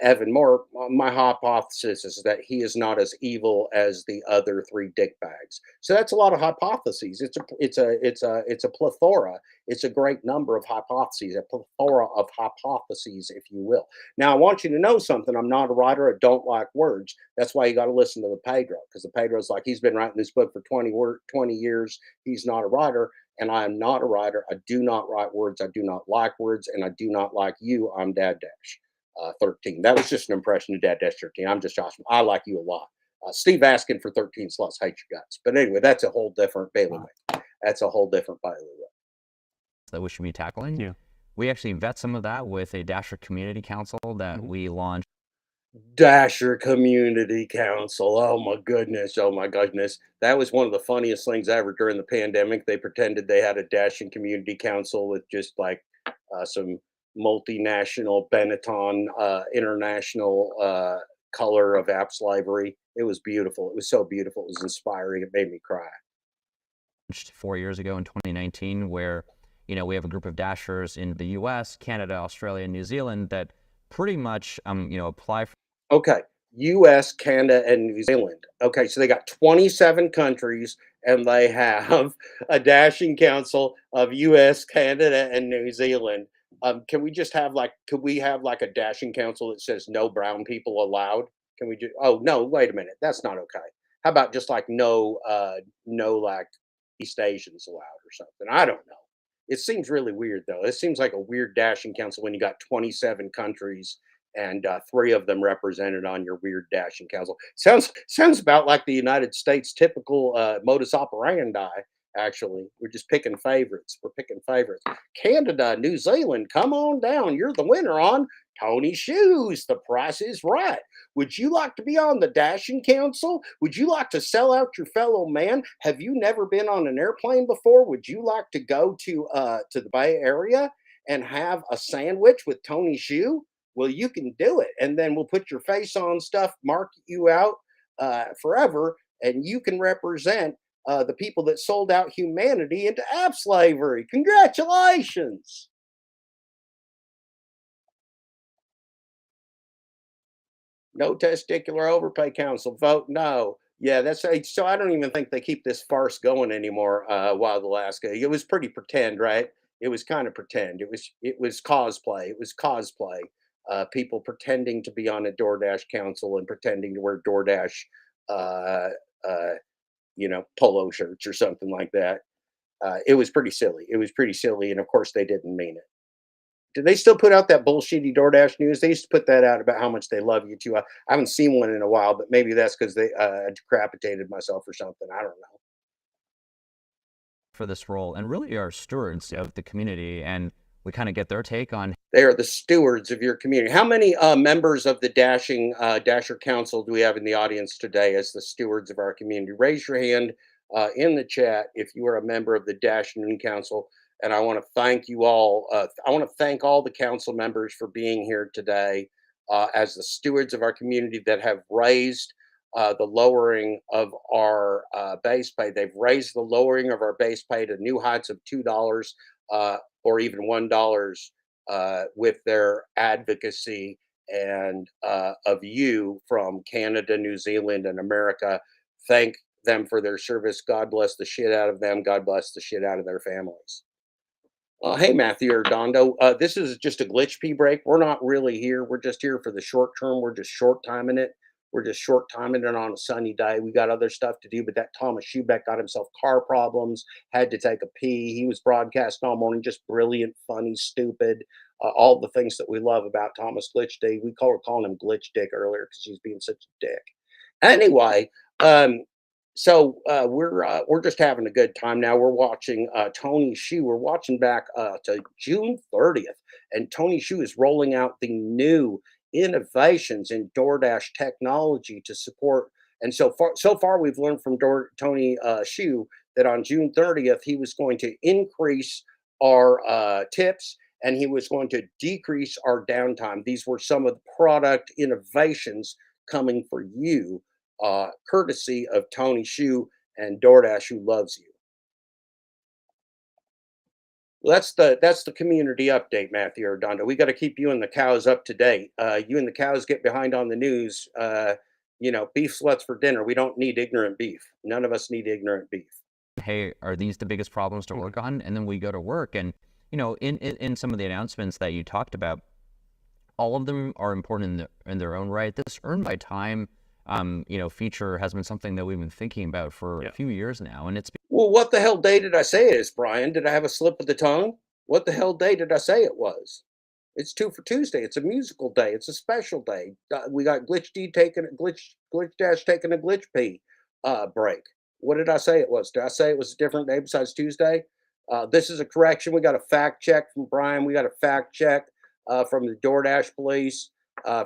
Evan Moore. My hypothesis is that he is not as evil as the other three dickbags. So that's a lot of hypotheses. It's a plethora. It's a great number of hypotheses, a plethora of hypotheses, if you will. Now, I want you to know something. I'm not a writer. I don't like words. That's why you got to listen to the Pedro, because the Pedro's like, he's been writing this book for 20 years. He's not a writer. And I am not a writer. I do not write words. I do not like words. And I do not like you. I'm Dad Dash 13. That was just an impression of Dad Dash 13. I'm just awesome. I like you a lot. Steve Askin for 13 slots hates your guts. But anyway, that's a whole different bailiwick. That's a whole different bailiwick. That we should be tackling. Yeah. We actually vet some of that with a Dasher Community Council that we launched. Dasher Community Council. Oh my goodness. Oh my goodness. That was one of the funniest things ever during the pandemic. They pretended they had a Dashing Community Council with just like some multinational Benetton international color of app slavery. It was beautiful. It was so beautiful. It was inspiring. It made me cry. 4 years ago in 2019, where we have a group of Dashers in the U.S., Canada, Australia, New Zealand that pretty much apply for. Okay, U.S., Canada, and New Zealand. Okay, so they got 27 countries, and they have a Dashing Council of U.S., Canada, and New Zealand. Can we just have could we have like a Dashing Council that says no brown people allowed? Can we do? Oh no, wait a minute, that's not okay. How about just like no like East Asians allowed or something? I don't know. It seems really weird though. It seems like a weird Dashing Council when you got 27 countries and 3 of them represented on your weird Dashing Council. Sounds about like the United States typical modus operandi. Actually, we're just picking favorites. We're picking favorites. Canada, New Zealand, come on down. You're the winner on Tony Hsiu's The Price is Right. Would you like to be on the Dashing Council? Would you like to sell out your fellow man? Have you never been on an airplane before? Would you like to go to the Bay Area and have a sandwich with Tony Hsiu? Well, you can do it. And then we'll put your face on stuff, mark you out forever, and you can represent the people that sold out humanity into app slavery. Congratulations. No testicular overpay council. Vote no. Yeah, that's so. I don't even think they keep this farce going anymore. Wild Alaska. It was pretty pretend, right? It was kind of pretend. It was cosplay. It was cosplay. People pretending to be on a DoorDash council and pretending to wear DoorDash, polo shirts or something like that. It was pretty silly. It was pretty silly, and of course they didn't mean it. Do they still put out that bullshitty DoorDash news? They used to put that out about how much they love you too. I haven't seen one in a while, but maybe that's because they decapitated myself or something. I don't know. For this role and really are stewards of the community, and we kind of get their take on. They are the stewards of your community. How many members of the Dasher Council do we have in the audience today as the stewards of our community? Raise your hand in the chat if you are a member of the Dashing Council. And I want to thank you all. I want to thank all the council members for being here today as the stewards of our community that have raised the lowering of our base pay. They've raised the lowering of our base pay to new heights of $2 or even $1 with their advocacy and of you from Canada, New Zealand, and America. Thank them for their service. God bless the shit out of them. God bless the shit out of their families. Hey, Matthew Ardondo. This is just a glitch P break. We're not really here. We're just here for the short term. We're just short timing it. We're just short timing it on a sunny day. We got other stuff to do, but that Thomas Schubeck got himself car problems, had to take a pee. He was broadcasting all morning, just brilliant, funny, stupid, all the things that we love about Thomas Glitch Dick. We were calling him Glitch Dick earlier because he's being such a dick. Anyway, so we're just having a good time now. We're watching Tony Hsu. We're watching back to June 30th, and Tony Hsu is rolling out the new innovations in DoorDash technology to support. And so far, we've learned from Tony Hsu that on June 30th, he was going to increase our tips and he was going to decrease our downtime. These were some of the product innovations coming for you, courtesy of Tony Hsu and DoorDash, who loves you. That's the community update, Matthew Ardondo. We got to keep you and the cows up to date. You and the cows get behind on the news. Beef sluts for dinner. We don't need ignorant beef. None of us need ignorant beef. Hey, are these the biggest problems to work on? And then we go to work, and in some of the announcements that you talked about, all of them are important in their own right. This earn by time feature has been something that we've been thinking about for a few years now, and it's. Well, what the hell day did I say it is, Brian? Did I have a slip of the tongue? What the hell day did I say it was? It's 2 for Tuesday. It's a musical day. It's a special day. We got Glitch Dash taking a Glitch P break. What did I say it was? Did I say it was a different day besides Tuesday? This is a correction. We got a fact check from Brian. We got a fact check from the DoorDash police.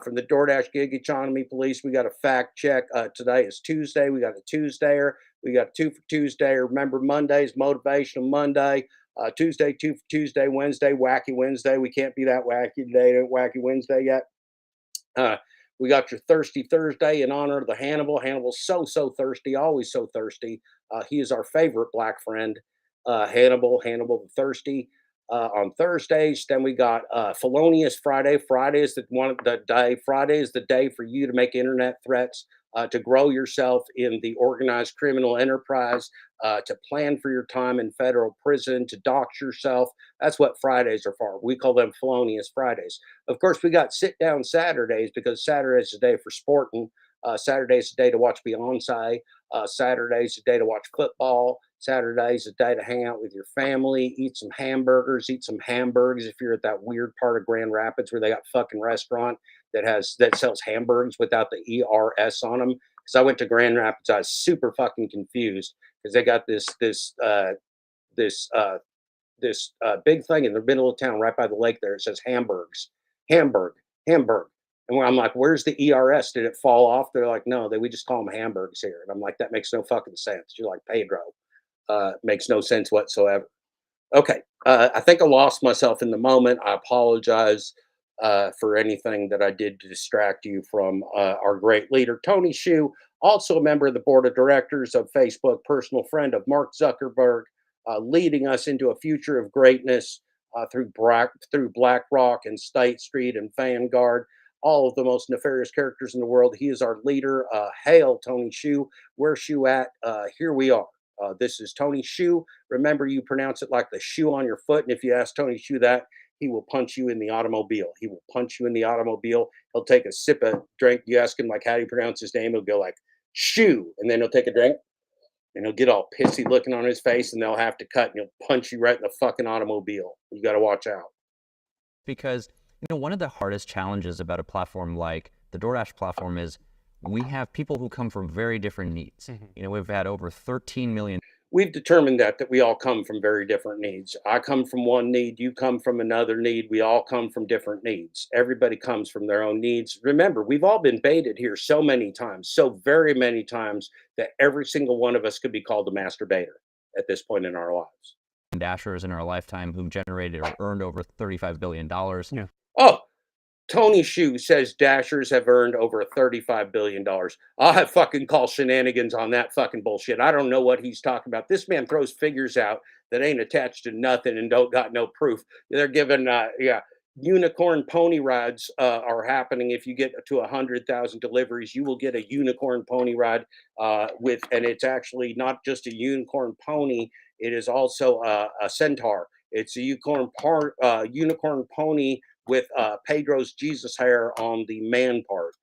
From the DoorDash Gig Economy Police, we got a fact check. Today is Tuesday. We got a Tuesdayer. We got 2 for Tuesday. Remember, Monday's Motivational Monday. Tuesday, 2 for Tuesday. Wednesday, Wacky Wednesday. We can't be that wacky today. Ain't Wacky Wednesday yet. We got your Thirsty Thursday in honor of the Hannibal. Hannibal's so thirsty, always so thirsty. He is our favorite black friend, Hannibal the Thirsty. On Thursdays, then we got Felonious Friday. Friday is the day. Friday is the day for you to make internet threats, to grow yourself in the organized criminal enterprise, to plan for your time in federal prison, to dox yourself. That's what Fridays are for. We call them Felonious Fridays. Of course, we got sit down Saturdays because Saturday's the day for sporting. Saturday's the day to watch Beyonce. Saturday's the day to watch football. Saturday's the day to hang out with your family, eat some hamburgers, if you're at that weird part of Grand Rapids where they got fucking restaurant that sells hamburgers without the ERS on them. Because I went to Grand Rapids, I was super fucking confused because they got this big thing in the middle of town right by the lake there. It says Hamburg. And I'm like, where's the ERS? Did it fall off? They're like, no, we just call them hamburgers here. And I'm like, that makes no fucking sense. You're like, Pedro. Makes no sense whatsoever. Okay. I think I lost myself in the moment. I apologize for anything that I did to distract you from our great leader, Tony Hsu, also a member of the board of directors of Facebook, personal friend of Mark Zuckerberg, leading us into a future of greatness through BlackRock and State Street and Vanguard, all of the most nefarious characters in the world. He is our leader. Hail, Tony Hsu. Where's Hsu at? Here we are. This is Tony Hsu. Remember, you pronounce it like the shoe on your foot. And if you ask Tony Hsu that, he will punch you in the automobile. He will punch you in the automobile. He'll take a sip of drink. You ask him, like, how do you pronounce his name? He'll go like, Hsu. And then he'll take a drink. and he'll get all pissy looking on his face, and they'll have to cut, and he'll punch you right in the fucking automobile. You got to watch out. Because, one of the hardest challenges about a platform like the DoorDash platform is we have people who come from very different needs. We've had over 13 million. We've determined that we all come from very different needs. I come from one need, you come from another need. We all come from different needs. Everybody comes from their own needs. Remember, we've all been baited here so many times, so very many times, that every single one of us could be called a masturbator at this point in our lives. Dashers in our lifetime who've generated or earned over $35 billion. Yeah. Oh, Tony Shu says Dashers have earned over $35 billion. I'll have fucking call shenanigans on that fucking bullshit. I don't know what he's talking about. This man throws figures out that ain't attached to nothing and don't got no proof. They're giving, unicorn pony rides are happening. If you get to 100,000 deliveries, you will get a unicorn pony ride and it's actually not just a unicorn pony. It is also a centaur. It's a unicorn pony with Pedro's Jesus hair on the man part.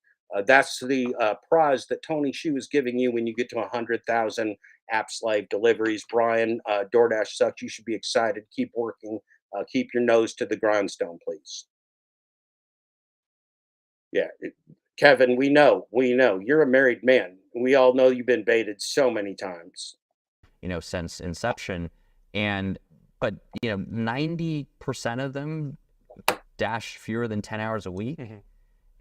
That's the prize that Tony Shu is giving you when you get to 100,000 app slave deliveries. Brian, DoorDash sucks. You should be excited. Keep working. Keep your nose to the grindstone, please. Yeah, Kevin, we know. You're a married man. We all know you've been baited so many times. Since inception. But 90% of them dash fewer than 10 hours a week.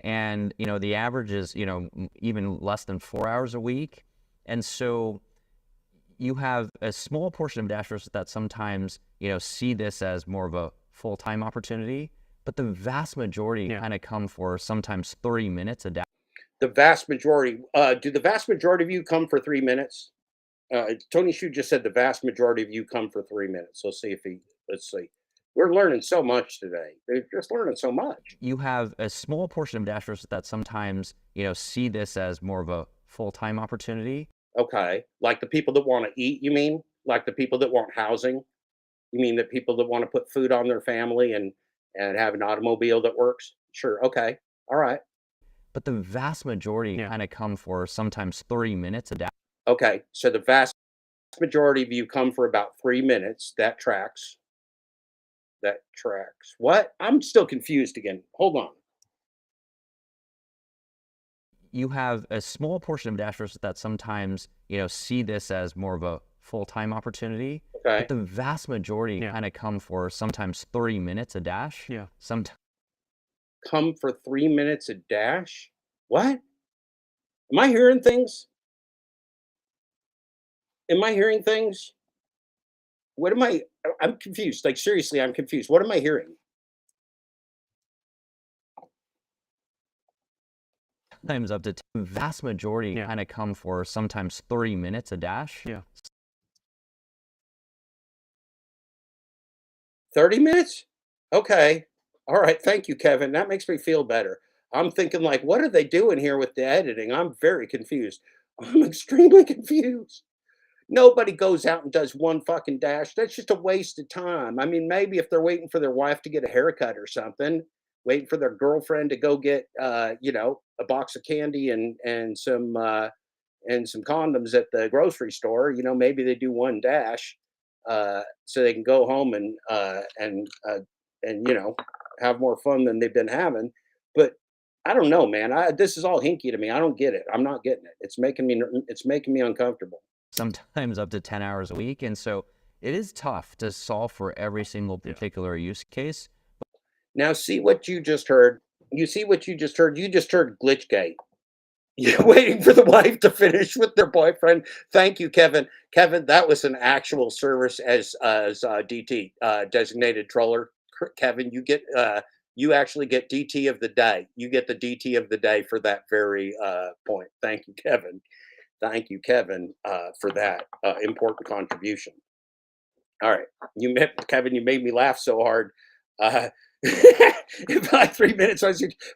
And, the average is, even less than 4 hours a week. And so you have a small portion of dashers that sometimes, see this as more of a full-time opportunity, but the vast majority kind of come for sometimes 30 minutes a day. The vast majority, do the vast majority of you come for 3 minutes? Tony Shu just said the vast majority of you come for 3 minutes. Let's see. We're learning so much today. They're just learning so much. You have a small portion of dashers that sometimes, see this as more of a full-time opportunity. Okay. Like the people that want to eat, you mean? Like the people that want housing? You mean the people that want to put food on their family and have an automobile that works? Sure. Okay. All right. But the vast majority kind of come for sometimes 30 minutes a day. Okay. So the vast majority of you come for about 3 minutes. That tracks. What? I'm still confused again. Hold on. You have a small portion of dashers that sometimes, see this as more of a full-time opportunity. Okay. But the vast majority kind of come for sometimes 30 minutes a dash. Yeah. Come for 3 minutes a dash? What? Am I hearing things? What am I? I'm confused. Like, seriously, I'm confused. What am I hearing? Sometimes up to the vast majority kind of come for sometimes 30 minutes a dash. Yeah. 30 minutes? Okay. All right. Thank you, Kevin. That makes me feel better. I'm thinking, like, what are they doing here with the editing? I'm very confused. I'm extremely confused. Nobody goes out and does one fucking dash. That's just a waste of time. I mean, maybe if they're waiting for their wife to get a haircut or something, waiting for their girlfriend to go get, a box of candy and some condoms at the grocery store. Maybe they do one dash, so they can go home and have more fun than they've been having. But I don't know, man. This is all hinky to me. I don't get it. I'm not getting it. It's making me uncomfortable. Sometimes up to 10 hours a week. And so it is tough to solve for every single particular use case. Now, see what you just heard. You see what you just heard. You just heard Glitchgate. You're waiting for the wife to finish with their boyfriend. Thank you, Kevin. Kevin, that was an actual service as DT, designated troller. Kevin, you actually get DT of the day. You get the DT of the day for that very point. Thank you, Kevin. Thank you, Kevin, for that important contribution. All right, Kevin. You made me laugh so hard. In like 3 minutes,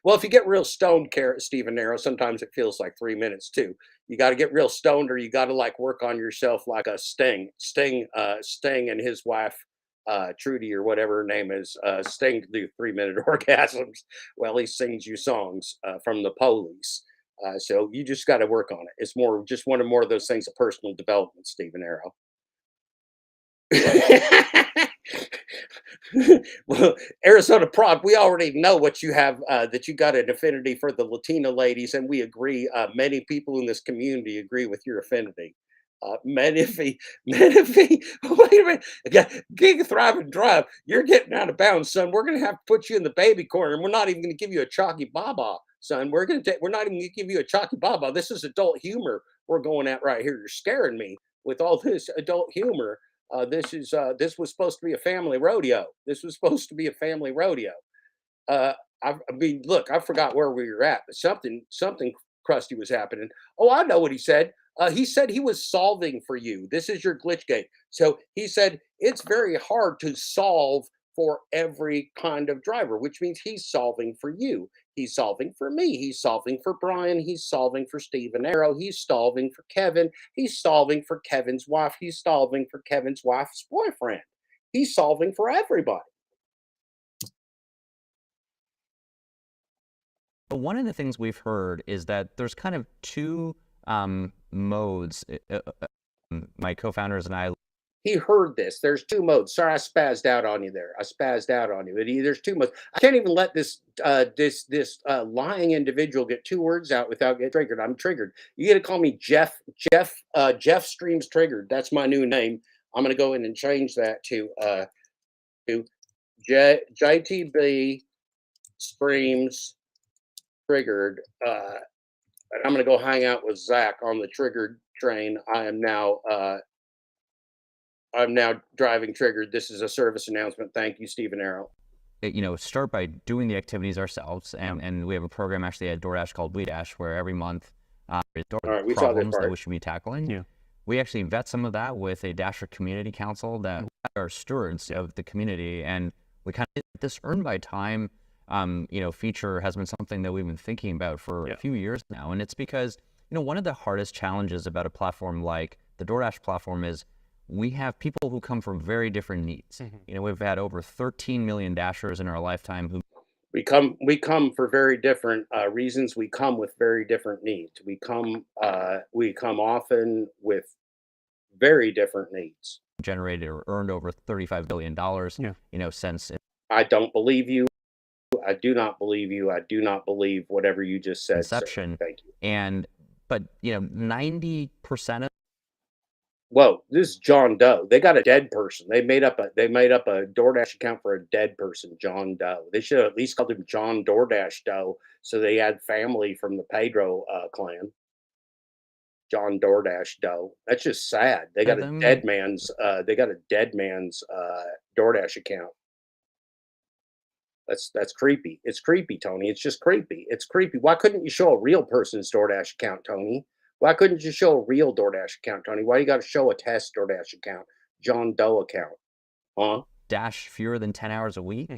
well, if you get real stoned, Stephen Narrow, sometimes it feels like 3 minutes too. You got to get real stoned, or you got to like work on yourself like a Sting and his wife, Trudy, or whatever her name is. Sting do 3 minute orgasms while he sings you songs from the Police. So you just got to work on it. It's more just one or more of those things of personal development, Stephen Arrow. Well, Arizona Prod, we already know what you have, that you got an affinity for the Latina ladies, and we agree. Many people in this community agree with your affinity. Menifee, Menifee, wait a minute. Gig, Thrive, and Drive, you're getting out of bounds, son. We're going to have to put you in the baby corner, and we're not even going to give you a chalky baba, son. We're not even going to give you a chalky baba. This is adult humor we're going at right here. You're scaring me with all this adult humor. This was supposed to be a family rodeo. This was supposed to be a family rodeo. Uh, I mean, look, I forgot where we were at, but something crusty was happening. Oh, I know what he said. He said he was solving for you. This is your glitch gate. So he said it's very hard to solve for every kind of driver, which means he's solving for you. He's solving for me. He's solving for Brian. He's solving for Stephen Arrow. He's solving for Kevin. He's solving for Kevin's wife. He's solving for Kevin's wife's boyfriend. He's solving for everybody. But one of the things we've heard is that there's kind of two modes. My co-founders and I. He heard this. There's two modes. Sorry, I spazzed out on you there. I spazzed out on you. But there's two modes. I can't even let this lying individual get two words out without getting triggered. I'm triggered. You got to call me Jeff. Jeff Streams Triggered. That's my new name. I'm going to go in and change that to JTB Streams Triggered. And I'm going to go hang out with Zach on the triggered train. I'm now driving triggered. This is a service announcement. Thank you, Stephen Arrow. Start by doing the activities ourselves, and we have a program actually at DoorDash called WeDash, where every month there's problems that we should be tackling. Yeah. We actually vet some of that with a Dasher Community Council that are stewards of the community, and we kind of this earn by time feature has been something that we've been thinking about for a few years now, and it's because one of the hardest challenges about a platform like the DoorDash platform is we have people who come from very different needs. We've had over 13 million Dashers in our lifetime who we come for very different reasons. We come with very different needs. We come often with very different needs. Generated or earned over $35 billion. Since I don't believe you. I do not believe you. I do not believe whatever you just said. Inception. Sir. Thank you. But 90% of. Whoa, this is John Doe. They got a dead person. They made up a DoorDash account for a dead person, John Doe. They should have at least called him John DoorDash Doe, so they had family from the Pedro clan. John DoorDash Doe. That's just sad. They got a dead man's. DoorDash account. That's creepy. It's creepy, Tony. It's just creepy. It's creepy. Why couldn't you show a real person's DoorDash account, Tony? Why couldn't you show a real DoorDash account, Tony? Why you got to show a test DoorDash account, John Doe account? Huh? Dash fewer than 10 hours a week.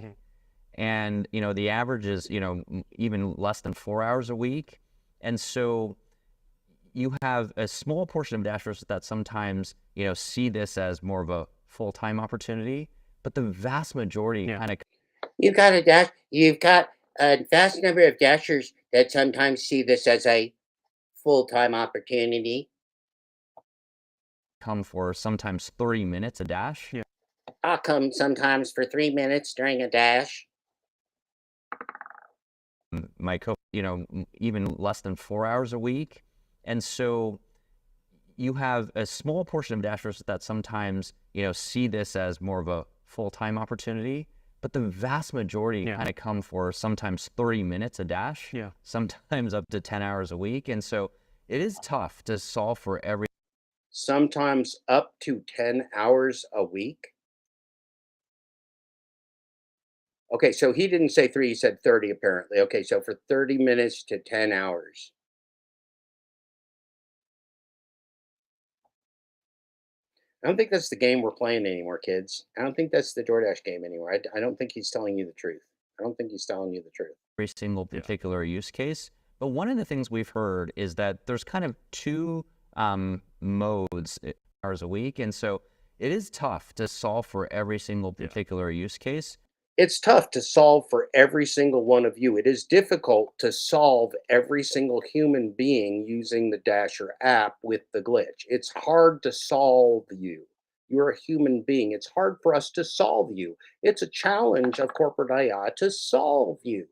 And, the average is, even less than 4 hours a week. And so you have a small portion of Dashers that sometimes, see this as more of a full-time opportunity, but the vast majority kind of. You've got a vast number of Dashers that sometimes see this as a full-time opportunity. Come for sometimes 30 minutes a dash. Yeah. I'll come sometimes for 3 minutes during a dash. Even less than 4 hours a week. And so you have a small portion of Dashers that sometimes, see this as more of a full-time opportunity, but the vast majority kind of come for sometimes 30 minutes a dash, sometimes up to 10 hours a week. And so it is tough to solve for every. Sometimes up to 10 hours a week. Okay, so he didn't say 3, he said 30 apparently. Okay, so for 30 minutes to 10 hours. I don't think that's the game we're playing anymore, kids. I don't think that's the DoorDash game anymore. I don't think he's telling you the truth. I don't think he's telling you the truth. Every single particular use case. But one of the things we've heard is that there's kind of two modes hours a week. And so it is tough to solve for every single particular use case. It's tough to solve for every single one of you. It is difficult to solve every single human being using the Dasher app with the glitch. It's hard to solve you. You're a human being. It's hard for us to solve you. It's a challenge of corporate AI to solve you.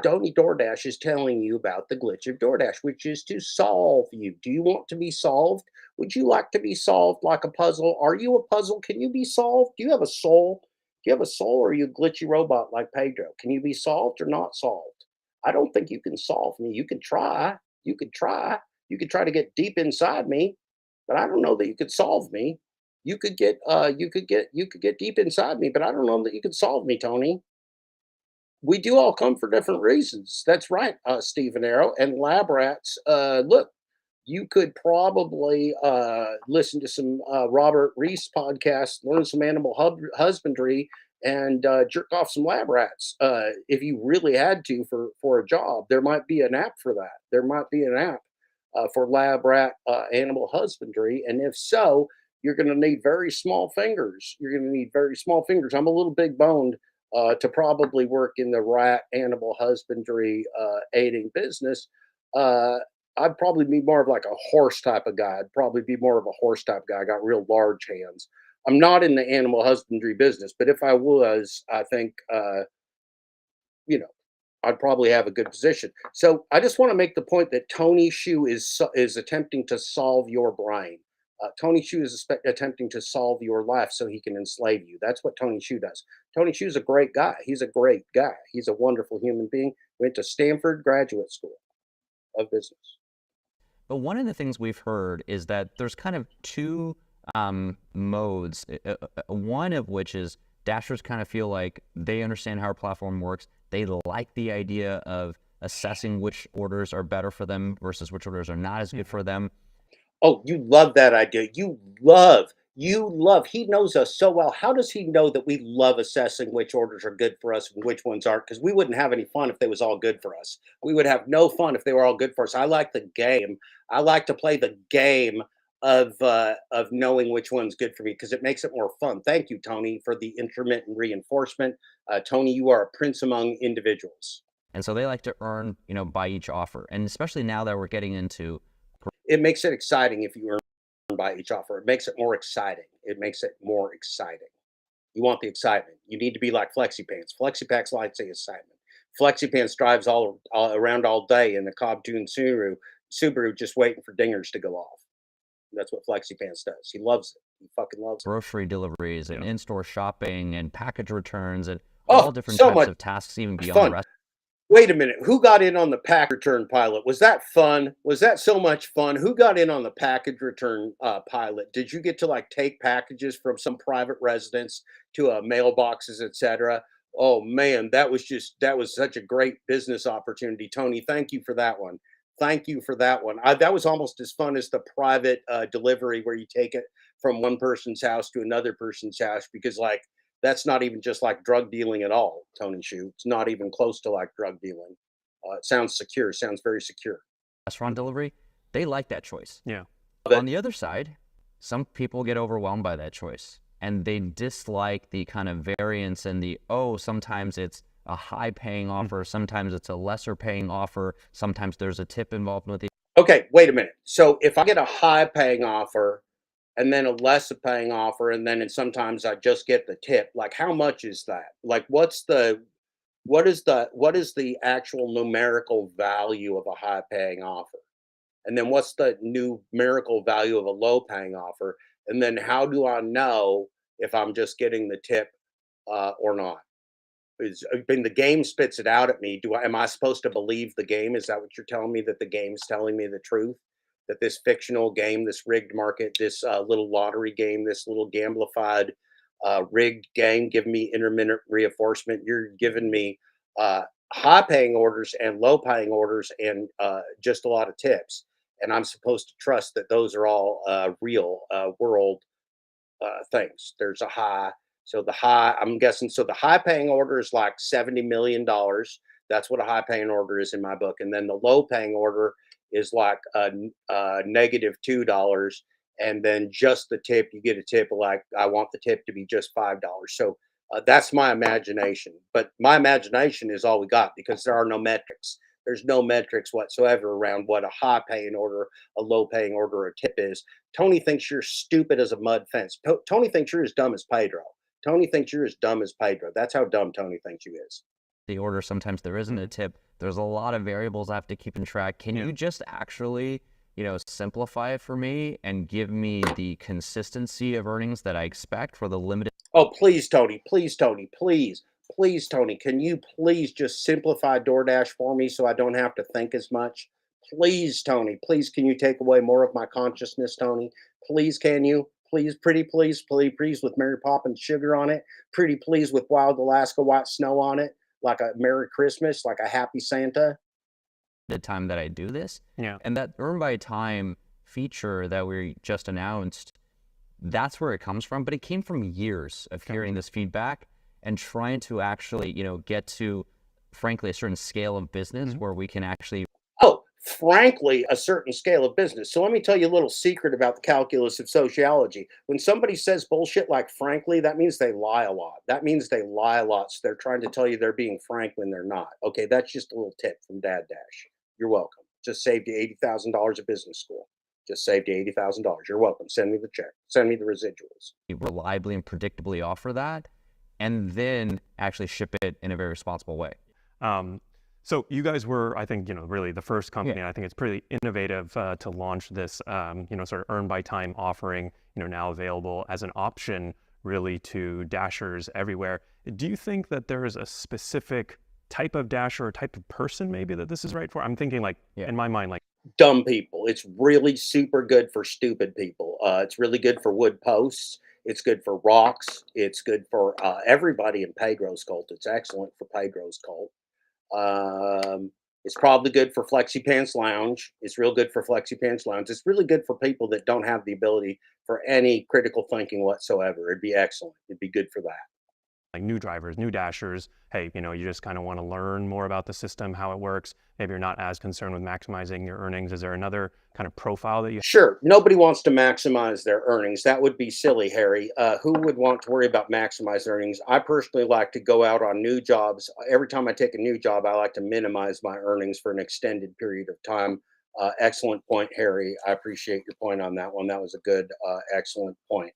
Tony DoorDash is telling you about the glitch of DoorDash, which is to solve you. Do you want to be solved? Would you like to be solved like a puzzle? Are you a puzzle? Can you be solved? Do you have a soul? Do you have a soul, or are you a glitchy robot like Pedro? Can you be solved or not solved? I don't think you can solve me. You could try. You could try. You could try to get deep inside me, but I don't know that you could solve me. You could get deep inside me, but I don't know that you could solve me, Tony. We do all come for different reasons. That's right, Stephen Arrow and lab rats. Look, you could probably listen to some Robert Reese podcast, learn some animal husbandry, and jerk off some lab rats if you really had to for a job. There might be an app for that. There might be an app for lab rat animal husbandry, and if so, you're going to need very small fingers. You're going to need very small fingers. I'm a little big boned to probably work in the rat animal husbandry aiding business. I'd probably be more of like a horse type of guy. I'd probably be more of a horse type guy. I got real large hands. I'm not in the animal husbandry business, but if I was, I think, you know, I'd probably have a good position. So I just want to make the point that Tony Shu is attempting to solve your brain. Tony Shu is attempting to solve your life so he can enslave you. That's what Tony Shu does. Tony Shu's a great guy. He's a great guy. He's a wonderful human being. Went to Stanford Graduate School of Business. But one of the things we've heard is that there's kind of two modes. One of which is Dashers kind of feel like they understand how our platform works. They like the idea of assessing which orders are better for them versus which orders are not as good for them. Oh, you love that idea. You love. He knows us so well. How does he know that we love assessing which orders are good for us and which ones aren't? Because we wouldn't have any fun if they was all good for us. We would have no fun if they were all good for us. I like the game. I like to play the game of knowing which one's good for me because it makes it more fun. Thank you, Tony, for the intermittent reinforcement. Tony, you are a prince among individuals. And so they like to earn, by each offer. And especially now that we're getting into... It makes it exciting if you earn by each offer. It makes it more exciting. It makes it more exciting. You want the excitement. You need to be like FlexiPants. FlexiPants likes the excitement. FlexiPants drives all around all day in the Cobb Tune Subaru just waiting for dingers to go off. That's what FlexiPants does. He loves it. He fucking loves it. Grocery deliveries and in-store shopping and package returns and all different types of tasks even beyond the rest. Wait a minute. Who got in on the package return pilot? Was that fun? Was that so much fun? Who got in on the package return pilot? Did you get to take packages from some private residence to mailboxes, etc.? Oh man, that was such a great business opportunity, Tony. Thank you for that one. Thank you for that one. That was almost as fun as the private delivery where you take it from one person's house to another person's house because that's not even just like drug dealing at all, Tony Shu. It's not even close to like drug dealing. It sounds secure. Sounds very secure. Restaurant delivery, they like that choice. Yeah. On the other side, some people get overwhelmed by that choice and they dislike the kind of variance and sometimes it's a high paying offer, sometimes it's a lesser paying offer, sometimes there's a tip involved with it. Okay, wait a minute. So if I get a high paying offer and then a less paying offer, and then sometimes I just get the tip. How much is that? What is the actual numerical value of a high paying offer? And then what's the numerical value of a low paying offer? And then how do I know if I'm just getting the tip or not? The game spits it out at me. Am I supposed to believe the game? Is that what you're telling me, that the game's telling me the truth? That this fictional game, this rigged market, this little lottery game, this little gamblified rigged game, giving me intermittent reinforcement. You're giving me high paying orders and low paying orders and just a lot of tips. And I'm supposed to trust that those are all real world things. There's a high. So I'm guessing, so the high paying order is like $70 million. That's what a high paying order is in my book. And then the low paying order is like negative $2, and then just the tip, you get a tip like I want the tip to be just $5. So That's my imagination, but my imagination is all we got because there are no metrics. There's no metrics whatsoever around what a high paying order, a low paying order, or a tip is. Tony thinks you're stupid as a mud fence. Tony thinks you're as dumb as Pedro. Tony thinks you're as dumb as Pedro. That's how dumb Tony thinks you is. The order, sometimes there isn't a tip. There's a lot of variables I have to keep in track. Can you just actually, simplify it for me and give me the consistency of earnings that I expect for the limited? Oh, please, Tony. Please, Tony. Please. Please, Tony. Can you please just simplify DoorDash for me so I don't have to think as much? Please, Tony. Please, can you take away more of my consciousness, Tony? Please, can you? Please, pretty please, please, with Mary Poppins sugar on it. Pretty please with wild Alaska white snow on it. Like a Merry Christmas, like a Happy Santa. The time that I do this. Yeah. And that earn by time feature that we just announced, that's where it comes from. But it came from years of hearing this feedback and trying to actually, get to, frankly, a certain scale of business where we can actually. Oh, frankly, a certain scale of business. So let me tell you a little secret about the calculus of sociology. When somebody says bullshit like frankly, that means they lie a lot. That means they lie a lot. So they're trying to tell you they're being frank when they're not. Okay, that's just a little tip from Dad Dash. You're welcome. Just saved you $80,000 at business school. Just saved you $80,000. You're welcome. Send me the check. Send me the residuals. Reliably and predictably offer that, and then actually ship it in a very responsible way. So you guys were, I think, really the first company. And I think it's pretty innovative to launch this, sort of earn by time offering, now available as an option really to Dashers everywhere. Do you think that there is a specific type of Dasher or type of person maybe that this is right for? I'm thinking in my mind, dumb people. It's really super good for stupid people. It's really good for wood posts. It's good for rocks. It's good for everybody in Pedro's cult. It's excellent for Pedro's cult. It's probably good for Flexi Pants Lounge. It's real good for Flexi Pants Lounge. It's really good for people that don't have the ability for any critical thinking whatsoever. It'd be excellent. It'd be good for that. Like new drivers, new Dashers, hey, you just kind of want to learn more about the system, how it works. Maybe you're not as concerned with maximizing your earnings. Is there another kind of profile that you? Sure. Nobody wants to maximize their earnings. That would be silly, Harry. Who would want to worry about maximizing earnings? I personally like to go out on new jobs. Every time I take a new job, I like to minimize my earnings for an extended period of time. Excellent point, Harry. I appreciate your point on that one. That was a good, excellent point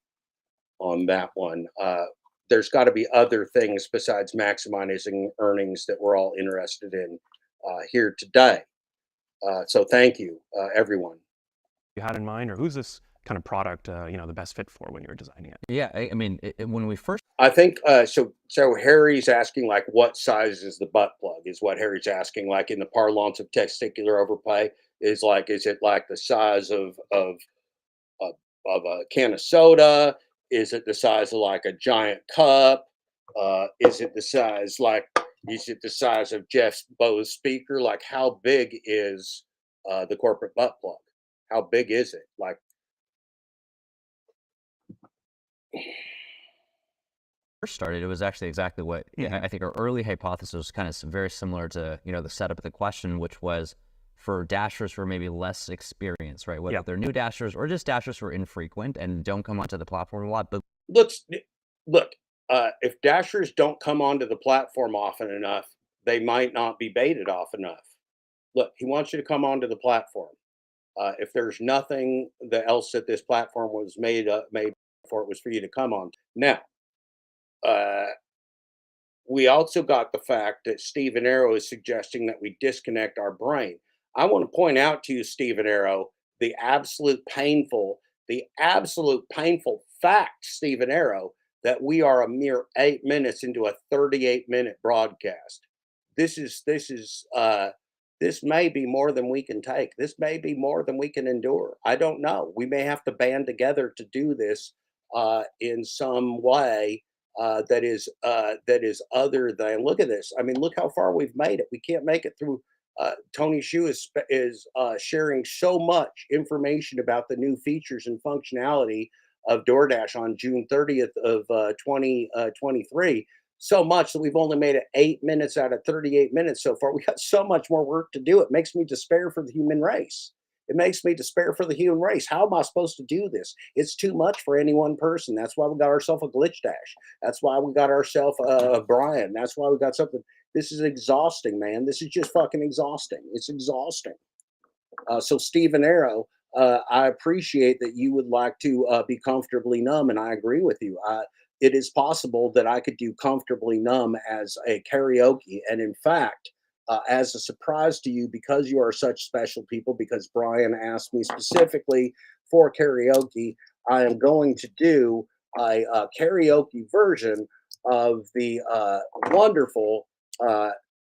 on that one. There's got to be other things besides maximizing earnings that we're all interested in here today. So thank you, everyone. You had in mind, or who's this kind of product, the best fit for when you were designing it? Yeah, I mean, when we first. I think so. Harry's asking like, what size is the butt plug? Is what Harry's asking. Like in the parlance of testicular overplay, is it like the size of a can of soda? Is it the size of like a giant cup? Is it the size of Jeff Bose speaker? Like how big is the corporate butt plug? How big is it? Like first started, it was actually exactly what I think our early hypothesis was kind of very similar to the setup of the question, which was for Dashers who are maybe less experienced, right? Whether they're new Dashers or just Dashers who are infrequent and don't come onto the platform a lot. But look, if Dashers don't come onto the platform often enough, they might not be baited off enough. Look, he wants you to come onto the platform. If there's nothing else that this platform was made for, it was for you to come on. Now, we also got the fact that Stephen Arrow is suggesting that we disconnect our brain. I want to point out to you, Stephen Arrow, the absolute painful fact, Stephen Arrow, that we are a mere 8 minutes into a 38-minute broadcast. This may be more than we can take. This may be more than we can endure. I don't know. We may have to band together to do this in some way that is other than. Look at this. I mean, look how far we've made it. We can't make it through. Tony Xu is sharing so much information about the new features and functionality of DoorDash on June 30th of 2023. So much that we've only made it 8 minutes out of 38 minutes so far. We got so much more work to do. It makes me despair for the human race. It makes me despair for the human race. How am I supposed to do this? It's too much for any one person. That's why we got ourselves a glitch dash. That's why we got ourselves a Brian. That's why we got something. This is exhausting, man. This is just fucking exhausting. It's exhausting. So Stephen Arrow, I appreciate that you would like to be comfortably numb, and I agree with you. It is possible that I could do comfortably numb as a karaoke, and in fact, as a surprise to you, because you are such special people, because Brian asked me specifically for karaoke, I am going to do a karaoke version of the wonderful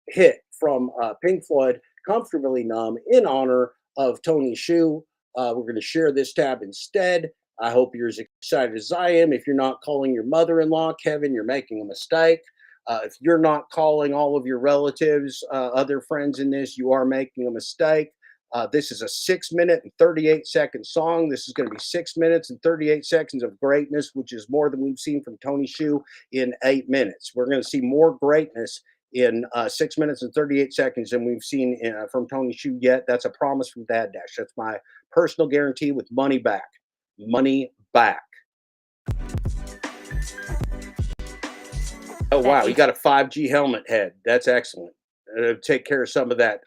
hit from Pink Floyd, Comfortably Numb, in honor of Tony Shu. We're going to share this tab instead. I hope you're as excited as I am. If you're not calling your mother-in-law, Kevin, you're making a mistake. If you're not calling all of your relatives, other friends in this, you are making a mistake. This is a 6-minute and 38-second song. This is going to be 6 minutes and 38 seconds of greatness, which is more than we've seen from Tony Shu in 8 minutes. We're going to see more greatness in 6 minutes and 38 seconds than we've seen from Tony Shu yet. That's a promise from Dad Dash. That's my personal guarantee with money back. Money back. Oh wow, you got a 5G helmet head. That's excellent. Take care of some of that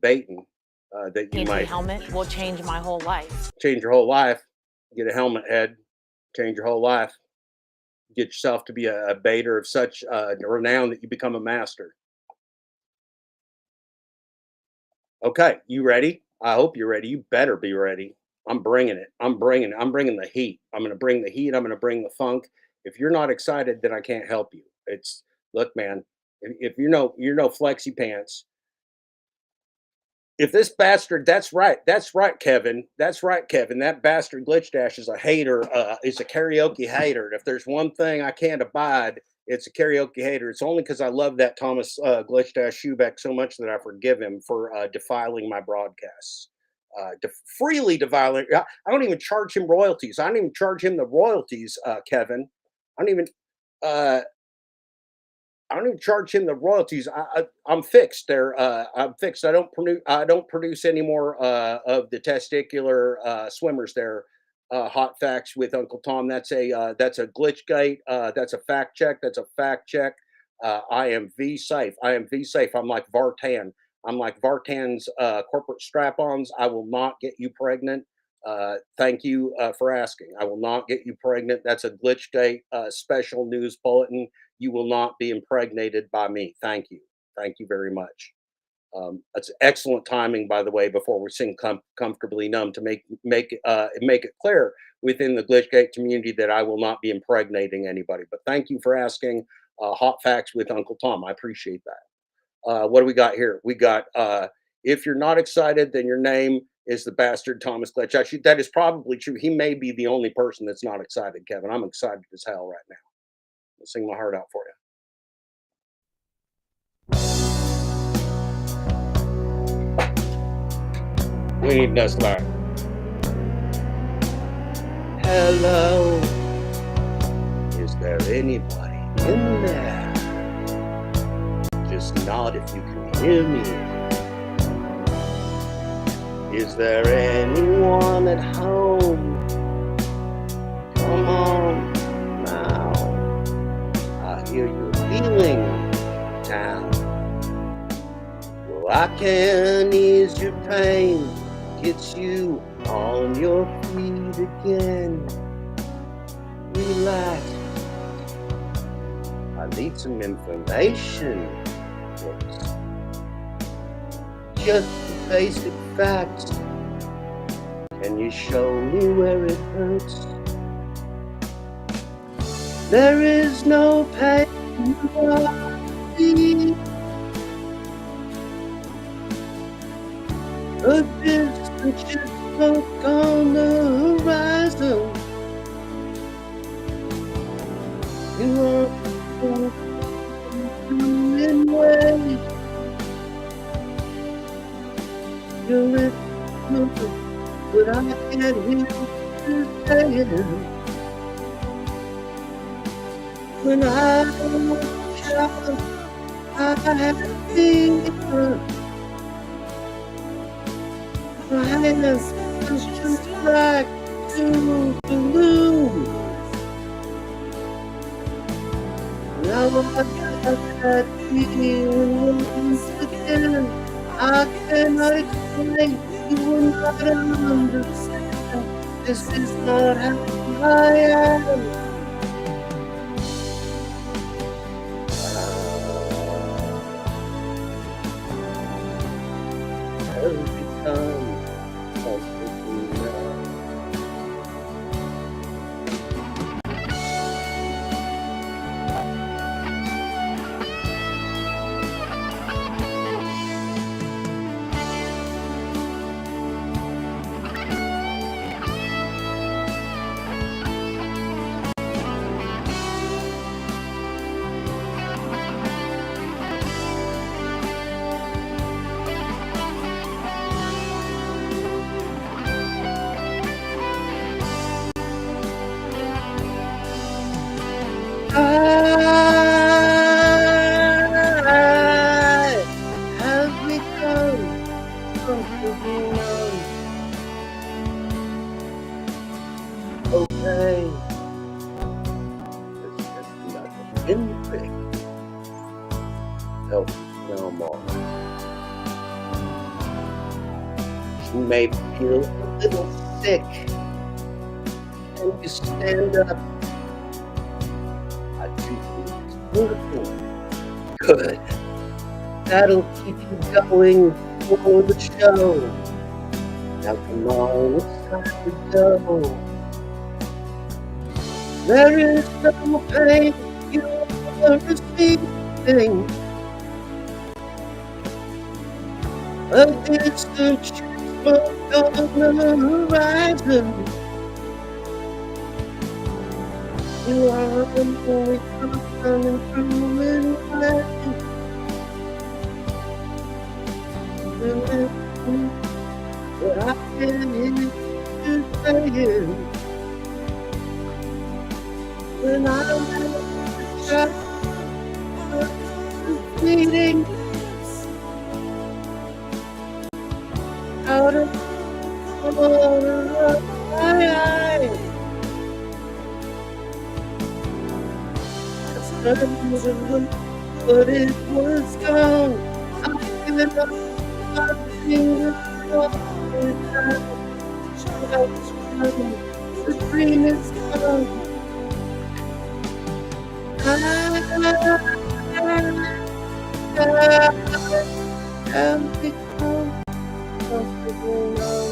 baiting that you might. Helmet will change my whole life. Change your whole life. Get a helmet head. Change your whole life. Get yourself to be a baiter of such renown that you become a master. Okay, you ready? I hope you're ready. You better be ready. I'm bringing it. I'm bringing the heat. I'm going to bring the heat. I'm going to bring the funk. If you're not excited, then I can't help you. Look, man, if you're no flexi pants, if this bastard, that's right, Kevin. That bastard Glitch Dash is a hater, is a karaoke hater. And if there's one thing I can't abide, it's a karaoke hater. It's only because I love that Thomas Glitch Dash Schubeck so much that I forgive him for defiling my broadcasts. Freely defiling. I don't even charge him royalties. I don't even charge him the royalties, Kevin. I don't even charge him the royalties. I'm fixed there. I'm fixed. I don't produce any more of the testicular swimmers there. Hot facts with Uncle Tom. That's a glitch gate. That's a fact check. I am V safe. I'm like Vartan. I'm like Vartan's corporate strap-ons. I will not get you pregnant. Thank you for asking. I will not get you pregnant. That's a Glitchgate special news bulletin. You will not be impregnated by me. Thank you. Thank you very much. That's excellent timing, by the way, before we sing Comfortably Numb, to make it clear within the Glitchgate community that I will not be impregnating anybody. But thank you for asking. Hot facts with Uncle Tom. I appreciate that. What do we got here? We got, if you're not excited, then your name is the bastard Thomas Glitch. Actually, that is probably true. He may be the only person that's not excited, Kevin. I'm excited as hell right now. I'll sing my heart out for you. We need Nestler. Hello. Is there anybody in there? Just nod if you can hear me. Is there anyone at home? Come on now. I hear you're feeling down. Well, I can ease your pain, get you on your feet again. Relax. I need some information. Just the basic facts. Can you show me where it hurts? There is no pain in your feet. A distant ship smoke on the horizon. You are in ways. You're with me, but I can't hear you saying. When I was a child, I had fever. I have just back to the loom. Now I got that feeling again. How can I explain? You will not understand. This is not how I am. I've become comfortable now. I have become comfortable now. Okay, it's just another pinprick. Help no more. You may feel a little sick. Can you stand up? I do things wonderful. Good. That'll keep you going for the show. Now come on, it's time to go. There is no pain you are receiving. A distant smoke on the horizon. You are only coming through in life. But I can hear you saying when I'm just bleeding out of the corner of my eye. I turned to look, but it was gone. I cannot my fingers off the time. The dream is gone. I have become comfortable now.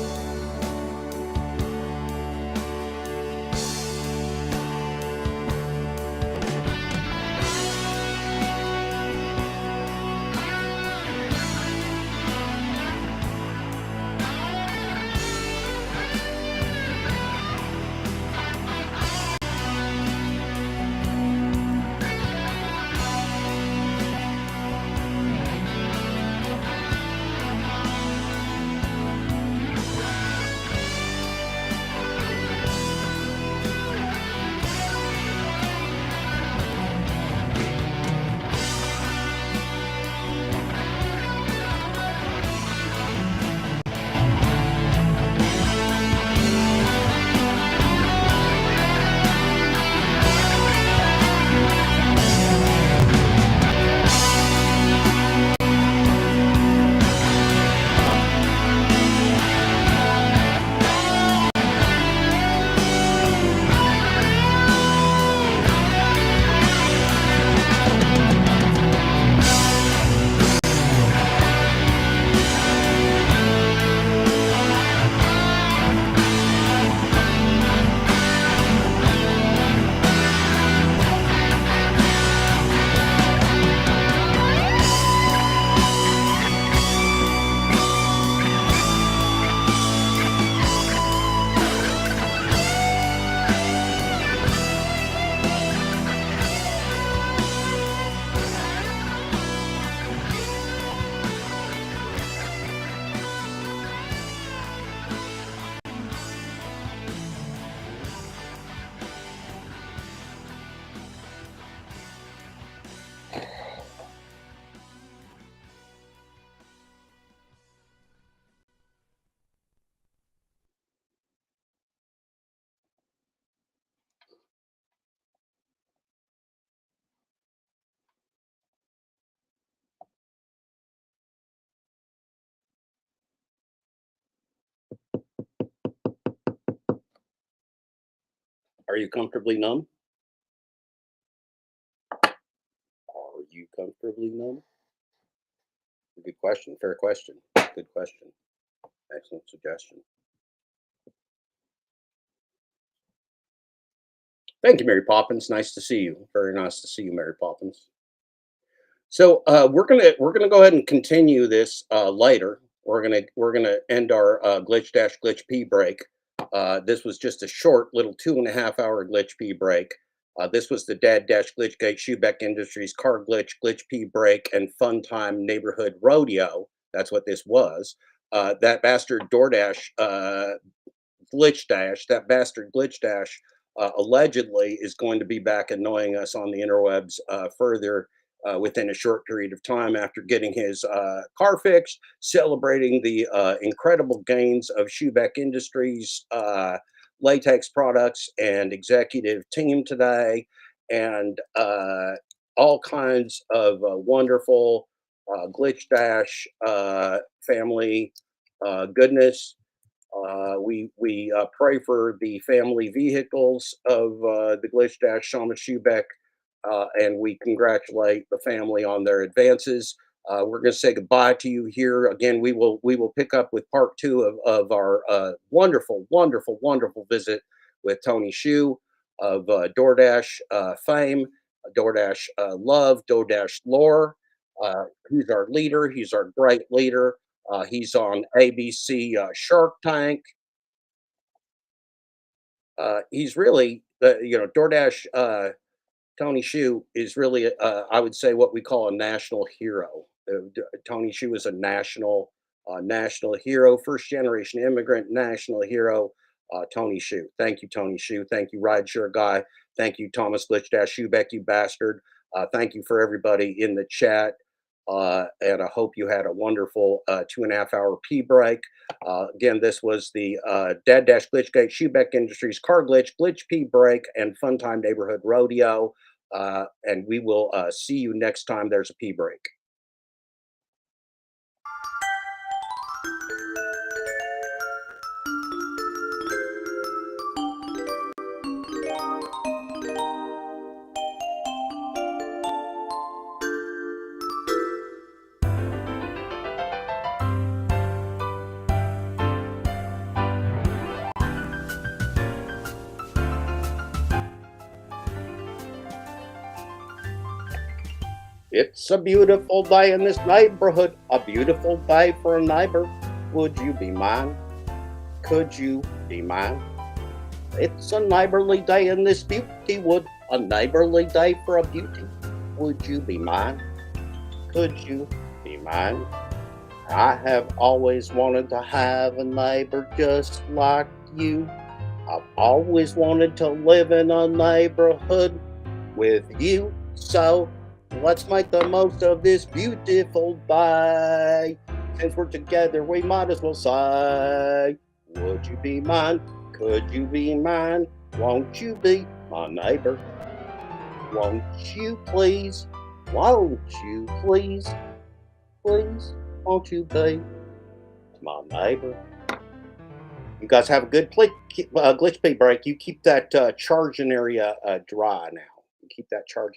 Are you comfortably numb? Are you comfortably numb? Good question. Fair question. Good question. Excellent suggestion. Thank you, Mary Poppins. Nice to see you. Very nice to see you, Mary Poppins. So we're gonna go ahead and continue this later. We're gonna end our glitch dash glitch p break. This was just a short little 2.5 hour glitch p break. This was the Dad Dash Glitchgate Shoeback Industries Car Glitch P break and Fun Time Neighborhood Rodeo. That's what this was. That bastard DoorDash Glitch Dash, that bastard Glitch Dash, allegedly is going to be back annoying us on the interwebs further within a short period of time after getting his car fixed, celebrating the incredible gains of Shoeback Industries latex products and executive team today, and all kinds of wonderful Glitch Dash family goodness. We pray for the family vehicles of the Glitch Dash Shama Shubeck, and we congratulate the family on their advances. We're going to say goodbye to you here again. We will pick up with part 2 of our wonderful, wonderful, wonderful visit with Tony Shu of DoorDash fame, DoorDash love, DoorDash lore. He's our leader. He's our great leader. He's on ABC Shark Tank. He's really, DoorDash Tony Shu is really, I would say, what we call a national hero. Tony Shu is a national hero, first generation immigrant, national hero. Tony Shu. Thank you, Tony Shu. Thank you, Rideshare Guy. Thank you, Thomas Glitch Dash Shubeck, you bastard. Thank you for everybody in the chat. And I hope you had a wonderful 2.5 hour pee break. Again, this was the Dad Dash Glitchgate Shoeback Industries Car Glitch Pee break and Fun Time Neighborhood Rodeo. And we will see you next time there's a pee break. It's a beautiful day in this neighborhood, a beautiful day for a neighbor. Would you be mine? Could you be mine? It's a neighborly day in this beauty wood, a neighborly day for a beauty. Would you be mine? Could you be mine? I have always wanted to have a neighbor just like you. I've always wanted to live in a neighborhood with you. So let's make the most of this beautiful day. Since we're together, we might as well say, would you be mine? Could you be mine? Won't you be my neighbor? Won't you please? Won't you please? Please, won't you be my neighbor? You guys have a good glitch pay break. You keep that charging area dry now. You keep that charging